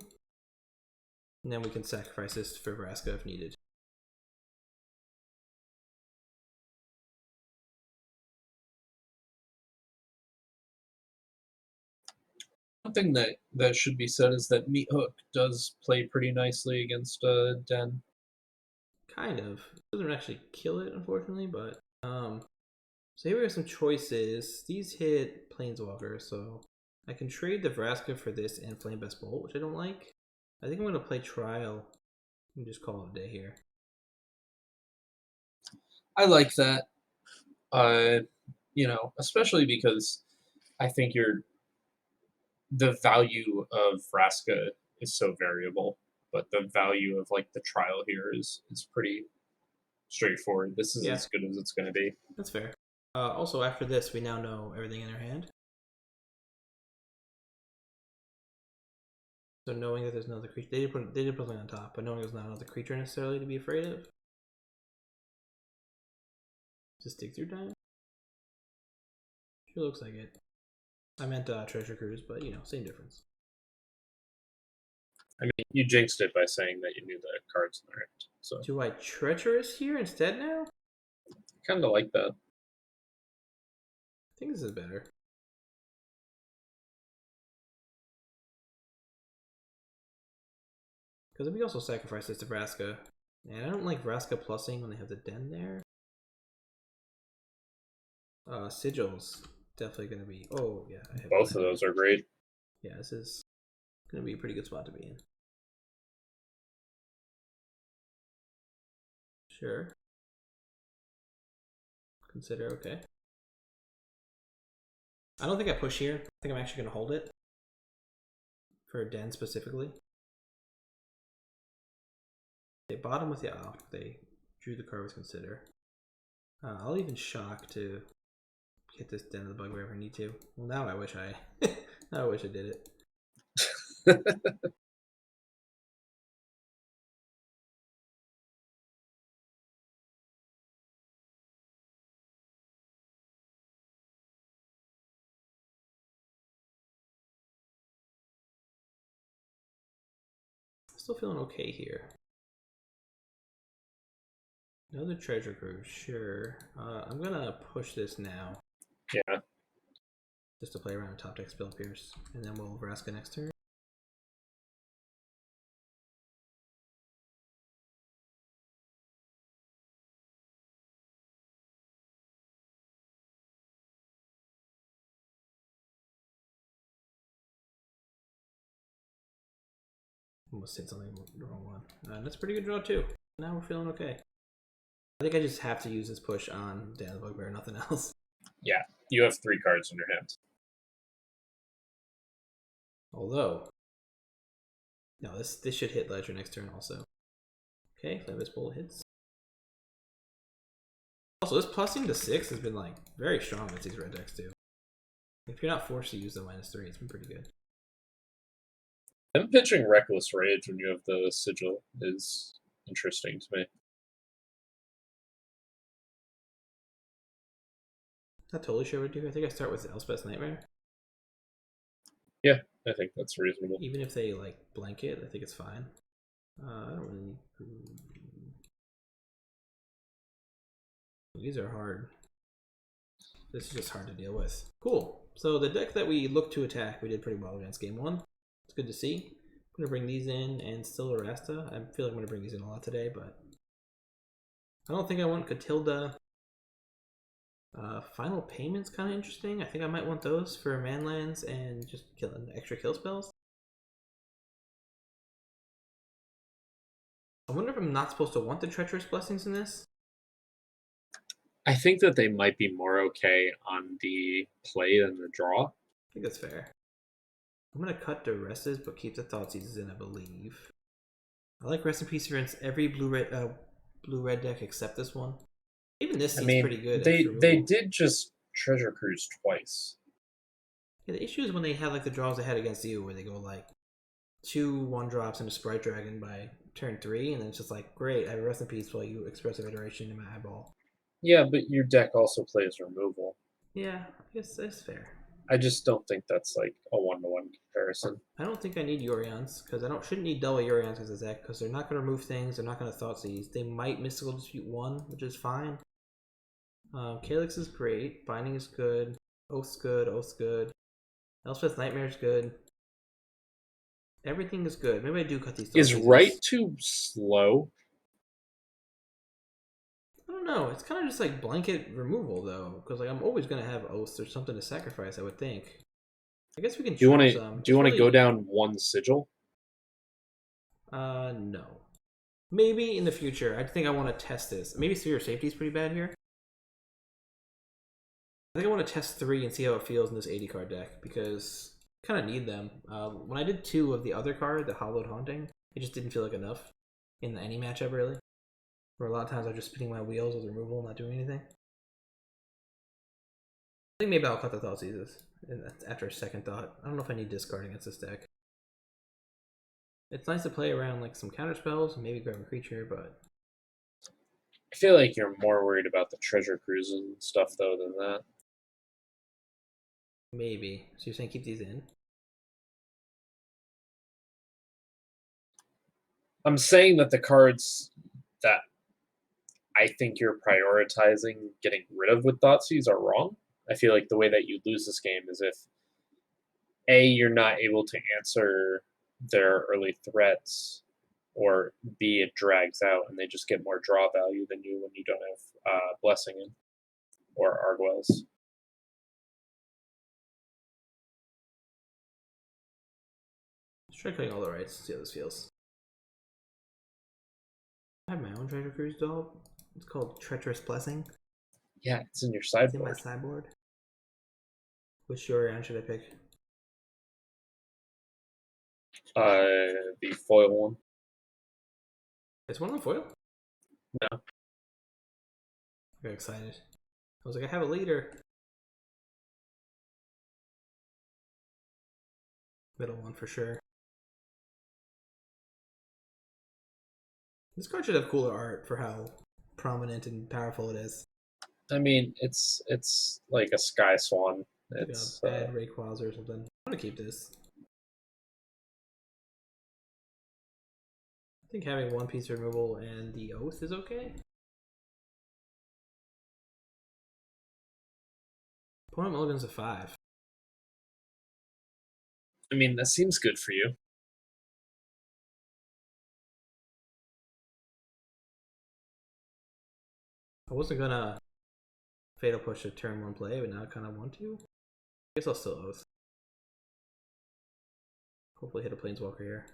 And then we can sacrifice this for Vraska if needed. One thing that should be said is that Meat Hook does play pretty nicely against Den. Kind of. It doesn't actually kill it, unfortunately, but so here we have some choices. These hit Planeswalker, so I can trade the Vraska for this and Flame Best Bolt, which I don't like. I think I'm gonna play Trial and just call it a day here. I like that. Especially because I think the value of Vraska is so variable, but the value of like the trial here is pretty straightforward. This is Yeah, as good as it's going to be. that's fair. Also, after this, we now know everything in our hand. So knowing that there's another creature, they did put something on top, but knowing there's not another creature necessarily to be afraid of. Just dig through time. Sure looks like it. I meant Treasure Cruise, but you know, same difference. I mean, you jinxed it by saying that you knew the cards in the hand. So Do I Treacherous here instead now? kind of like that. I think this is better. Because we also sacrifice this to Vraska. And I don't like Vraska plussing when they have the den there. Sigils definitely going to be... Oh, yeah. Both of those are great. Yeah, this is going to be a pretty good spot to be in. Sure. Consider okay. I don't think I push here. I think I'm actually going to hold it. For a den specifically. They bottom with the off. They drew the card with consider. I'll even shock to get this den of the bug wherever I need to. Well, now I wish I did it. Still feeling okay here. Another treasure cruise, sure. I'm gonna push this now. Yeah. Just to play around with top deck Spell Pierce. And then we'll Vraska next turn. Almost hit something the wrong one. That's a pretty good draw too. Now we're feeling okay. I think I just have to use this push on Dan the Bugbear, nothing else. Yeah. You have 3 cards in your hand. Although, no, this should hit Ledger next turn also. Okay, Flavis Bowl hits. Also, this plussing to 6 has been like very strong against these red decks too. If you're not forced to use the -3, it's been pretty good. Them pitching Reckless Rage when you have the Sigil is interesting to me. Not totally sure what to do. I think I start with Elspeth's Nightmare. Yeah, I think that's reasonable. Even if they like blanket, I think it's fine. I don't really need. These are hard. This is just hard to deal with. Cool. So the deck that we look to attack, we did pretty well against game 1. It's good to see. I'm gonna bring these in and still Rasta. I feel like I'm gonna bring these in a lot today, but I don't think I want Catilda. Final Payment's kind of interesting. I think I might want those for manlands and just extra kill spells. I wonder if I'm not supposed to want the Treacherous Blessings in this. I think that they might be more okay on the play than the draw. I think that's fair. I'm gonna cut Duresses, but keep the Thoughtseizes in, I believe. I like Rest in Peace against every blue-red deck except this one. Even this seems pretty good. They did just Treasure Cruise twice. Yeah, the issue is when they have like the draws they had against you, where they go like 2 1-drops and a Sprite Dragon by turn 3, and then it's just like, great, I have Rest in Peace while you Expressive Iteration in my eyeball. Yeah, but your deck also plays removal. Yeah, I guess that's fair. I just don't think that's like a 1-to-1 comparison. I don't think I need Yorions, because I shouldn't need double Yorions as a deck, because they're not going to remove things, they're not going to Thoughtseize. They might Mystical Dispute 1, which is fine. Calix is great, Binding is good, Oath's good, Oath's good. Elspeth's Nightmare's good. Everything is good. Maybe I do cut these. Is right too slow? I don't know. It's kind of just like blanket removal though, because like I'm always gonna have Oaths or something to sacrifice. I would think. I guess we can. Do you want to? Do you want to go down 1 Sigil? No. Maybe in the future. I think I want to test this. Maybe Sphere of Safety is pretty bad here. I think I want to test 3 and see how it feels in this 80 card deck, because I kind of need them. When I did 2 of the other card, the Hollowed Haunting, it just didn't feel like enough in any matchup really. Where a lot of times I'm just spinning my wheels with removal, not doing anything. I think maybe I'll cut the Thoughtseizes after a second thought. I don't know if I need discard against this deck. It's nice to play around like some counter spells and maybe grab a creature, but I feel like you're more worried about the Treasure Cruises and stuff though than that. maybe. So you're saying keep these in? I'm saying that the cards that I think you're prioritizing getting rid of with Thoughtseize are wrong. I feel like the way that you lose this game is if A, you're not able to answer their early threats, or B, it drags out and they just get more draw value than you when you don't have Blessing in or Argwells. Let's try cutting all the rights, see how this feels. I have my own Treasure Cruise doll. It's called Treacherous Blessing. Yeah, it's in your It's sideboard. in my sideboard. Which Yorion should I pick? The foil one. It's one on foil? No. Very excited. I was like, I have a leader. Middle one for sure. This card should have cooler art for how prominent and powerful it is. I mean, it's like a Sky Swan. It's like a bad Rayquaza or something. I'm gonna keep this. I think having 1 piece removal and the Oath is okay. Opponent mulligans a 5. I mean, that seems good for you. I wasn't gonna Fatal Push a turn 1 play, but now I kind of want to. I guess I'll still Oath. Hopefully hit a Planeswalker here.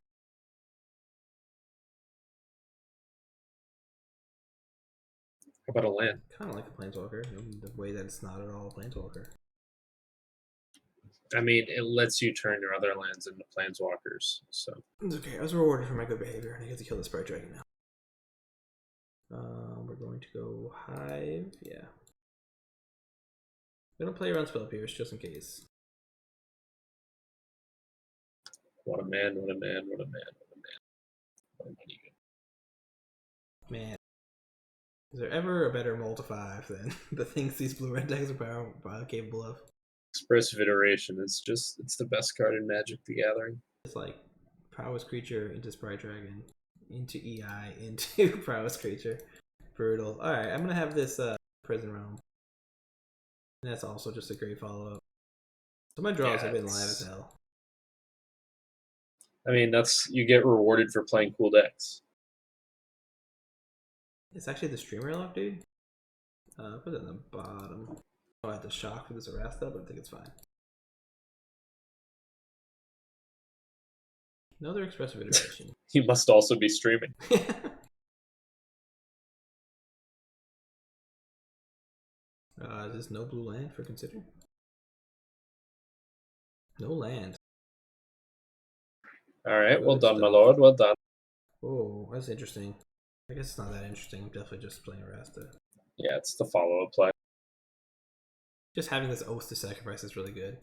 How about a land? Kind of like a Planeswalker, in the way that it's not at all a Planeswalker. I mean, it lets you turn your other lands into planeswalkers. So It's okay. I was rewarded for my good behavior, and I get to kill this Bright Dragon now. We're going to go Hive. Yeah. I'm gonna play around Spell Pierce just in case. what a man! What a man! What a man! What a man! What a money. Man, is there ever a better mull to 5 than the things these blue-red decks are capable of? Expressive Iteration. It's the best card in Magic the Gathering. It's like Prowess Creature into Sprite Dragon, into EI, into Prowess Creature. Brutal. Alright, I'm gonna have this Prison Realm. And that's also just a great follow-up. So my draws have been live as hell. I mean, you get rewarded for playing cool decks. It's actually the streamer lock, dude. Put it in the bottom. Oh, I had to shock for this Erasta, but I think it's fine. Another expressive iteration. You must also be streaming. Is this no blue land for consider? No land. Alright, well done, my lord. Well done. Oh, that's interesting. I guess it's not that interesting. I'm definitely just playing Erasta. Yeah, it's the follow-up play. Just having this Oath to Sacrifice is really good.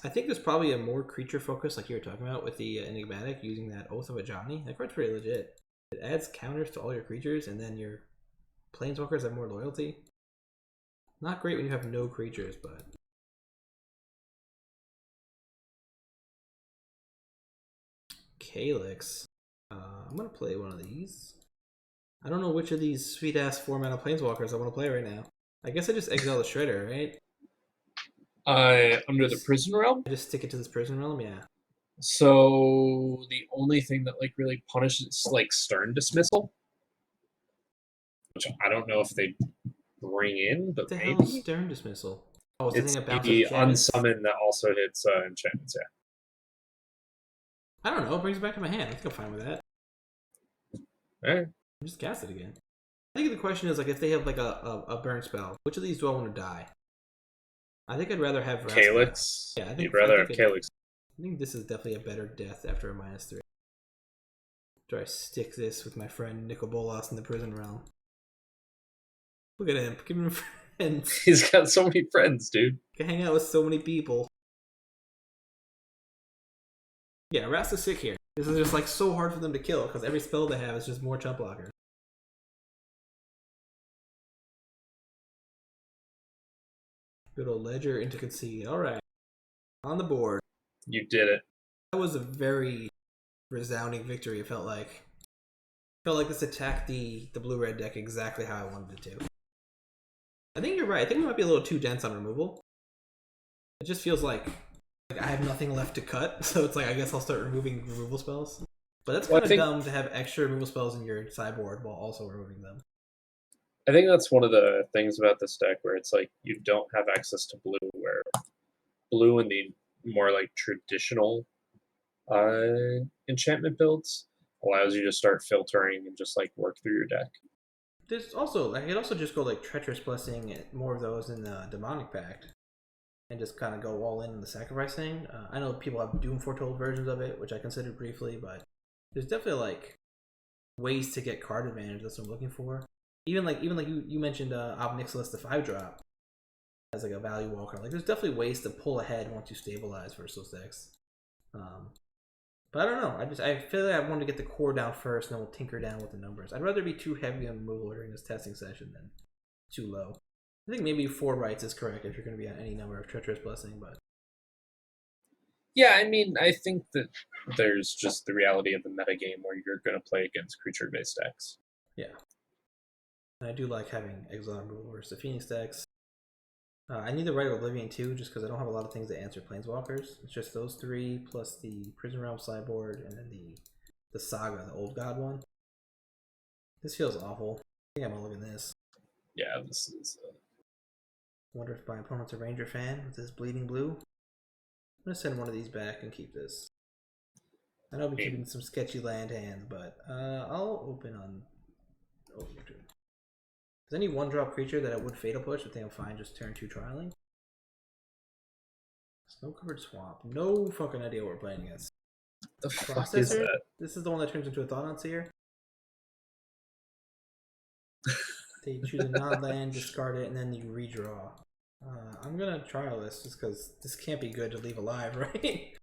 I think there's probably a more creature focus, like you were talking about, with the Enigmatic, using that Oath of Ajani. That card's pretty legit. It adds counters to all your creatures, and then your Planeswalkers have more loyalty. Not great when you have no creatures, but... Calix. I'm going to play one of these. I don't know which of these sweet-ass 4-mana Planeswalkers I want to play right now. I guess I just exile the Shredder, right? Under the Prison Realm? I just stick it to this Prison Realm, yeah. So the only thing that like really punishes like Stern Dismissal, which I don't know if they bring in, but What the maybe hell is Stern Dismissal? Oh, it's the thing the enchantments? unsummon that also hits enchantments. I don't know. It brings it back to my hand. I think I'm fine with that. Yeah. All right. Just cast it again. I think the question is like if they have like a burn spell, which of these do I want to die? I think I'd rather have Calix. Yeah, I think you'd rather have Calix. I think this is definitely a better death after a -3. Do I stick this with my friend Nicol Bolas in the Prison Realm? Look at him, giving him friends. He's got so many friends, dude. Can hang out with so many people. Yeah, Rasta's sick here. This is just like so hard for them to kill because every spell they have is just more chump blockers. Good old Ledger into Concede. Alright. On the board. You did it. That was a very resounding victory, it felt like. It felt like this attacked the blue-red deck exactly how I wanted it to. I think you're right. I think we might be a little too dense on removal. It just feels like I have nothing left to cut, so it's like I guess I'll start removing removal spells. But that's kind of dumb to have extra removal spells in your sideboard while also removing them. I think that's one of the things about this deck where it's like you don't have access to blue, where blue in the more like traditional enchantment builds allows you to start filtering and just like work through your deck. There's also, I could also just go like Treacherous Blessing, more of those in the Demonic Pact, and just kind of go all in the sacrifice thing. I know people have Doom Foretold versions of it, which I considered briefly, but there's definitely like ways to get card advantage. That's what I'm looking for. Even like you mentioned Ob Nixilis, the 5-drop, as like a value walker. Like there's definitely ways to pull ahead once you stabilize versus those decks. But I don't know. I feel like I want to get the core down first, and then we'll tinker down with the numbers. I'd rather be too heavy on removal during this testing session than too low. I think maybe 4 rights is correct if you're going to be on any number of Treacherous Blessing, but yeah, I mean, I think that there's just the reality of the metagame where you're going to play against creature-based decks. Yeah. And I do like having Exile removal versus the Phoenix decks. I need the Rite of Oblivion too, just because I don't have a lot of things that answer Planeswalkers. It's just those 3 plus the Prison Realm sideboard and then the Saga, the Old God one. This feels awful. I think I'm gonna look at this. Yeah, this is. Wonder if my opponent's a Ranger fan with this bleeding blue. I'm gonna send one of these back and keep this. I know I'll be keeping some sketchy land hands, but I'll open on. Oh, is any 1-drop creature that I would Fatal Push? I think I'm fine just turn 2 trialing. Snow-covered swamp. No fucking idea what we're playing against. The fuck is Processor? that? This is the one that turns into a Thought Seer. They choose a non-land, discard it, and then you redraw. I'm gonna trial this just because this can't be good to leave alive, right? It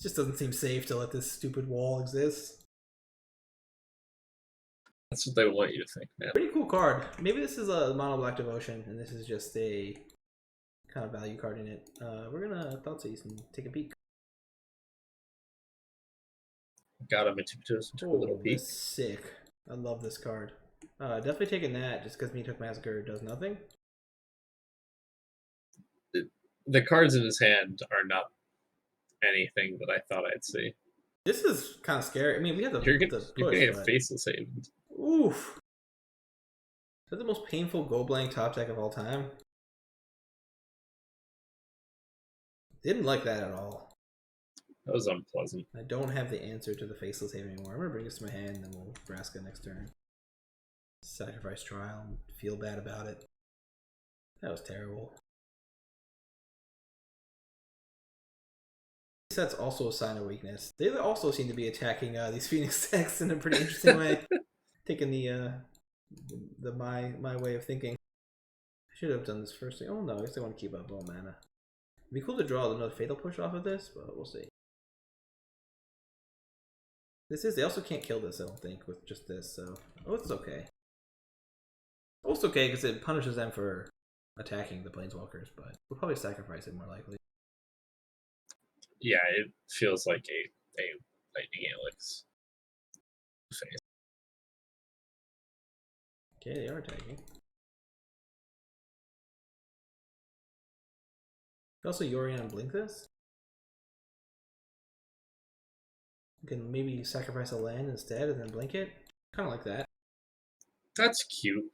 just doesn't seem safe to let this stupid wall exist. That's what they want you to think, man. Pretty cool card. Maybe this is a mono black devotion, and this is just a kind of value card in it. We're gonna Thoughtseize and take a peek. Got him into a little peek. That's sick. I love this card. Definitely taking that just because Me Took Massacre does nothing. The cards in his hand are not anything that I thought I'd see. This is kind of scary. I mean, we have the You're push, gonna get but... Faceless Haven. Oof. Is that the most painful Goblin top deck of all time? Didn't like that at all. That was unpleasant. I don't have the answer to the Faceless Haven anymore. I'm gonna bring this to my hand and then we'll Vraska next turn. Sacrifice Trial and feel bad about it. That was terrible. That's also a sign of weakness. They also seem to be attacking these Phoenix decks in a pretty interesting way. Taking the my way of thinking. I should have done this first thing. Oh no, I guess I want to keep up all mana. It'd be cool to draw another Fatal Push off of this, but we'll see. They also can't kill this, I don't think, with just this, so... Oh, it's okay. Oh, it's okay, because it punishes them for attacking the Planeswalkers, but we'll probably sacrifice it more likely. Yeah, it feels like a Lightning Calix face. Okay, they are attacking. Also, Yorion and blink this. You can maybe sacrifice a land instead and then blink it. Kind of like that. That's cute.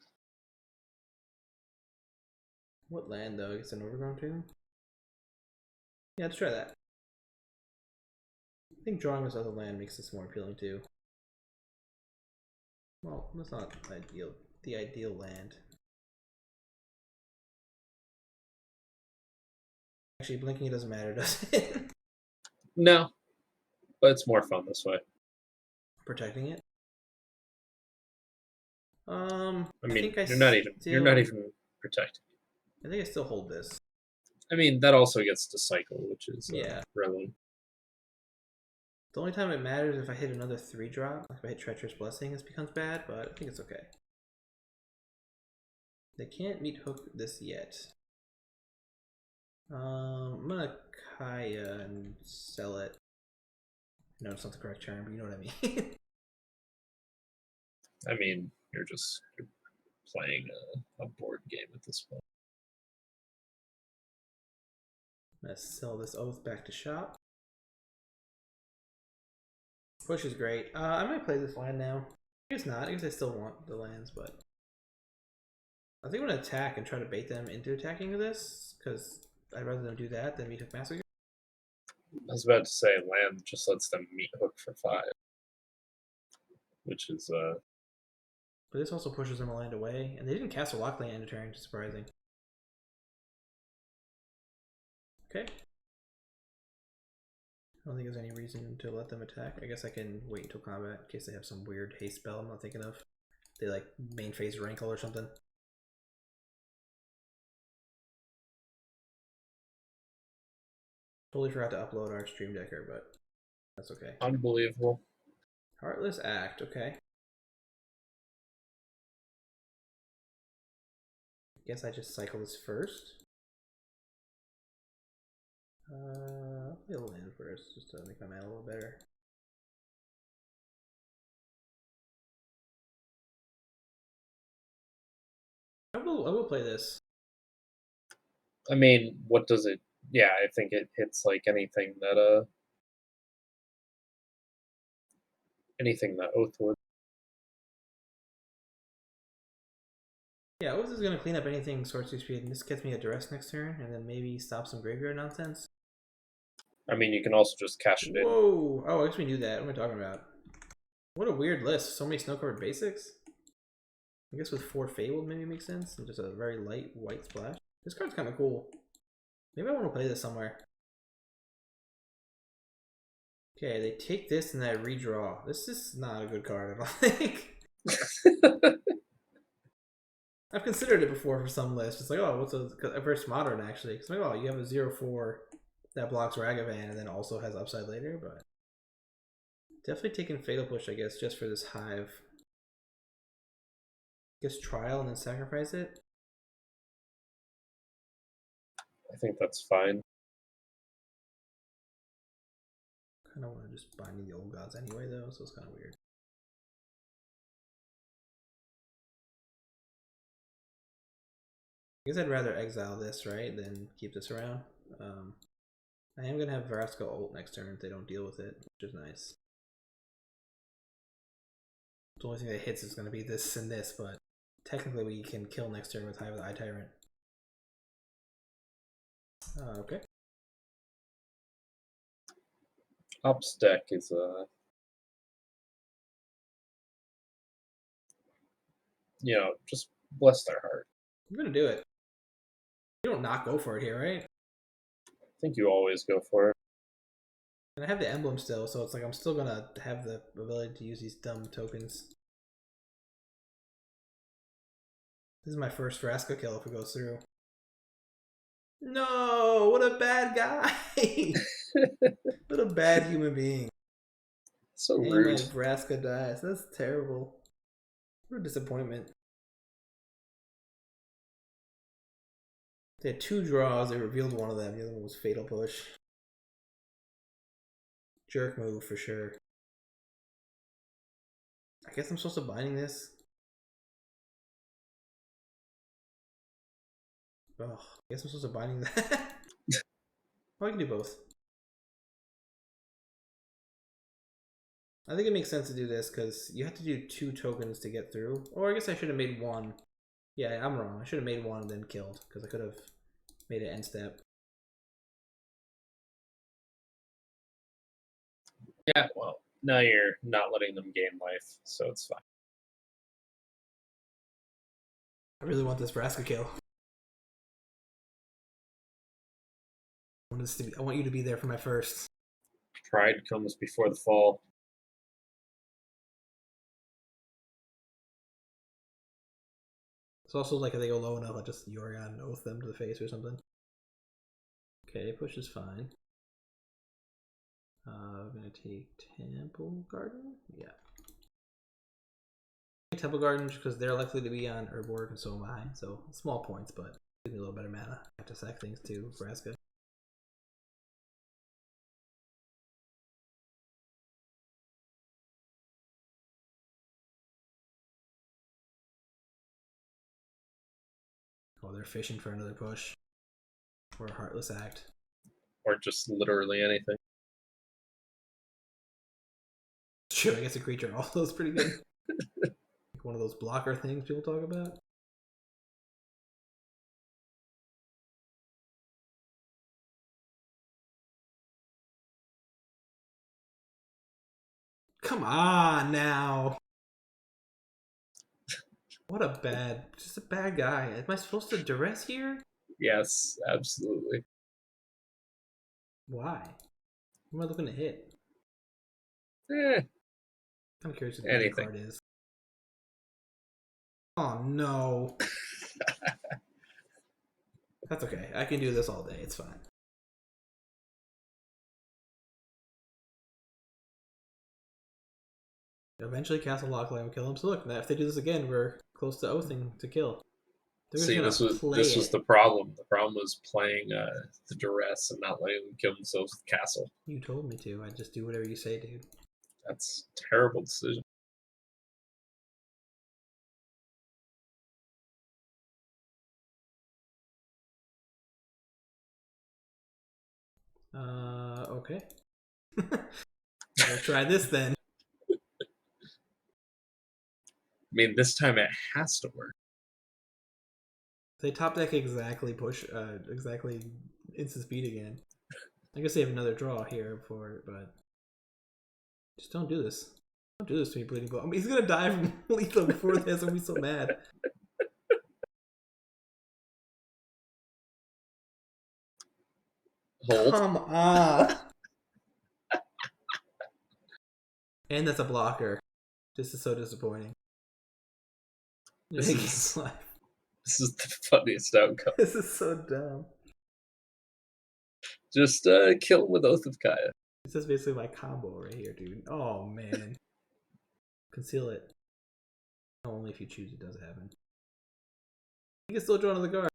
What land though? It's an Overgrown Tomb? Yeah, let's try that. I think drawing this other land makes this more appealing too. Well, that's not ideal. The ideal land. Actually, blinking it doesn't matter, does it? No, but it's more fun this way. Protecting it. I mean, think you're not even protecting. I think I still hold this. I mean, that also gets to cycle, which is Yeah. relevant. The only time it matters is if I hit another 3-drop. Like if I hit Treacherous Blessing, this becomes bad, but I think it's okay. They can't meet hook this yet. I'm gonna Kaya and sell it. No, it's not the correct term, but you know what I mean. I mean, you're playing a board game at this point. I'm gonna sell this Oath back to shop. Push is great. I might play this land now. I guess not. I guess I still want the lands, but I think I'm gonna attack and try to bait them into attacking this, because I'd rather them do that than Me Took Massacre. I was about to say land just lets them meet hook for 5, which is But this also pushes them a land away, and they didn't cast a lock land end of turn, which is surprising. Okay. I don't think there's any reason to let them attack. I guess I can wait until combat in case they have some weird haste spell I'm not thinking of. They like main phase Rankle or something. Totally forgot to upload our Stream Decker, but that's okay. unbelievable. Heartless Act, okay. Guess I just cycle this first. I'll play a land first, just to make my mana a little better. I will play this. I mean, what does it? Yeah, I think it hits like anything that Oath would. Yeah, Oath is going to clean up anything Sorcery Speed, and this gets me a Duress next turn, and then maybe stop some graveyard nonsense. I mean, you can also just cash it in. Whoa! Oh, I guess we knew that. What am I talking about? What a weird list. So many snow-covered basics. I guess with 4 Fable maybe makes sense, and just a very light white splash. This card's kind of cool. Maybe I want to play this somewhere. Okay, they take this and I redraw. This is not a good card, I don't think. I've considered it before for some lists. It's like, oh, what's a versus modern actually? Because like, oh, you have a 0/4 that blocks Ragavan and then also has upside later, but definitely taking Fatal Push, I guess, just for this Hive. I guess trial and then sacrifice it. I think that's fine. Kind of want to just bind the old gods anyway, though, so it's kind of weird. I guess I'd rather exile this, right, than keep this around. I am going to have Vraska ult next turn if they don't deal with it, which is nice. The only thing that hits is going to be this and this, but technically we can kill next turn with Hive of the Eye Tyrant. Okay. Ups deck is you know, just bless their heart. I'm going to do it. You don't not go for it here, right? I think you always go for it. And I have the emblem still, so it's like I'm still going to have the ability to use these dumb tokens. This is my first Vraska kill if it goes through. No! What a bad guy! What a bad human being. So and rude. my Vraska dies. That's terrible. What a disappointment. They had 2 draws. They revealed one of them. The other one was Fatal Push. Jerk move for sure. I guess I'm supposed to binding this. Oh, I guess I'm supposed to binding that. Well, I can do both. I think it makes sense to do this because you have to do 2 tokens to get through. Or I guess I should have made 1. Yeah, I'm wrong. I should have made 1 and then killed because I could have made it end step. Yeah, well, now you're not letting them gain life, so it's fine. I really want this Vraska kill. I want you to be there for my first. Pride comes before the fall. It's also like if they go low enough, I'll just Yorion oath them to the face or something. Okay, push is fine. I'm gonna take Temple Garden. Yeah. Temple Garden because they're likely to be on Urborg and so am I. So small points, but give me a little better mana. I have to sack things too, Vraska. Oh, they're fishing for another push. Or a Heartless Act. Or just literally anything. Sure, I guess a creature also is pretty good. Like one of those blocker things people talk about. Come on now. What a bad, just a bad guy. Am I supposed to duress here? Yes, absolutely. Why? What am I looking to hit? I'm kind of curious what the other card is. Oh no. That's okay. I can do this all day. It's fine. Eventually Castle Lockline will kill him. So look, now if they do this again, we're close to oathing to kill. See, this was the problem. The problem was playing the duress and not letting them kill themselves with the castle. You told me to. I just do whatever you say, dude. That's a terrible decision. Okay. We'll try this then. I mean, this time it has to work. They top deck exactly exactly instant speed again. I guess they have another draw here for it, but just don't do this. Don't do this to me, Bleeding Blow. I mean, he's gonna die from lethal before this. I'm gonna be so mad. Hold. Come on. And that's a blocker. This is so disappointing. This Gain is life. this is the funniest outcome. This is so dumb. Just kill him with Oath of Kaya. This is basically my combo right here, dude. Oh man. Conceal it. Only if you choose it does happen. You can still draw another guard.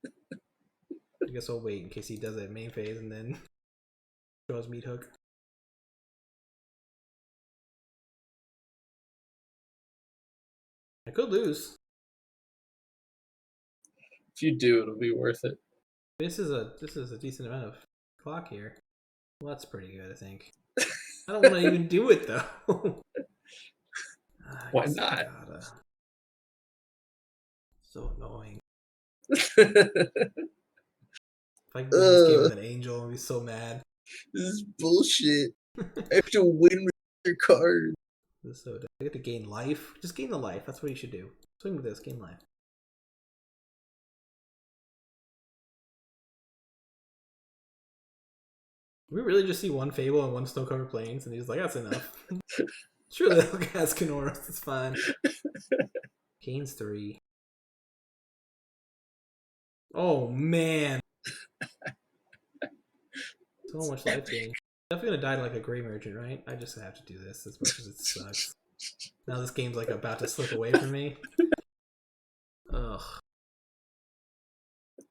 I guess I'll wait in case he does it main phase and then draws Meat Hook. I could lose. If you do, it'll be worth it. This is a decent amount of clock here. Well, that's pretty good, I think. I don't want to even do it though. Why not? So annoying. If I could win this game with an angel, I'd be so mad. This is bullshit. I have to win with your card. This is so dumb. I get to gain life. Just gain the life. That's what you should do. Swing with this. Gain life. We really just see one Fable and one Snow-Covered Plains, and he's like, that's enough. Surely they'll cast Kenoros. It's fine. Gains 3. Oh, man. So much life gain. Definitely gonna die like a Grey Merchant, right? I just have to do this as much as it sucks. Now this game's like about to slip away from me. Ugh.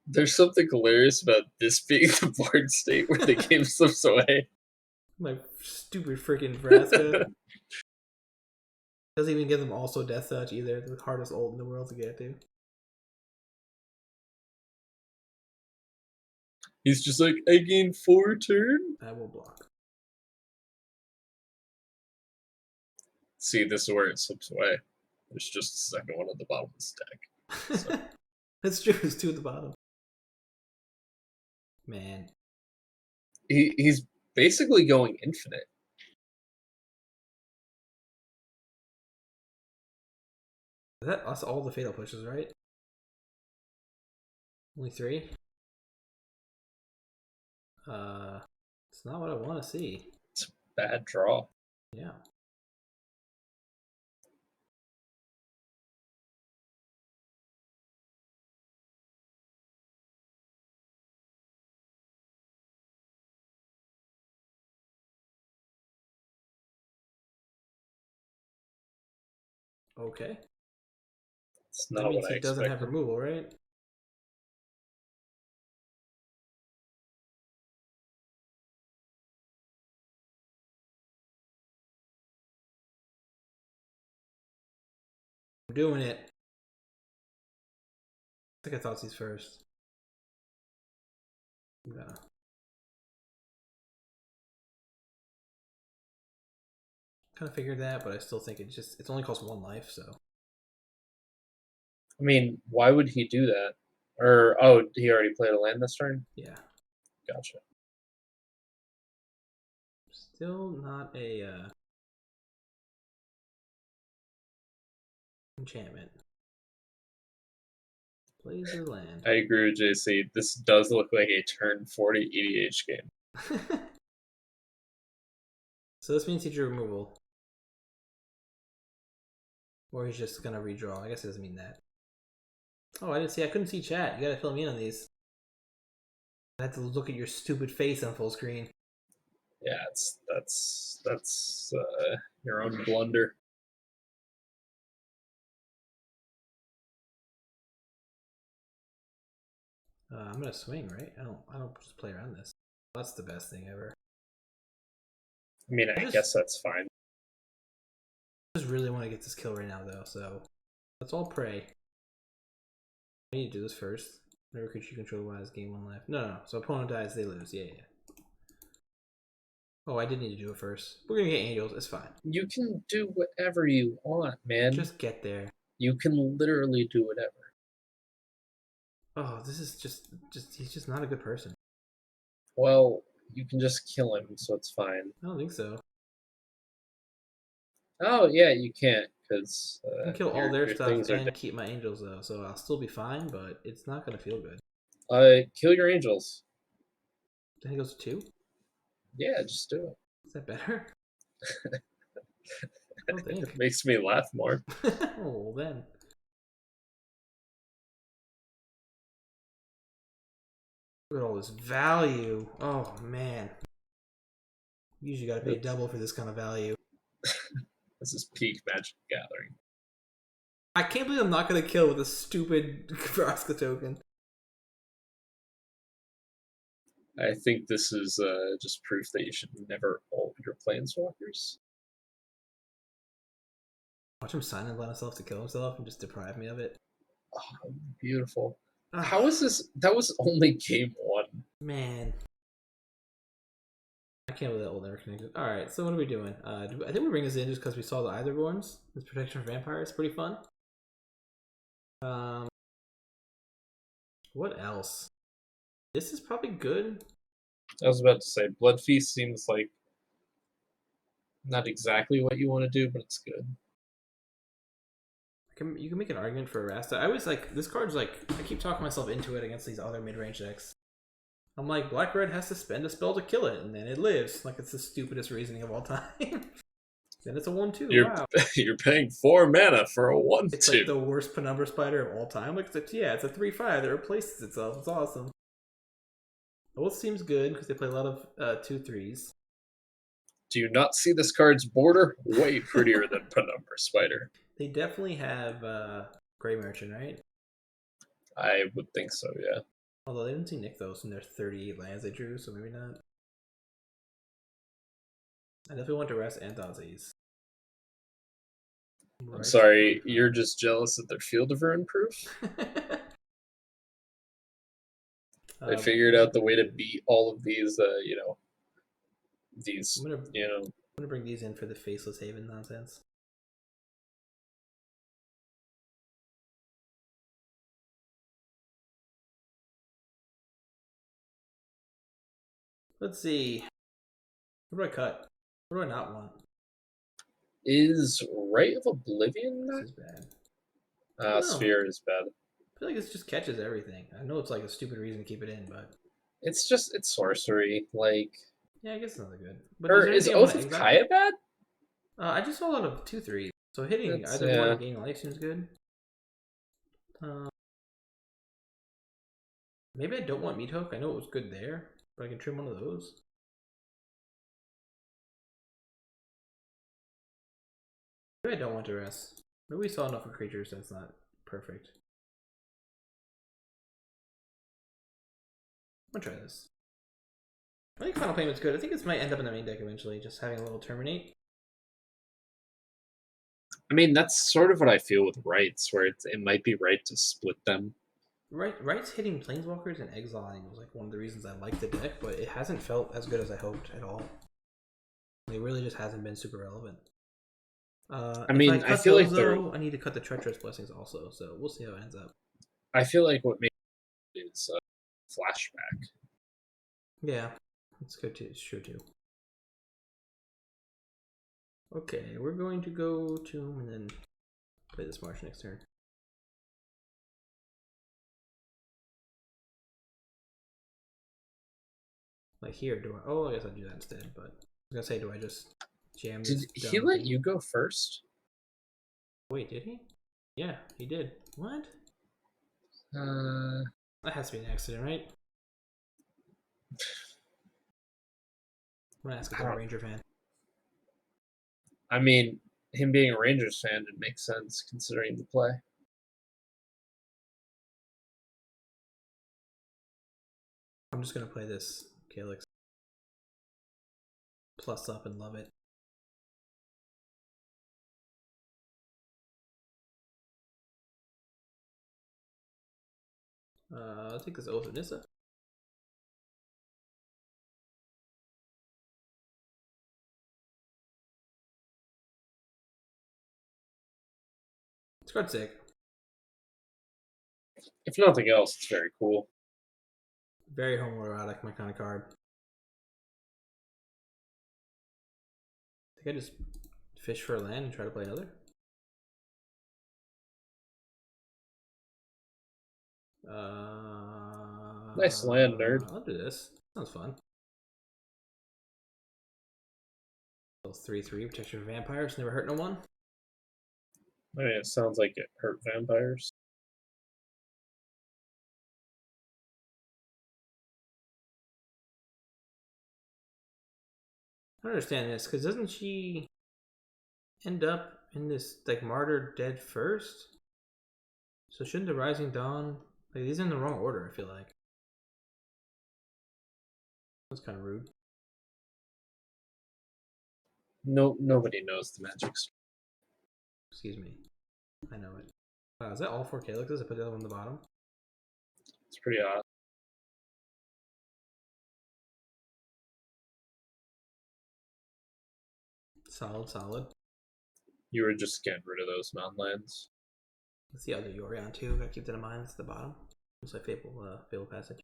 There's something hilarious about this being the board state where the game slips away. My stupid freaking Vraska. Doesn't even give them also Death Touch either. The hardest ult in the world to get to. He's just like, I gain 4 turn. I will block. See, this is where it slips away. There's just a second one at the bottom of the stack. So. That's true. There's 2 at the bottom. Man. He's basically going infinite. That's all the fatal pushes, right? Only 3? It's not what I want to see. It's a bad draw. Yeah. Okay. It's That not means what I he doesn't have expected. removal, right? I'm doing it. I think I thought these first. I'm gonna. Kind of figured that, but I still think it's only costs 1 life, so. I mean, why would he do that? Or, oh, he already played a land this turn? Yeah. Gotcha. Still not a enchantment. Plays the land. I agree with JC. This does look like a turn 40 EDH game. So this means he drew removal. Or he's just gonna redraw. I guess it doesn't mean that. Oh, I couldn't see chat. You gotta fill me in on these. I had to look at your stupid face on full screen. Yeah, that's your own blunder. I'm gonna swing, right? I don't just play around this. That's the best thing ever. I mean, I guess that's fine. I just really want to get this kill right now, though. So let's all pray. I need to do this first. Whenever creature you control has game 1 life. No. So opponent dies, they lose. Yeah. Oh, I did need to do it first. We're gonna get angels. It's fine. You can do whatever you want, man. Just get there. You can literally do whatever. Oh, this is just he's just not a good person. Well, you can just kill him, so it's fine. I don't think so. Oh, yeah, you can't, because I can kill all their stuff and keep my angels, though, so I'll still be fine, but it's not gonna feel good. Kill your angels. Then it goes to 2? Yeah, just do it. Is that better? I don't think. It makes me laugh more. Oh, well then. Look at all this value. Oh, man. You usually gotta pay double for this kind of value. This is peak Magic the Gathering. I can't believe I'm not gonna kill with a stupid Vraska token. I think this is just proof that you should never ult your planeswalkers. Watch him sign and let himself to kill himself and just deprive me of it. Oh, beautiful. Oh, How is this? That was only game 1. man. I can't believe that will never connected. Alright, so what are we doing? I think we bring this in just because we saw the Eitherborns. This protection for vampires. Pretty fun. What else? This is probably good. I was about to say, Blood Feast seems like not exactly what you want to do, but it's good. You can make an argument for Rasta. I was like, this card's like, I keep talking myself into it against these other mid-range decks. I'm like, Black Red has to spend a spell to kill it, and then it lives. Like, it's the stupidest reasoning of all time. Then it's a 1/2. Wow. You're paying 4 mana for a 1/2. It's like the worst Penumbra Spider of all time. Like, it's a 3/5 that replaces itself. It's awesome. Both seems good because they play a lot of 2/3s. Do you not see this card's border? Way prettier than Penumbra Spider. They definitely have Grey Merchant, right? I would think so, yeah. Although they didn't see Nykthos in their 38 lands they drew, so maybe not. I definitely want to rest and Thoughtseas. I'm sorry, you're just jealous that their Field of Ruin proof? I figured out the way to beat all of these, I'm gonna bring these in for the Faceless Haven nonsense. Let's see. What do I cut? What do I not want? Is Rite of Oblivion This not? is bad. Sphere is bad. I feel like this just catches everything. I know it's like a stupid reason to keep it in, but It's sorcery. Like, yeah, I guess it's not good. But or is Oath of Kaya bad? I just saw a lot of 2/3, so hitting either one and gaining life seems good. Maybe I don't want Meat Hook. I know it was good there, but I can trim one of those. Maybe I don't want to rest. Maybe we saw enough of creatures that's not perfect. I'm gonna try this. I think Final Payment's good. I think this might end up in the main deck eventually, just having a little Terminate. I mean, that's sort of what I feel with Rites, where it might be right to split them. Rights hitting Planeswalkers and exiling was like one of the reasons I liked the deck, but it hasn't felt as good as I hoped at all. It really just hasn't been super relevant. I mean, I feel like I need to cut the Treacherous Blessings also, so we'll see how it ends up. I feel like what makes it is Flashback. Yeah, it's good too. It's true too. Okay, we're going to go to and then play this March next turn. Like here, do I? Oh, I guess I'll do that instead. But I was gonna say, do I just jam? Did he let you go first? Wait, did he? Yeah, he did. What? That has to be an accident, right? I'm gonna ask if I'm a Ranger fan. I mean, him being a Rangers fan, it makes sense considering the play. I'm just gonna play this Calix. Plus up and love it. I'll take this Oath of Nissa. This card's sick. If nothing else, it's very cool. Very homoerotic, my kind of card. I think I just fish for a land and try to play another. Nice land, nerd. I'll do this. Sounds fun. 3/3 protection for vampires. Never hurt no one. I mean, it sounds like it hurt vampires. I don't understand this because doesn't she end up in this like martyr dead first? So shouldn't the Rising Dawn like these are in the wrong order? I feel like that's kind of rude. No, nobody knows the magics. Excuse me, I know it. Is that all 4 Calixes? I put the other one on the bottom. It's pretty odd. Solid, solid. You were just getting rid of those non-lands. That's the other Yorion too. Gotta keep that in mind. It's the bottom. It's like Fable Passage.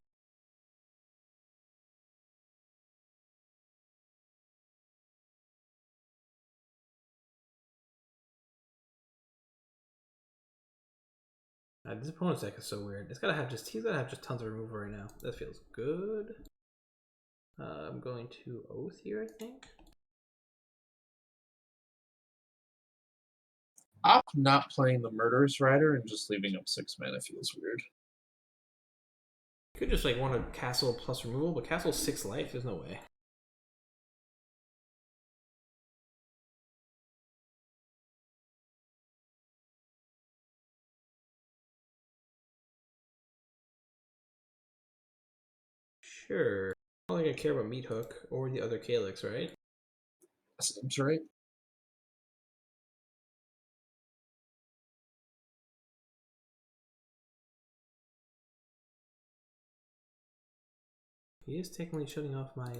This opponent's deck is so weird. He's gotta have just tons of removal right now. That feels good. I'm going to Oath here, I think. Op not playing the Murderous Rider and just leaving up 6 mana feels weird. Could just like want a castle plus removal, but castle's 6 life. There's no way. Sure. I don't think I care about Meat Hook or the other Calix, right? Seems right. He is technically shutting off my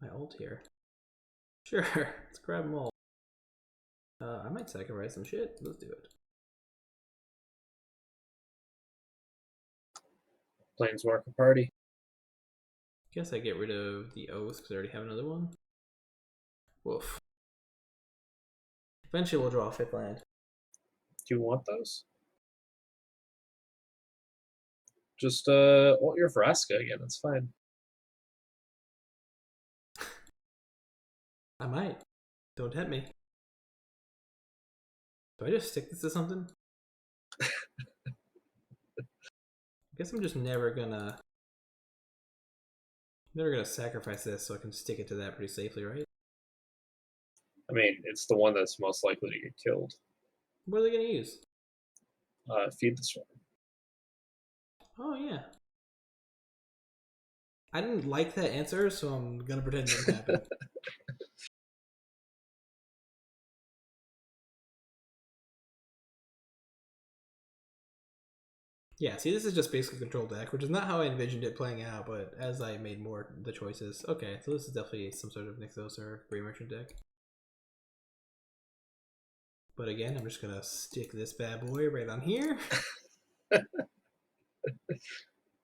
my ult here. Sure, let's grab them all. I might sacrifice some shit. Let's do it. Planeswalker Party. Guess I get rid of the Oath because I already have another one. Woof. Eventually we'll draw a 5th land. Do you want those? Just want your Vraska again. It's fine. I might. Don't tempt me. Do I just stick this to something? I guess I'm just never gonna sacrifice this so I can stick it to that pretty safely, right? I mean, it's the one that's most likely to get killed. What are they gonna use? Feed the Swarm. Oh yeah. I didn't like that answer, so I'm gonna pretend it didn't happen. Yeah, see, this is just basically control deck, which is not how I envisioned it playing out, but as I made more the choices, okay, so this is definitely some sort of Nixos or Grey Merchant deck. But again, I'm just gonna stick this bad boy right on here.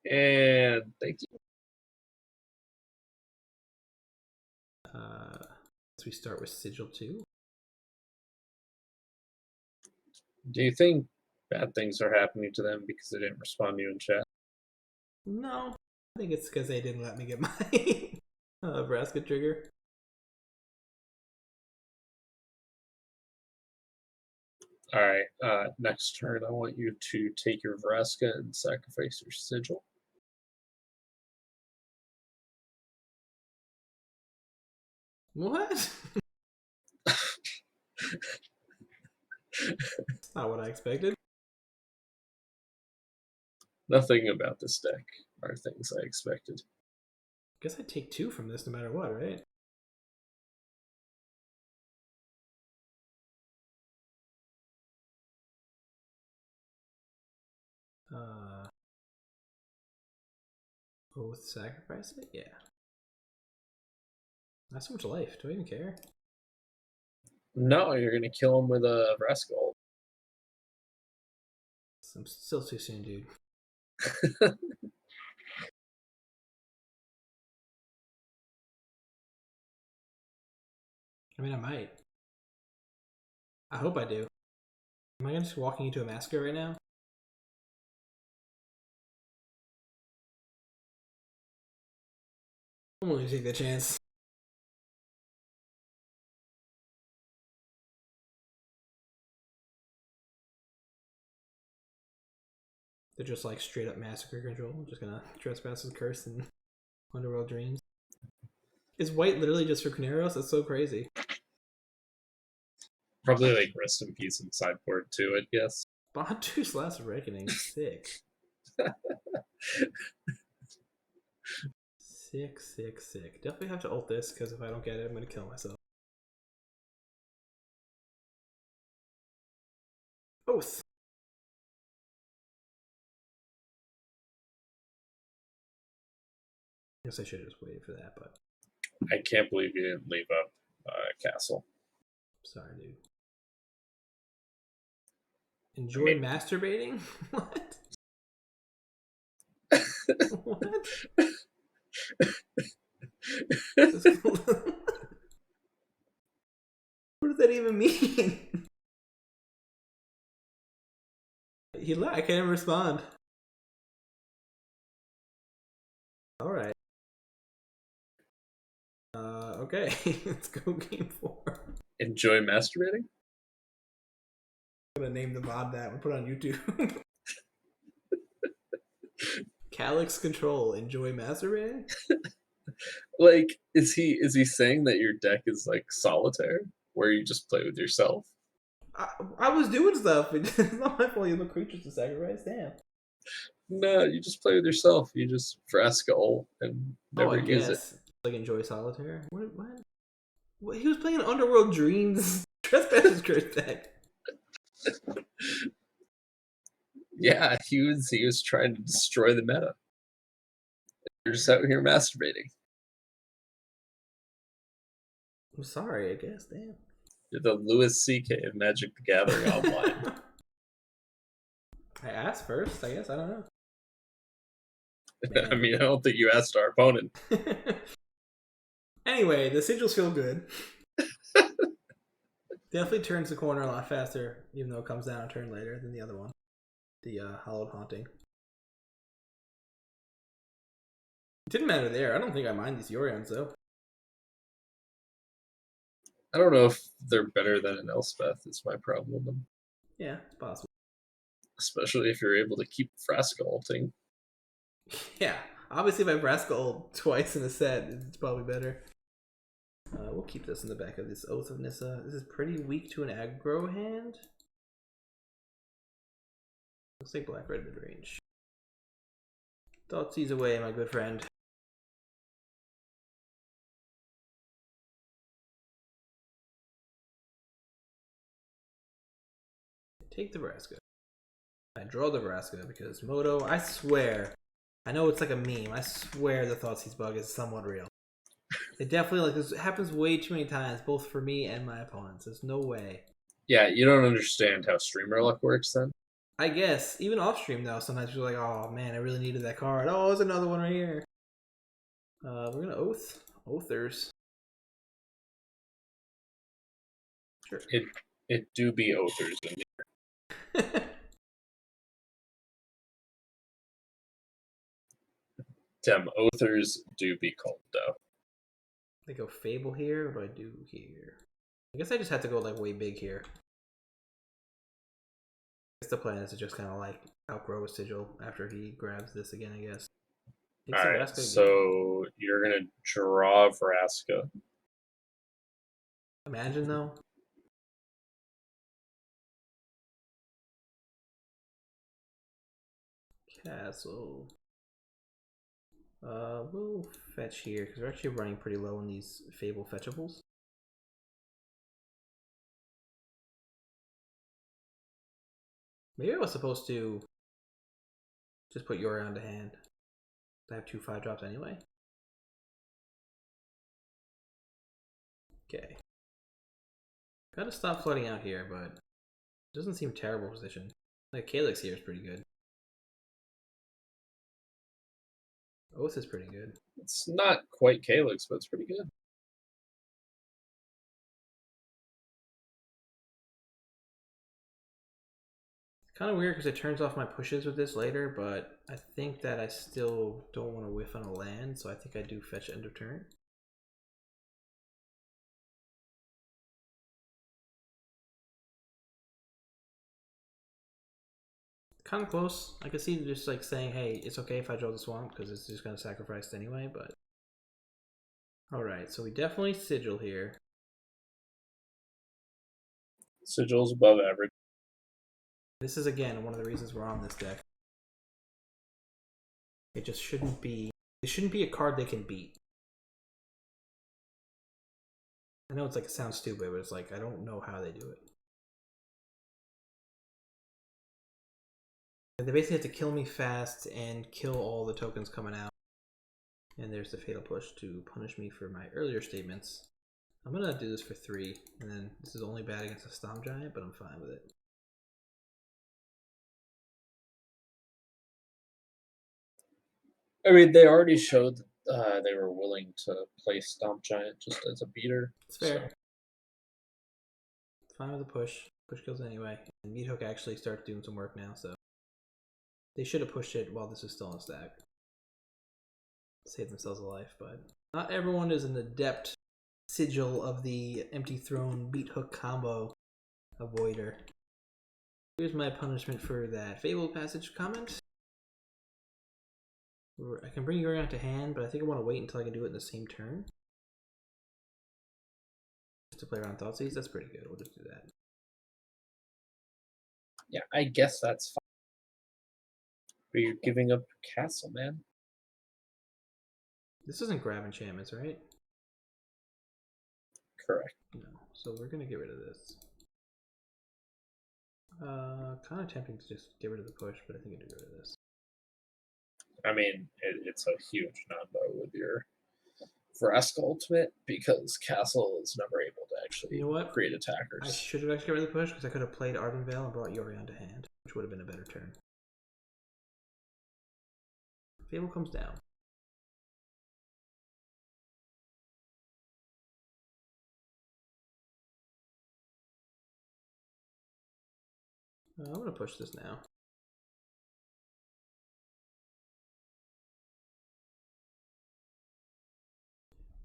And thank you. So we start with Sigil 2. Do you think bad things are happening to them because they didn't respond to you in chat? No, I think it's because they didn't let me get my Vraska trigger. Alright, next turn I want you to take your Vraska and sacrifice your Sigil. What? That's not what I expected. Nothing about this deck are things I expected. Guess I take 2 from this no matter what, right? Both sacrifice it? Yeah. Not so much life. Do I even care? No, you're gonna kill him with a Vraska. I'm still too soon, dude. I mean, I might. I hope I do. Am I just walking into a massacre right now? I'm willing to take that chance. They're just like straight up massacre control. I'm just gonna trespass with curse and Underworld Dreams. Is white literally just for Caneros? That's so crazy. Probably like Rest in Peace and sideboard too, I guess. Bontu's Last Reckoning, sick. Sick, sick, sick. Definitely have to ult this because if I don't get it, I'm gonna kill myself. Oath. I guess I should have just waited for that, but I can't believe you didn't leave up Castle. sorry, dude. Enjoy masturbating? What? What? What does that even mean? I can't even respond. Alright. Okay. Let's go game 4. Enjoy masturbating? I'm gonna name the VOD that. We'll put it on YouTube. Calix control. Enjoy masturbating? Like, is he saying that your deck is like solitaire, where you just play with yourself? I was doing stuff. It's not my fault you have no creatures to sacrifice. Damn. No, you just play with yourself. You just Vraska ult and never I use it. guess. Like enjoy solitaire? What? He was playing Underworld Dreams. Trespass's curse deck. Yeah, he was trying to destroy the meta. You're just out here masturbating. I'm sorry, I guess. Damn. You're the Louis C.K. of Magic the Gathering online. I asked first, I guess. I don't know. I mean, I don't think you asked our opponent. Anyway, the sigils feel good. Definitely turns the corner a lot faster, even though it comes down a turn later than the other one. The Hallowed Haunting. It didn't matter there. I don't think I mind these Yorions, though. I don't know if they're better than an Elspeth, is my problem with them. Yeah, it's possible. Especially if you're able to keep Vraska ulting. Yeah, obviously if I Rascal twice in a set, it's probably better. We'll keep this in the back of this Oath of Nissa. This is pretty weak to an aggro hand. Looks like black-red mid-range. Thoughtseize away, my good friend. Take the Vraska. I draw the Vraska because Moto, I swear, I know it's like a meme, I swear the Thoughtseize bug is somewhat real. It definitely, like, this happens way too many times, both for me and my opponents. There's no way. Yeah, you don't understand how streamer luck works then? I guess, even off stream though, sometimes you're like, oh man, I really needed that card. Oh, there's another one right here. We're gonna Oath. Oathers. Sure. It do be Oathers in there. Them Oathers do be cold though. I go Fable here. What do I do here? I guess I just have to go like way big here. I guess the plan is to just kind of like outgrow a sigil after he grabs this again, I guess. Alright, so you're gonna draw Vraska. Imagine though. Castle. We'll fetch here because we're actually running pretty low on these Fable fetchables. Maybe I was supposed to just put Yorion to hand. I have 2 5-drops anyway. Okay. Gotta stop flooding out here, but it doesn't seem terrible position. Like Calix here is pretty good. Oath is pretty good. It's not quite Calix, but it's pretty good. It's kind of weird because it turns off my pushes with this later, but I think that I still don't want to whiff on a land, so I think I do fetch end of turn. kind of close. I can see them just like saying, "Hey, it's okay if I draw the swamp because it's just gonna sacrifice it anyway." But all right, so we definitely sigil here. Sigil's above average. This is again one of the reasons we're on this deck. It just shouldn't be. It shouldn't be a card they can beat. I know it's like it sounds stupid, but it's like I don't know how they do it. They basically have to kill me fast and kill all the tokens coming out. And there's the Fatal Push to punish me for my earlier statements. I'm gonna do this for 3, and then this is only bad against a Stomp Giant, but I'm fine with it. I mean, they already showed they were willing to play Stomp Giant just as a beater. It's fair. So. Fine with the push. Push kills anyway. And Meat Hook actually starts doing some work now, so they should have pushed it while this was still in stack. Save themselves a life, but not everyone is an adept sigil of the Empty Throne Beat Hook combo avoider. Here's my punishment for that Fable Passage comment. I can bring Yorion to hand, but I think I want to wait until I can do it in the same turn. Just to play around Thoughtseize, that's pretty good. We'll just do that. Yeah, I guess that's fine. But you're giving up Castle, man. This isn't grab enchantments, right? Correct. No. So we're gonna get rid of this. Kind of tempting to just get rid of the push, but I think I do get rid of this. I mean, it's a huge non-bo with your Vraska ultimate because Castle is never able to actually create attackers. I should have actually got rid of the push because I could have played Ardenvale and brought Yorion to hand, which would have been a better turn. Fable comes down. I'm going to push this now.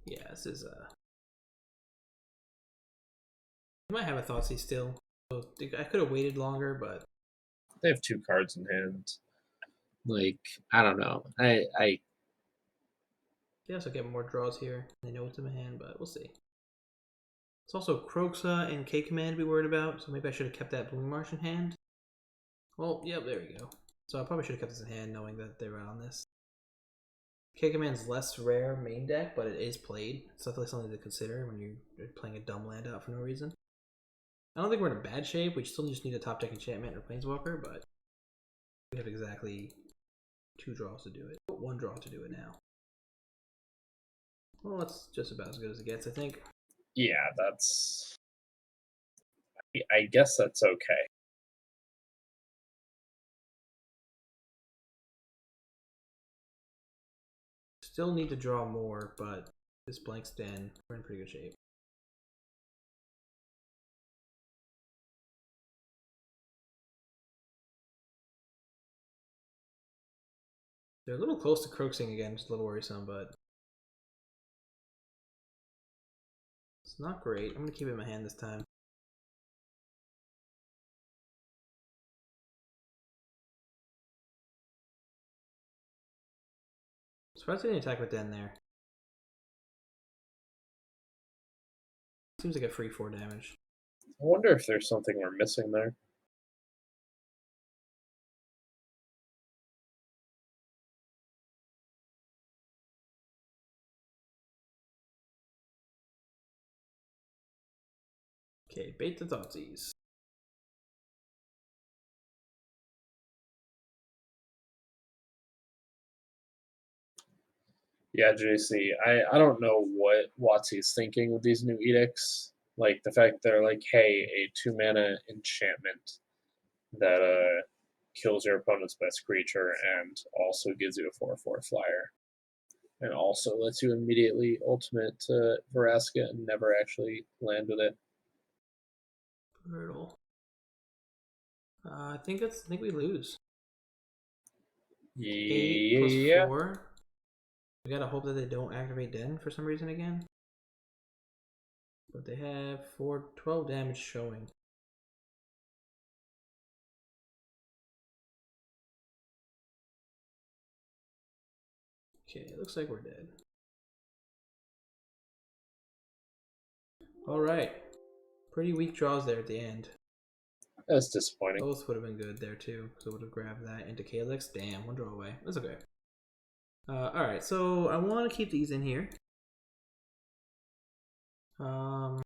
Yeah, this is I might have a Thoughtseize still. So I could have waited longer, but they have 2 cards in hand. Like, I don't know. I they also get more draws here. They know what's in my hand, but we'll see. It's also Kroxa and K Command to be worried about, so maybe I should have kept that Blooming Marsh in hand. Well, yeah, there we go. So I probably should have kept this in hand knowing that they were on this. K Command's less rare main deck, but it is played. It's definitely something to consider when you're playing a dumb land out for no reason. I don't think we're in a bad shape. We still just need a top deck enchantment or planeswalker, but we have exactly 2 draws to do it. 1 draw to do it now. Well, that's just about as good as it gets, I think. Yeah, that's. I guess that's okay. Still need to draw more, but this blanks den, we're in pretty good shape. They're a little close to Croaking again, just a little worrisome, but it's not great. I'm going to keep it in my hand this time. Surprised I didn't attack with Den there. Seems like a free 4 damage. I wonder if there's something we're missing there. Okay, bait the Thoughtseize. Yeah, JC, I don't know what WotC's thinking with these new edicts. Like the fact they're like, hey, a 2-mana enchantment that kills your opponent's best creature and also gives you a 4/4 flyer. And also lets you immediately ultimate Vraska and never actually land with it. Brutal. I think we lose. 8 plus 4. We gotta hope that they don't activate Den for some reason again. But they have 12 damage showing. Okay, looks like we're dead. Alright. Pretty weak draws there at the end. That's disappointing. Both would have been good there too, because I would have grabbed that into Calix. Damn, one draw away. That's okay. Alright, so I want to keep these in here. I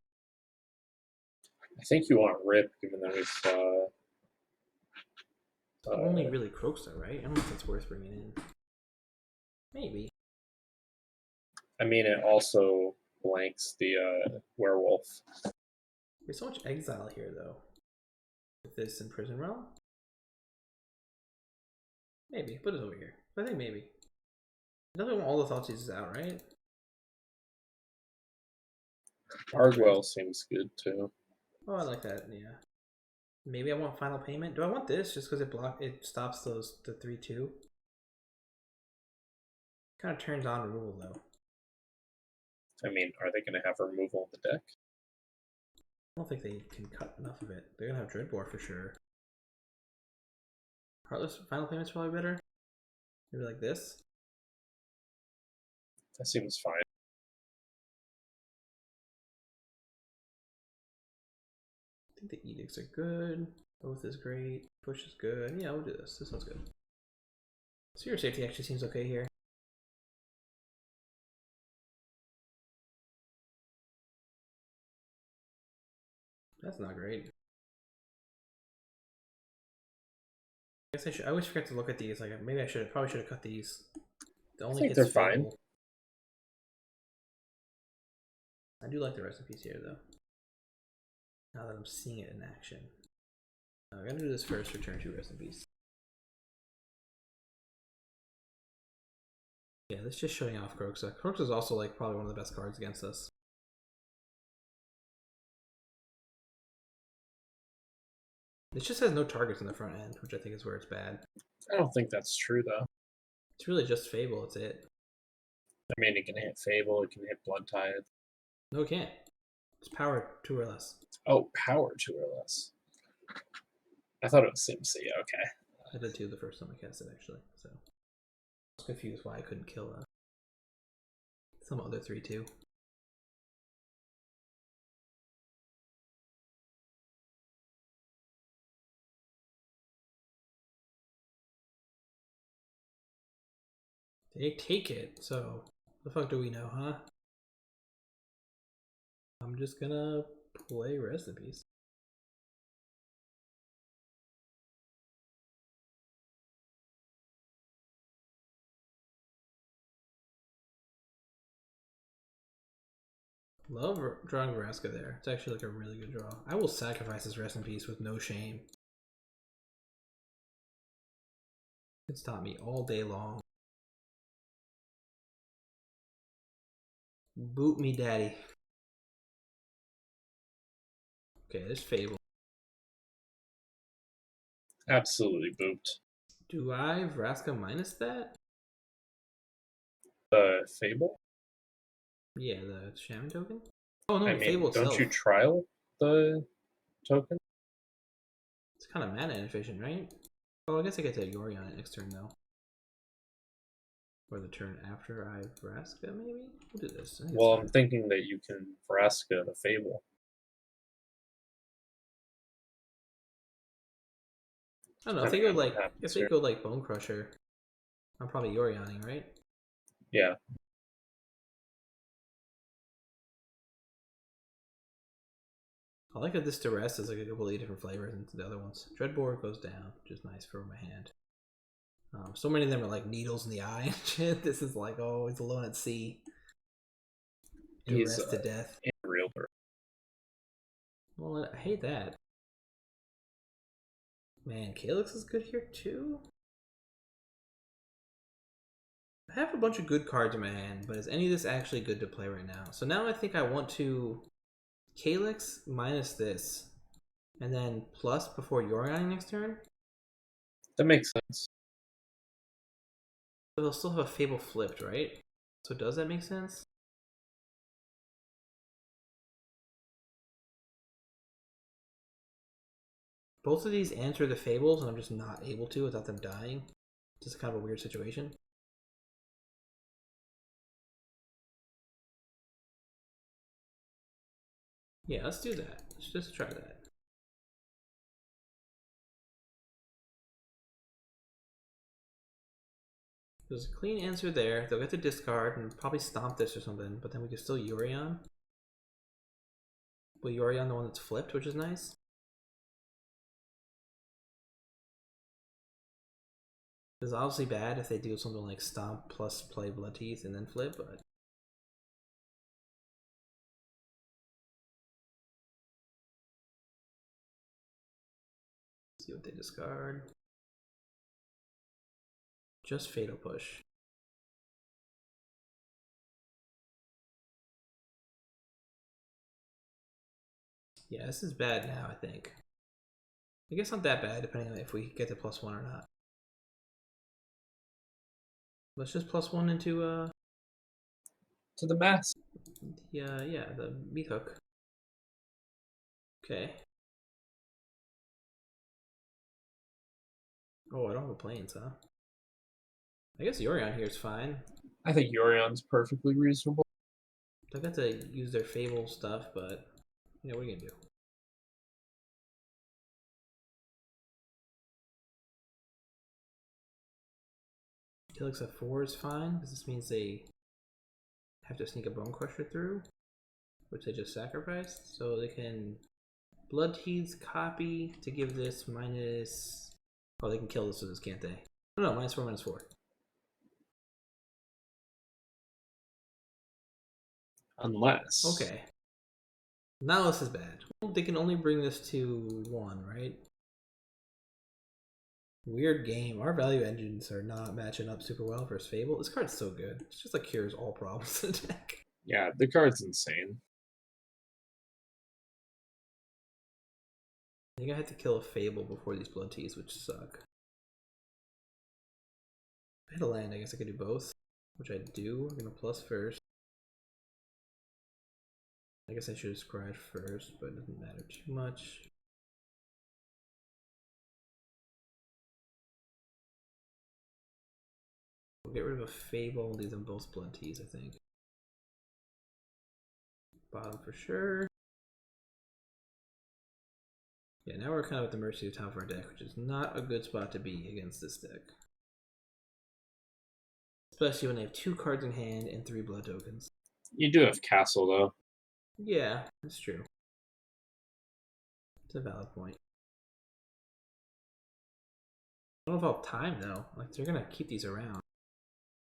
think you want Rip, given that we saw. Only really Croakster, right? I don't know if that's worth bringing in. Maybe. I mean, it also blanks the werewolf. There's so much exile here, though. With this in Prison Realm? Maybe. Put it over here. I think maybe. I definitely want all the Thoughtseize out, right? Argwell seems good too. Oh, I like that, yeah. Maybe I want Final Payment. Do I want this just because it stops the 3-2? Kind of turns on removal, though. I mean, are they going to have removal in the deck? I don't think they can cut enough of it. They're going to have Dreadbore for sure. Heartless Final Payment's probably better. Maybe like this. That seems fine. I think the Edicts are good. Oath is great. Push is good. Yeah, we'll do this. This sounds good. Sphere Safety actually seems okay here. That's not great. I guess I always forget to look at these. Like maybe I probably should have cut these. The only think they're Fable. fine. I do like the Rest in Peace here though. Now that I'm seeing it in action. I'm gonna do this first, return to Rest in Peace. Yeah, this is just showing off Croakster. Croakster is also like probably one of the best cards against us. It just has no targets in the front end, which I think is where it's bad. I don't think that's true though. It's really just Fable, that's it. I mean, it can hit Fable, it can hit Blood Tithe. No, it can't. It's power 2 or less. Oh, power 2 or less. I thought it was SimC, okay. I did too the first time I cast it actually, so I was confused why I couldn't kill some other 3-2. They take it, so the fuck do we know, huh? I'm just gonna play Rest in Peace. Love drawing Vraska there. It's actually like a really good draw. I will sacrifice this Rest in Peace with no shame. It stopped me all day long. Boot me, daddy. Okay, there's Fable. Absolutely booped. Do I Vraska minus that? The Fable? Yeah, the Shaman token? Oh no, I the mean, Fable don't itself. you trial the token? It's kind of mana inefficient, right? Oh, I guess I get to Yori on it next turn though. Or the turn after I Vraska, maybe? We'll do this. Well, I'm thinking that you can Vraska the Fable. I don't know, if they go like Bone Crusher, I'm probably Yorioning, right? Yeah. I like that this Duress is like a completely different flavor than the other ones. Dreadbore goes down, which is nice for my hand. So many of them are like needles in the eye and shit. This is like, oh, he's alone at sea. Duress to death. In real Duress. Well, I hate that. Man, Calix is good here too. I have a bunch of good cards in my hand, but is any of this actually good to play right now? So now I think I want to Calix minus this, and then plus before Yorioning next turn. That makes sense. So they'll still have a Fable flipped, right? So does that make sense? Both of these answer the Fables, and I'm just not able to without them dying. Just kind of a weird situation. Yeah, let's do that. Let's just try that. There's a clean answer there. They'll get to discard and probably stomp this or something, but then we can still Yorion. Well, Yorion the one that's flipped, which is nice. It's obviously bad if they do something like stomp plus play Blood Teeth and then flip, but see what they discard. Just Fatal Push. Yeah, this is bad now, I think. I guess not that bad, depending on if we get to +1 or not. Let's just +1 into To the mass. yeah, the meat hook. Okay. Oh, I don't have a planes, huh? I guess Yorion here is fine. I think Yorion's perfectly reasonable. They got to use their Fable stuff, but you know, what are you gonna do? Calix at 4 is fine, because this means they have to sneak a Bone Crusher through, which they just sacrificed, so they can Blood Teeth copy to give this minus. Oh, they can kill this with this, can't they? Oh, no, -4, -4. Unless. Okay. Now this is bad. Well, they can only bring this to 1, right? Weird game. Our value engines are not matching up super well versus Fable. This card's so good. It's just like cures all problems in the deck. Yeah, the card's insane. I think I had to kill a Fable before these Blood Teas, which suck. If I had a land, I guess I could do both, which I do. I'm gonna plus first. I guess I should have scryed first, but it doesn't matter too much. We'll get rid of a Fable and leave them both Blood Teas, I think. Bottom for sure. Yeah, now we're kind of at the mercy of top of our deck, which is not a good spot to be against this deck. Especially when they have 2 cards in hand and 3 blood tokens. You do have Castle, though. Yeah, that's true. It's a valid point. I don't know if I'll time though. Like, they're gonna keep these around.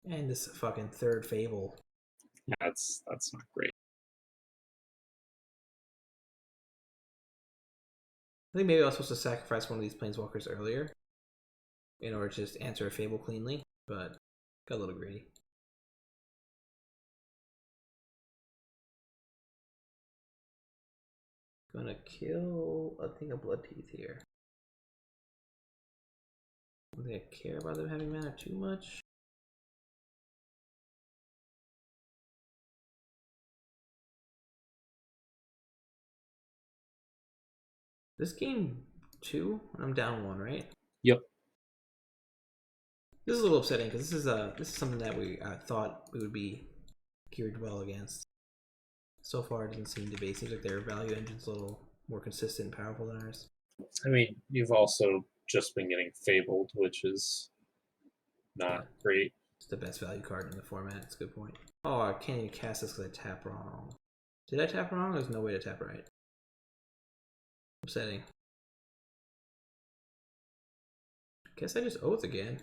And this fucking third Fable. Yeah, that's not great. I think maybe I was supposed to sacrifice one of these Planeswalkers earlier in order to just answer a Fable cleanly, but got a little greedy. Gonna kill, I think, a Blood Teeth here. I don't think I care about them having mana too much. This game 2, and I'm down 1, right? Yep. This is a little upsetting because this is something that we thought we would be geared well against. So far, it doesn't seem to be. It seems like their value engine's a little more consistent and powerful than ours. I mean, you've also just been getting Fabled, which is not great. It's the best value card in the format. It's a good point. Oh, I can't even cast this because I tap wrong. Did I tap wrong? There's no way to tap right. Upsetting. Guess I just Oath again.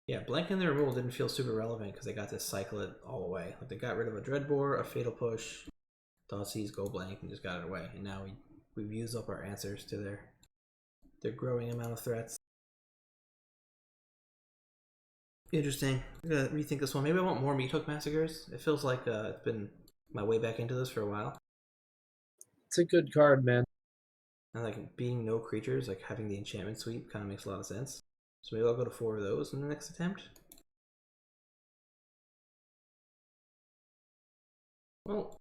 Yeah, blanking the removal didn't feel super relevant because they got to cycle it all away. Like, they got rid of a Dreadbore, a Fatal Push, Thoughtseize, go blank, and just got it away. And now we've used up our answers to their growing amount of threats. Interesting. I'm gonna rethink this one. Maybe I want more Meat Hook Massacres. It feels like it's been my way back into this for a while. It's a good card, man. And like being no creatures, like having the enchantment sweep kind of makes a lot of sense. So maybe I'll go to 4 of those in the next attempt. Well,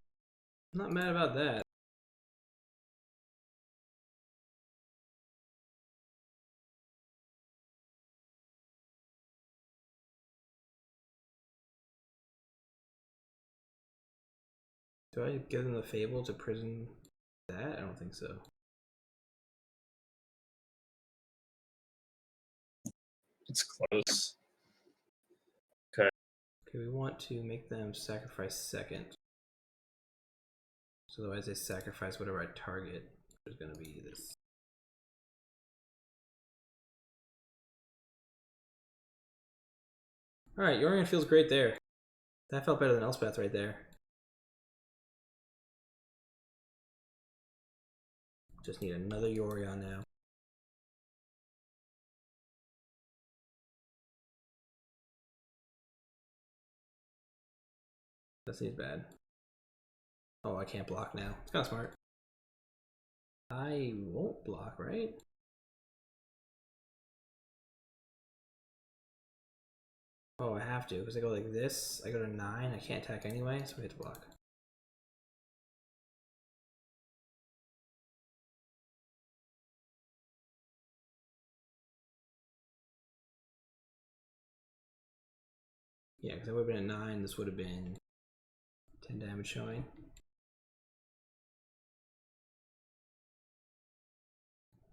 I'm not mad about that. Do I give them the Fable to prison that? I don't think so. It's close. Okay, we want to make them sacrifice second. So otherwise they sacrifice whatever I target. There's going to be this. Alright, Yorion feels great there. That felt better than Elspeth right there. Just need another Yorion now. That seems bad. Oh, I can't block now. It's kind of smart. I won't block, right? Oh, I have to, because I go like this. I go to 9. I can't attack anyway, so we have to block. Yeah, because I would have been at 9. This would have been 10 damage showing.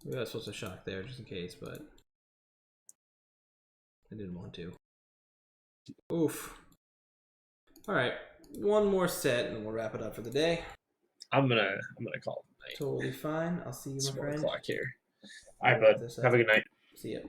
Maybe I was supposed to shock there just in case, but I didn't want to. Oof. Alright, one more set and we'll wrap it up for the day. I'm gonna call it night. Totally fine. I'll see you, my friend. 1 o'clock here. All right, bud. Have a good night. See ya.